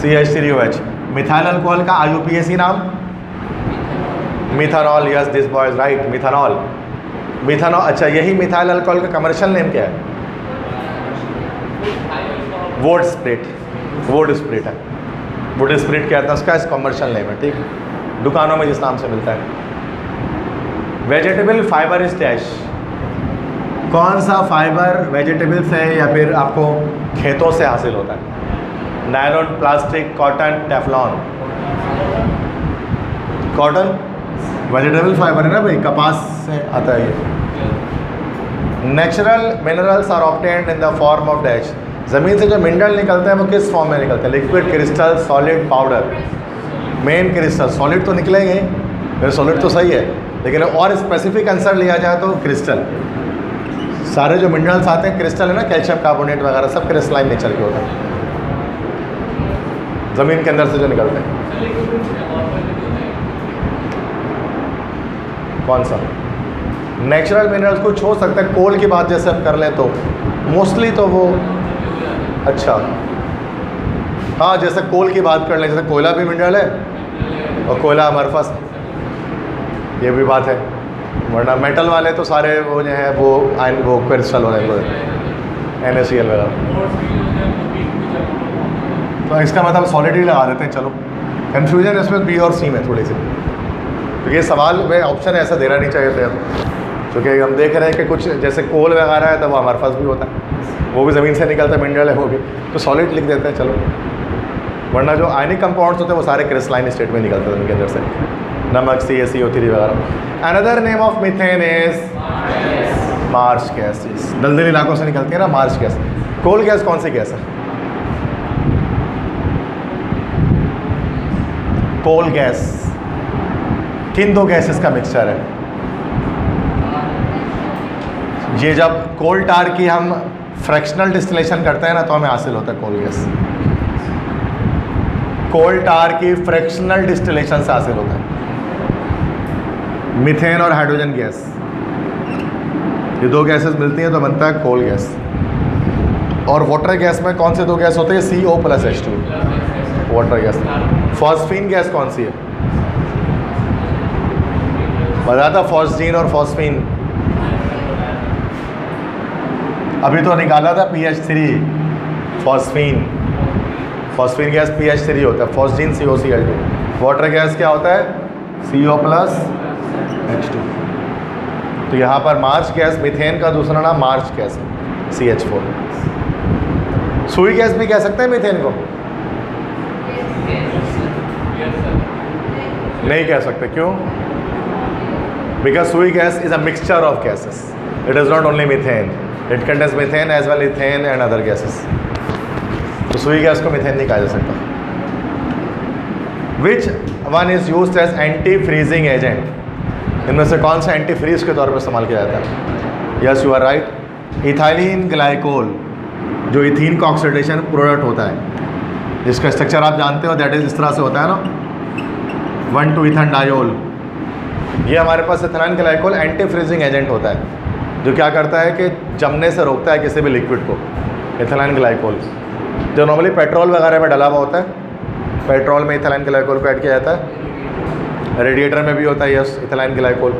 CH3OH, methyl alcohol का IUPAC नाम methanol, yes this boy is right, methanol. Methanol, अच्छा यही मिथाइल अल्कोहल का कमर्शियल नेम क्या है? वुड स्प्रिट, वुड स्प्रिट है, वुड स्प्रिट कहते हैं उसका, इस कमर्शियल नेम है, ठीक, दुकानों में जिस नाम से मिलता है। वेजिटेबल फाइबर इज डैश, कौन सा फाइबर वेजिटेबल से या फिर आपको खेतों से हासिल होता है? Nylon, plastic, cotton, Teflon. Cotton vegetable fibre है ना भाई, कपास से आता है ये। Natural minerals are obtained in the form of dash, ज़मीन से जो मिनरल निकलते हैं वो किस फॉर्म में निकलते हैं? Liquid, crystal, solid, powder. Main crystal, solid तो निकलेंगे, फिर सॉलिड तो सही है, लेकिन और स्पेसिफिक आंसर लिया जाए तो क्रिस्टल। सारे जो मिनरल्स आते हैं क्रिस्टल है ना, कैल्शियम कार्बोनेट वगैरह सब क्रिस्टलाइन नेचर के होते हैं, ज़मीन के अंदर से जो निकलते हैं। कौन सा? नेचुरल मिनरल्स कुछ हो सकता है, कोल की बात जैसे हम कर लें तो मोस्टली तो वो, अच्छा हाँ जैसे कोल की बात कर लें, जैसे कोयला भी मिनरल है और कोयला अमरफस, ये भी बात है। वरना मेटल वाले तो सारे वो जो है वो क्रिस्टल वाले NaCl वगैरह। तो इसका मतलब सॉलिड ही लगा देते हैं। चलो, कन्फ्यूजन इसमें बी और सी में थोड़ी सी, तो ये सवाल में ऑप्शन ऐसा देना नहीं चाहिए था, क्योंकि हम देख रहे हैं कि कुछ जैसे कोल वगैरह है तो वो हमारे पास भी होता है, वो भी ज़मीन से निकलता है, मिनरल है वो भी, तो सॉलिड लिख देते हैं। चलो, वरना जो आयनिक कंपाउंड्स होते हैं वो सारे क्रिस्टलाइन स्टेट में निकलते हैं उनके अंदर से, नमक CaCO3 वगैरह। Another name of methane is Marsh gas. दलदली इलाकों से निकलती है ना मार्श गैस। कोल गैस कौन सी गैस है? कोल गैस किन दो गैसेस का मिक्सचर है? ये जब कोल टार की हम फ्रैक्शनल डिस्टिलेशन करते हैं ना तो हमें हासिल होता है कोल गैस। कोल टार की फ्रैक्शनल डिस्टिलेशन से हासिल होता है मीथेन और हाइड्रोजन गैस। ये दो गैसेस मिलती हैं तो बनता है कोल गैस। और वाटर गैस में कौन से दो गैस होते हैं? CO+H2 water gas. Phosphine gas कौन सी है? बताया था फॉस्जीन और फॉस्फीन, अभी तो निकाला था PH3 phosphine. Phosphine gas PH3 होता है, फॉस्जीन COCl2। वाटर गैस क्या होता है? CO+H2। तो यहाँ पर मार्च गैस, मीथेन का दूसरा नाम मार्च गैस है, CH4। सुई गैस भी कह सकते हैं मीथेन को? नहीं कह सकते, क्यों? Because Sui gas is a mixture of gases, it is not only methane, it contains methane as well ethane and other gases. तो सुई गैस को मीथेन नहीं कहा जा सकता। Which one is used as anti freezing agent? इनमें से कौन सा एंटी फ्रीज के तौर पर इस्तेमाल किया जाता है? Yes, you are right, ethylene glycol, जो इथीन का ऑक्सीडेशन प्रोडक्ट होता है, जिसका स्ट्रक्चर आप जानते हो, दैट इज इस तरह से होता है ना, 1,2-इथानडायोल। ये हमारे पास ethylene glycol anti freezing agent होता है, जो क्या करता है कि जमने से रोकता है किसी भी लिक्विड को। इथाइलिन ग्लाइकोल जो नॉर्मली पेट्रोल वगैरह में डला हुआ होता है, पेट्रोल में इथाइलिन ग्लाइकोल को ऐड किया जाता है, रेडिएटर में भी होता है यस इथाइलिन ग्लाइकोल।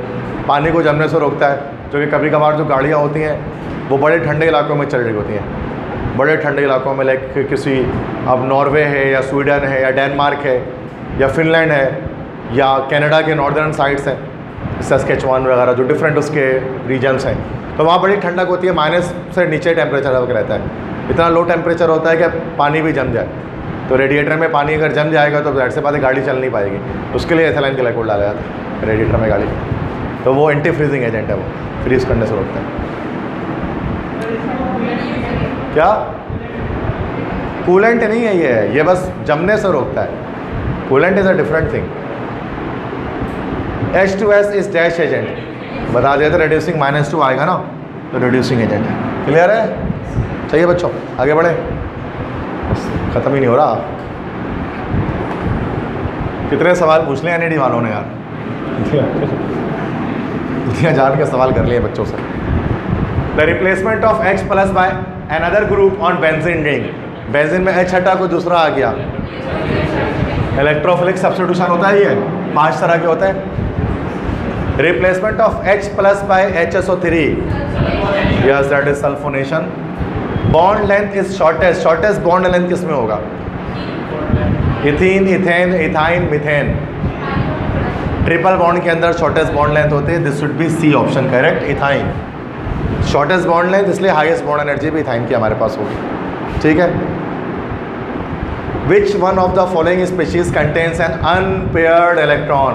पानी को जमने से रोकता है, जो कि कभी कभार जो गाड़ियाँ होती हैं वो बड़े ठंडे इलाकों में चल रही होती हैं, बड़े ठंडे इलाकों में, लाइक किसी अब नॉर्वे है या स्वीडन है या डेनमार्क है या फिनलैंड है या कनाडा के नॉर्दर्न साइड्स हैं, सस्केचुआन वगैरह, जो डिफरेंट उसके रीजन्स हैं, तो वहाँ बड़ी ठंडक होती है, माइनस से नीचे टेम्परेचर रहता है, इतना लो टेम्परेचर होता है कि पानी भी जम जाए। तो रेडिएटर में पानी अगर जम जाएगा तो ज़ाहिर सी बात है गाड़ी चल नहीं पाएगी, उसके लिए इथाइलिन ग्लाइकोल डाला जाता है रेडिएटर में गाड़ी। तो वो एंटी फ्रीजिंग एजेंट है, वो फ्रीज करने से रोकता है। क्या? कूलेंट नहीं है ये बस जमने से रोकता है। Coolant is a different thing. H2S is dash agent, बता दिया था, रिड्यूसिंग -2 आएगा ना, तो रिड्यूसिंग एजेंट है। क्लियर है? चाहिए बच्चों, आगे बढ़े, ख़त्म ही नहीं हो रहा। कितने सवाल पूछ लिए NAD वालों ने यार, इतने जान के सवाल कर लिए बच्चों से। The replacement of H+ by another group on benzene ring. Benzene में H हटा को दूसरा आ गया, इलेक्ट्रोफिलिक सब्स्टिट्यूशन होता है, ये 5 तरह के होते हैं। Replacement of H+ by HSO3, yes that is sulphonation. Bond length is shortest, shortest bond length किस में होगा? Ethene, ethane, ethyne, methane. Triple bond के अंदर शॉर्टेस्ट बॉन्ड लेंथ होती है, this should be C option correct, ethyne. Shortest bond length, इसलिए highest bond energy भी ethyne की हमारे पास होगी। ठीक है। Which one of the following species contains an unpaired electron?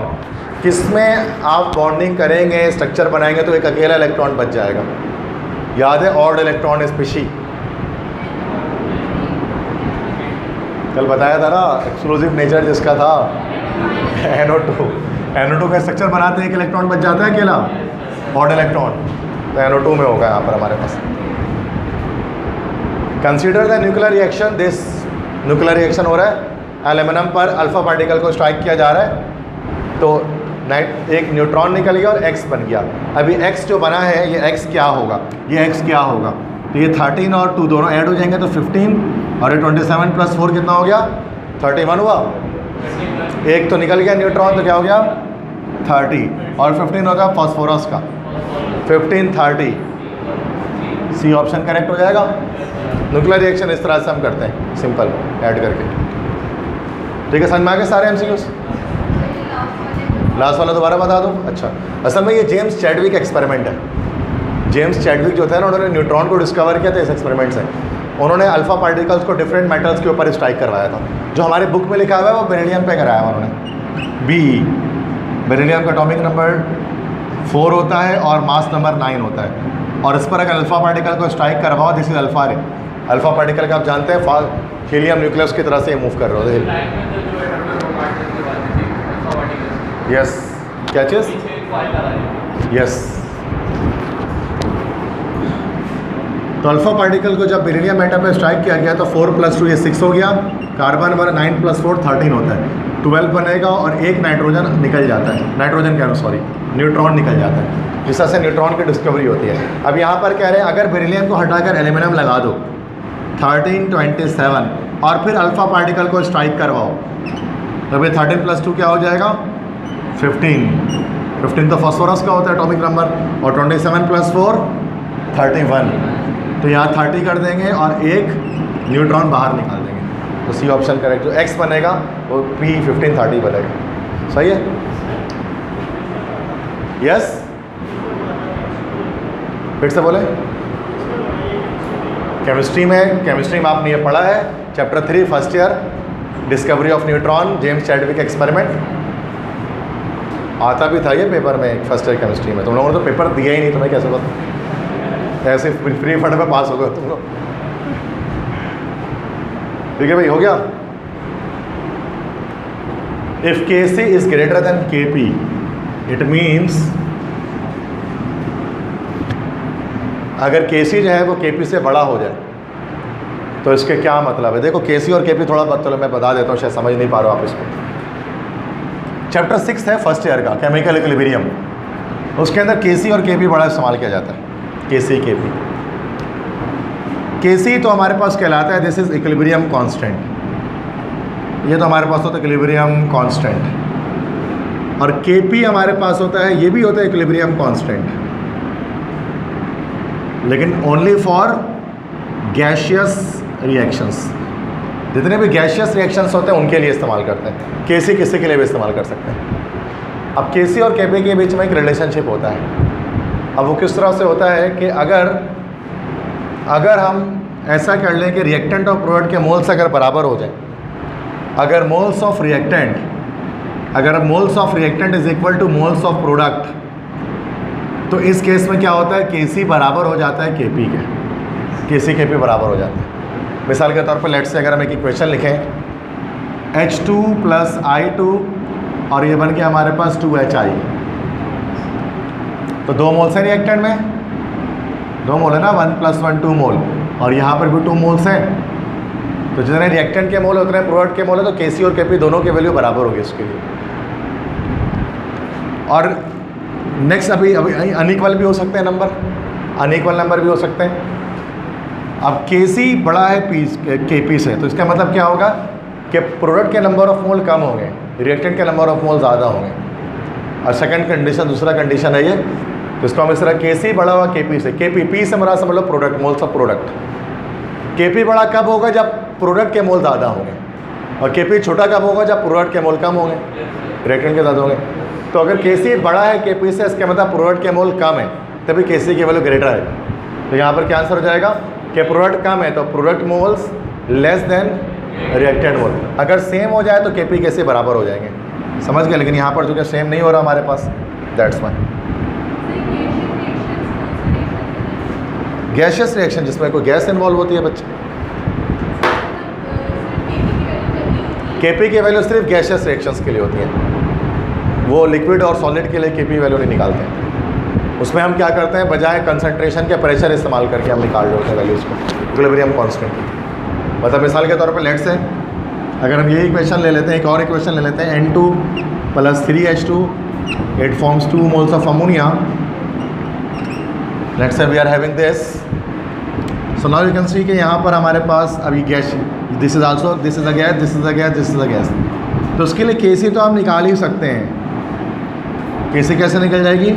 किसमें आप बॉन्डिंग करेंगे, स्ट्रक्चर बनाएंगे तो एक अकेला इलेक्ट्रॉन बच जाएगा। याद है ऑड इलेक्ट्रॉन स्पीशी, कल बताया था ना, एक्सक्लूसिव नेचर जिसका था NO2। NO2 का स्ट्रक्चर बनाते हैं, एक इलेक्ट्रॉन बच जाता है अकेला, ऑड इलेक्ट्रॉन, तो NO2 में होगा यहाँ पर हमारे पास। Consider the nuclear reaction, this nuclear reaction हो रहा है, एल्यूमिनियम पर अल्फा पार्टिकल को स्ट्राइक किया जा रहा है, तो एक न्यूट्रॉन निकल गया और X बन गया। अभी X जो बना है, ये X क्या होगा, ये X क्या होगा? तो ये 13 और 2 दोनों ऐड हो जाएंगे तो 15, और ये 27 + 4 कितना हो गया? 31 हुआ। एक तो निकल गया न्यूट्रॉन, तो क्या हो गया? 30 और 15 होगा फॉस्फोरस का 1530। सी ऑप्शन करेक्ट हो जाएगा। न्यूक्लियर रिएक्शन इस तरह से हम करते हैं सिंपल ऐड करके। ठीक है, समझ में आ गए सारे एमसीक्यूज? लास्ट वाला दोबारा बता दूं? अच्छा, असल में ये जेम्स चैडविक एक्सपेरिमेंट है। जेम्स चैडविक जो थे ना, उन्होंने न्यूट्रॉन को डिस्कवर किया था इस एक्सपेरिमेंट से। उन्होंने अल्फा पार्टिकल्स को डिफरेंट मेटल्स के ऊपर स्ट्राइक करवाया था। जो हमारे बुक में लिखा हुआ है वो बेरिलियम पे कराया हुआ उन्होंने। बेरिलियम का एटॉमिक नंबर 4 होता है और मास नंबर 9 होता है। और इस पर अगर अल्फा पार्टिकल को स्ट्राइक करवाओ, दिस इज अल्फा रे। अल्फा पार्टिकल का आप जानते हैं हीलियम न्यूक्लियस की तरह से मूव कर रहे हो। यस, क्या चीज़? यस, तो अल्फा पार्टिकल को जब बेरिलियम एटम पे स्ट्राइक किया गया तो 4 + 2 ये 6 हो गया। कार्बन नंबर 9 + 4 13 होता है, 12 बनेगा और एक नाइट्रोजन निकल जाता है। नाइट्रोजन क्या, सॉरी, न्यूट्रॉन निकल जाता है, जिस तरह से न्यूट्रॉन की डिस्कवरी होती है। अब यहाँ पर कह रहे हैं अगर बेरिलियम को हटाकर एल्यूमिनियम लगा दो 1327 और फिर अल्फा पार्टिकल को स्ट्राइक करवाओ, तो भाई 13 + 2 क्या हो जाएगा? 15 तो फॉस्फोरस का होता है एटॉमिक नंबर, और 27 + 4 31। तो यहाँ 30 कर देंगे और एक न्यूट्रॉन बाहर निकाल देंगे, तो सी ऑप्शन करेक्ट। जो एक्स बनेगा वो P1530 बनेगा। सही है? यस, फिर से बोले। केमिस्ट्री में आपने ये पढ़ा है chapter 3 first year, discovery of neutron, James Chadwick experiment. आता भी था ये पेपर में फर्स्ट ईयर केमिस्ट्री में। तुम लोगों ने तो पेपर दिया ही नहीं, तुम्हें कैसे पता? ऐसे फ्री फंड में पास हो गए तुम लोग। ठीक है भाई, हो गया। If Kc is greater than Kp, it means अगर Kc जो है वो Kp से बड़ा हो जाए, तो इसके क्या मतलब है? देखो Kc और Kp थोड़ा बहुत चलो मैं बता देता हूँ, शायद समझ नहीं पा रहे हो आप इसको। चैप्टर 6 है फर्स्ट ईयर का, केमिकल इक्विलिब्रियम। उसके अंदर Kc और Kp बड़ा इस्तेमाल किया जाता है। Kc Kp, Kc तो हमारे पास कहलाता है दिस इज इक्विलिब्रियम कांस्टेंट। ये तो हमारे पास होता है इक्विलिब्रियम कांस्टेंट। और Kp हमारे पास होता है, ये भी होता है इक्विलिब्रियम कांस्टेंट, लेकिन ओनली फॉर गैशियस रिएक्शंस। जितने भी गैशियस रिएक्शंस होते हैं उनके लिए इस्तेमाल करते हैं। Kc किसी के लिए भी इस्तेमाल कर सकते हैं। अब Kc और Kp के बीच में एक रिलेशनशिप होता है। अब वो किस तरह से होता है कि अगर हम ऐसा कर लें कि रिएक्टेंट और प्रोडक्ट के मोल्स अगर बराबर हो जाए, अगर moles of reactant is equal two moles of product, तो इस केस में क्या होता है? Kc बराबर हो जाता है Kp के, Kc Kp बराबर हो जाता है। मिसाल के तौर पर लेट्स से अगर हम एक इक्वेशन लिखें H2 + I2 और ये बन के हमारे पास 2HI, तो 2 मोल्स हैं रिएक्टेंट में, 2 मोल है ना, 1 + 1 2 मोल, और यहाँ पर भी 2 मोल्स हैं। तो जितने रिएक्टेंट के मोल उतने प्रोडक्ट के मोल है, तो Kc और Kp दोनों के वैल्यू बराबर होगी इसके लिए। और नेक्स्ट अभी अनइक्वल भी हो सकते हैं नंबर, अनइक्वल नंबर भी हो सकते हैं। अब Kc बड़ा है Kp से, तो इसका मतलब क्या होगा कि प्रोडक्ट के नंबर ऑफ मोल कम होंगे, रिएक्टेंट के नंबर ऑफ मोल ज़्यादा होंगे। और सेकंड कंडीशन, दूसरा कंडीशन है ये, तो इसको हम इस तरह Kc बड़ा हुआ Kp से, P से मरा समझ लो product, moles of product. Kp बड़ा कब होगा? जब प्रोडक्ट के मोल ज़्यादा होंगे, और Kp छोटा कब होगा? जब प्रोडक्ट के मोल कम होंगे, रिएक्टेंट के ज़्यादा होंगे। तो अगर Kc बड़ा है Kp से, इसका मतलब प्रोडक्ट के मोल कम है, तभी Kc की वैल्यू ग्रेटर है। तो यहाँ पर क्या आंसर हो जाएगा कि प्रोडक्ट कम है तो product moles less than reactant mole. अगर सेम हो जाए तो Kp Kc बराबर हो जाएंगे, समझ गए? लेकिन यहाँ पर जो कि सेम नहीं हो रहा हमारे पास, दैट्स वाई। गैशियस रिएक्शन जिसमें कोई गैस इन्वॉल्व होती है बच्चे, Kp की वैल्यू सिर्फ गैशियस रिएक्शंस के लिए होती है, वो लिक्विड और सॉलिड के लिए Kp वैल्यू नहीं निकालते हैं। उसमें हम क्या करते हैं, बजाय कंसंट्रेशन के प्रेशर इस्तेमाल करके हम निकाल रहे होते हैं वैल्यूज़ को, इक्विलिब्रियम कांस्टेंट। मतलब मिसाल के तौर पर लेट्स से अगर हम ये इक्वेशन ले लेते हैं, एक और इक्वेशन ले लेते हैं, N2 + 3H2 it forms 2 moles of ammonia. Let's say we are having this, so now you can see कि यहाँ पर हमारे पास अभी gas, this is also, this is a gas, this is a gas, this is a gas. तो उसके लिए Kc तो हम निकाल ही सकते हैं, कैसे कैसे निकल जाएगी,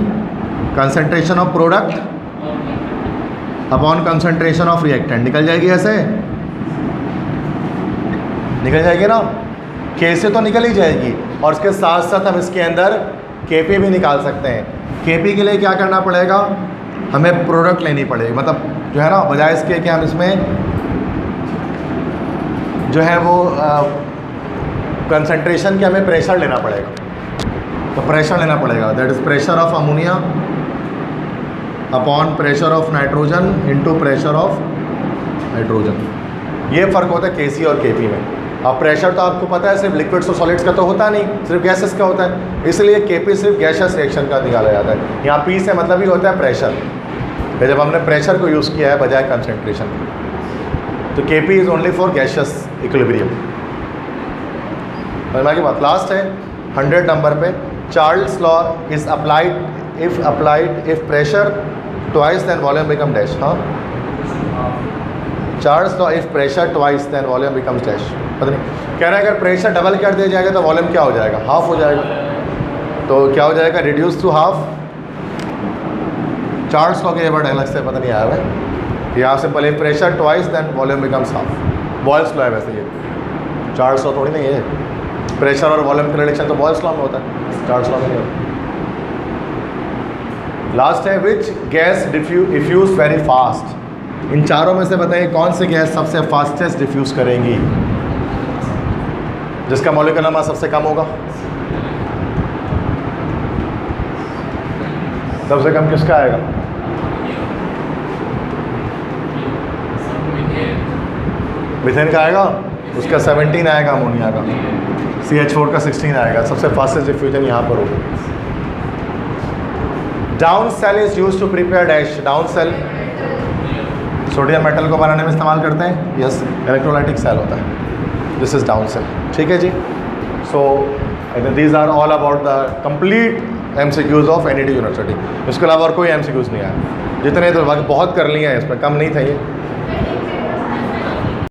concentration of product upon concentration of reactant निकल जाएगी, ऐसे निकल जाएगी ना, कैसे तो निकल ही जाएगी। और उसके साथ साथ हम इसके अंदर केपी भी निकाल सकते हैं। केपी के लिए क्या करना पड़ेगा, हमें प्रोडक्ट लेनी पड़ेगी, मतलब जो है ना, बजाय इसके कि हम इसमें जो है वो कंसंट्रेशन के हमें प्रेशर लेना पड़ेगा। तो प्रेशर लेना पड़ेगा, that is pressure of ammonia upon pressure of nitrogen into pressure of nitrogen. ये फ़र्क होता है केसी और केपी में। अब प्रेशर तो आपको पता है सिर्फ लिक्विड्स और सॉलिड्स का तो होता नहीं, सिर्फ गैसेस का होता है, इसलिए केपी सिर्फ गैसियस रिएक्शन का निकाला जाता है। यहाँ पी से मतलब ही होता है प्रेशर, जब हमने प्रेशर को यूज़ किया है बजाय कंसंट्रेशन। तो KP is only for gaseous equilibrium. समझ की बात। लास्ट है 100 नंबर पे, Charles law is applied if pressure twice then volume become dash. हाँ, Charles law if pressure twice then volume becomes dash. पता नहीं कह रहा है अगर प्रेशर डबल कर दिया जाएगा तो वॉल्यूम क्या हो जाएगा, हाफ हो जाएगा। तो क्या हो जाएगा, reduce to half. Charles law के ये वर्ड अलग से पता नहीं आया है, यहाँ से पहले pressure twice then volume becomes half. Boyle's law है वैसे ये, चार्ल्स लॉ थोड़ी नहीं है। प्रेशर और वॉल्यूम का रिलेशन तो बॉयल्स लॉ में होता है, चार्ल्स लॉ में नहीं होता। लास्ट है which gas diffuse very fast. इन चारों में से बताइए कौन सी गैस सबसे फास्टेस्ट डिफ्यूज़ करेंगी, जिसका मॉलिक्यूलर मास सबसे कम होगा। सबसे कम किसका आएगा, मीथेन का आएगा, उसका 17 आएगा, अमोनिया का CH4 का 16 आएगा। सबसे फास्टेस्ट डिफ्यूजन यहाँ पर होगा। Down cell is use to prepare dash. Down cell sodium metal को बनाने में इस्तेमाल करते हैं, यस, इलेक्ट्रोलाइटिक सेल होता है, दिस इज डाउन सेल। ठीक है जी। So these are all about the complete MCQs ऑफ NET यूनिवर्सिटी। इसके अलावा और कोई MCQs नहीं आया, जितने तो बहुत कर लिए हैं, इस पर कम नहीं था ये।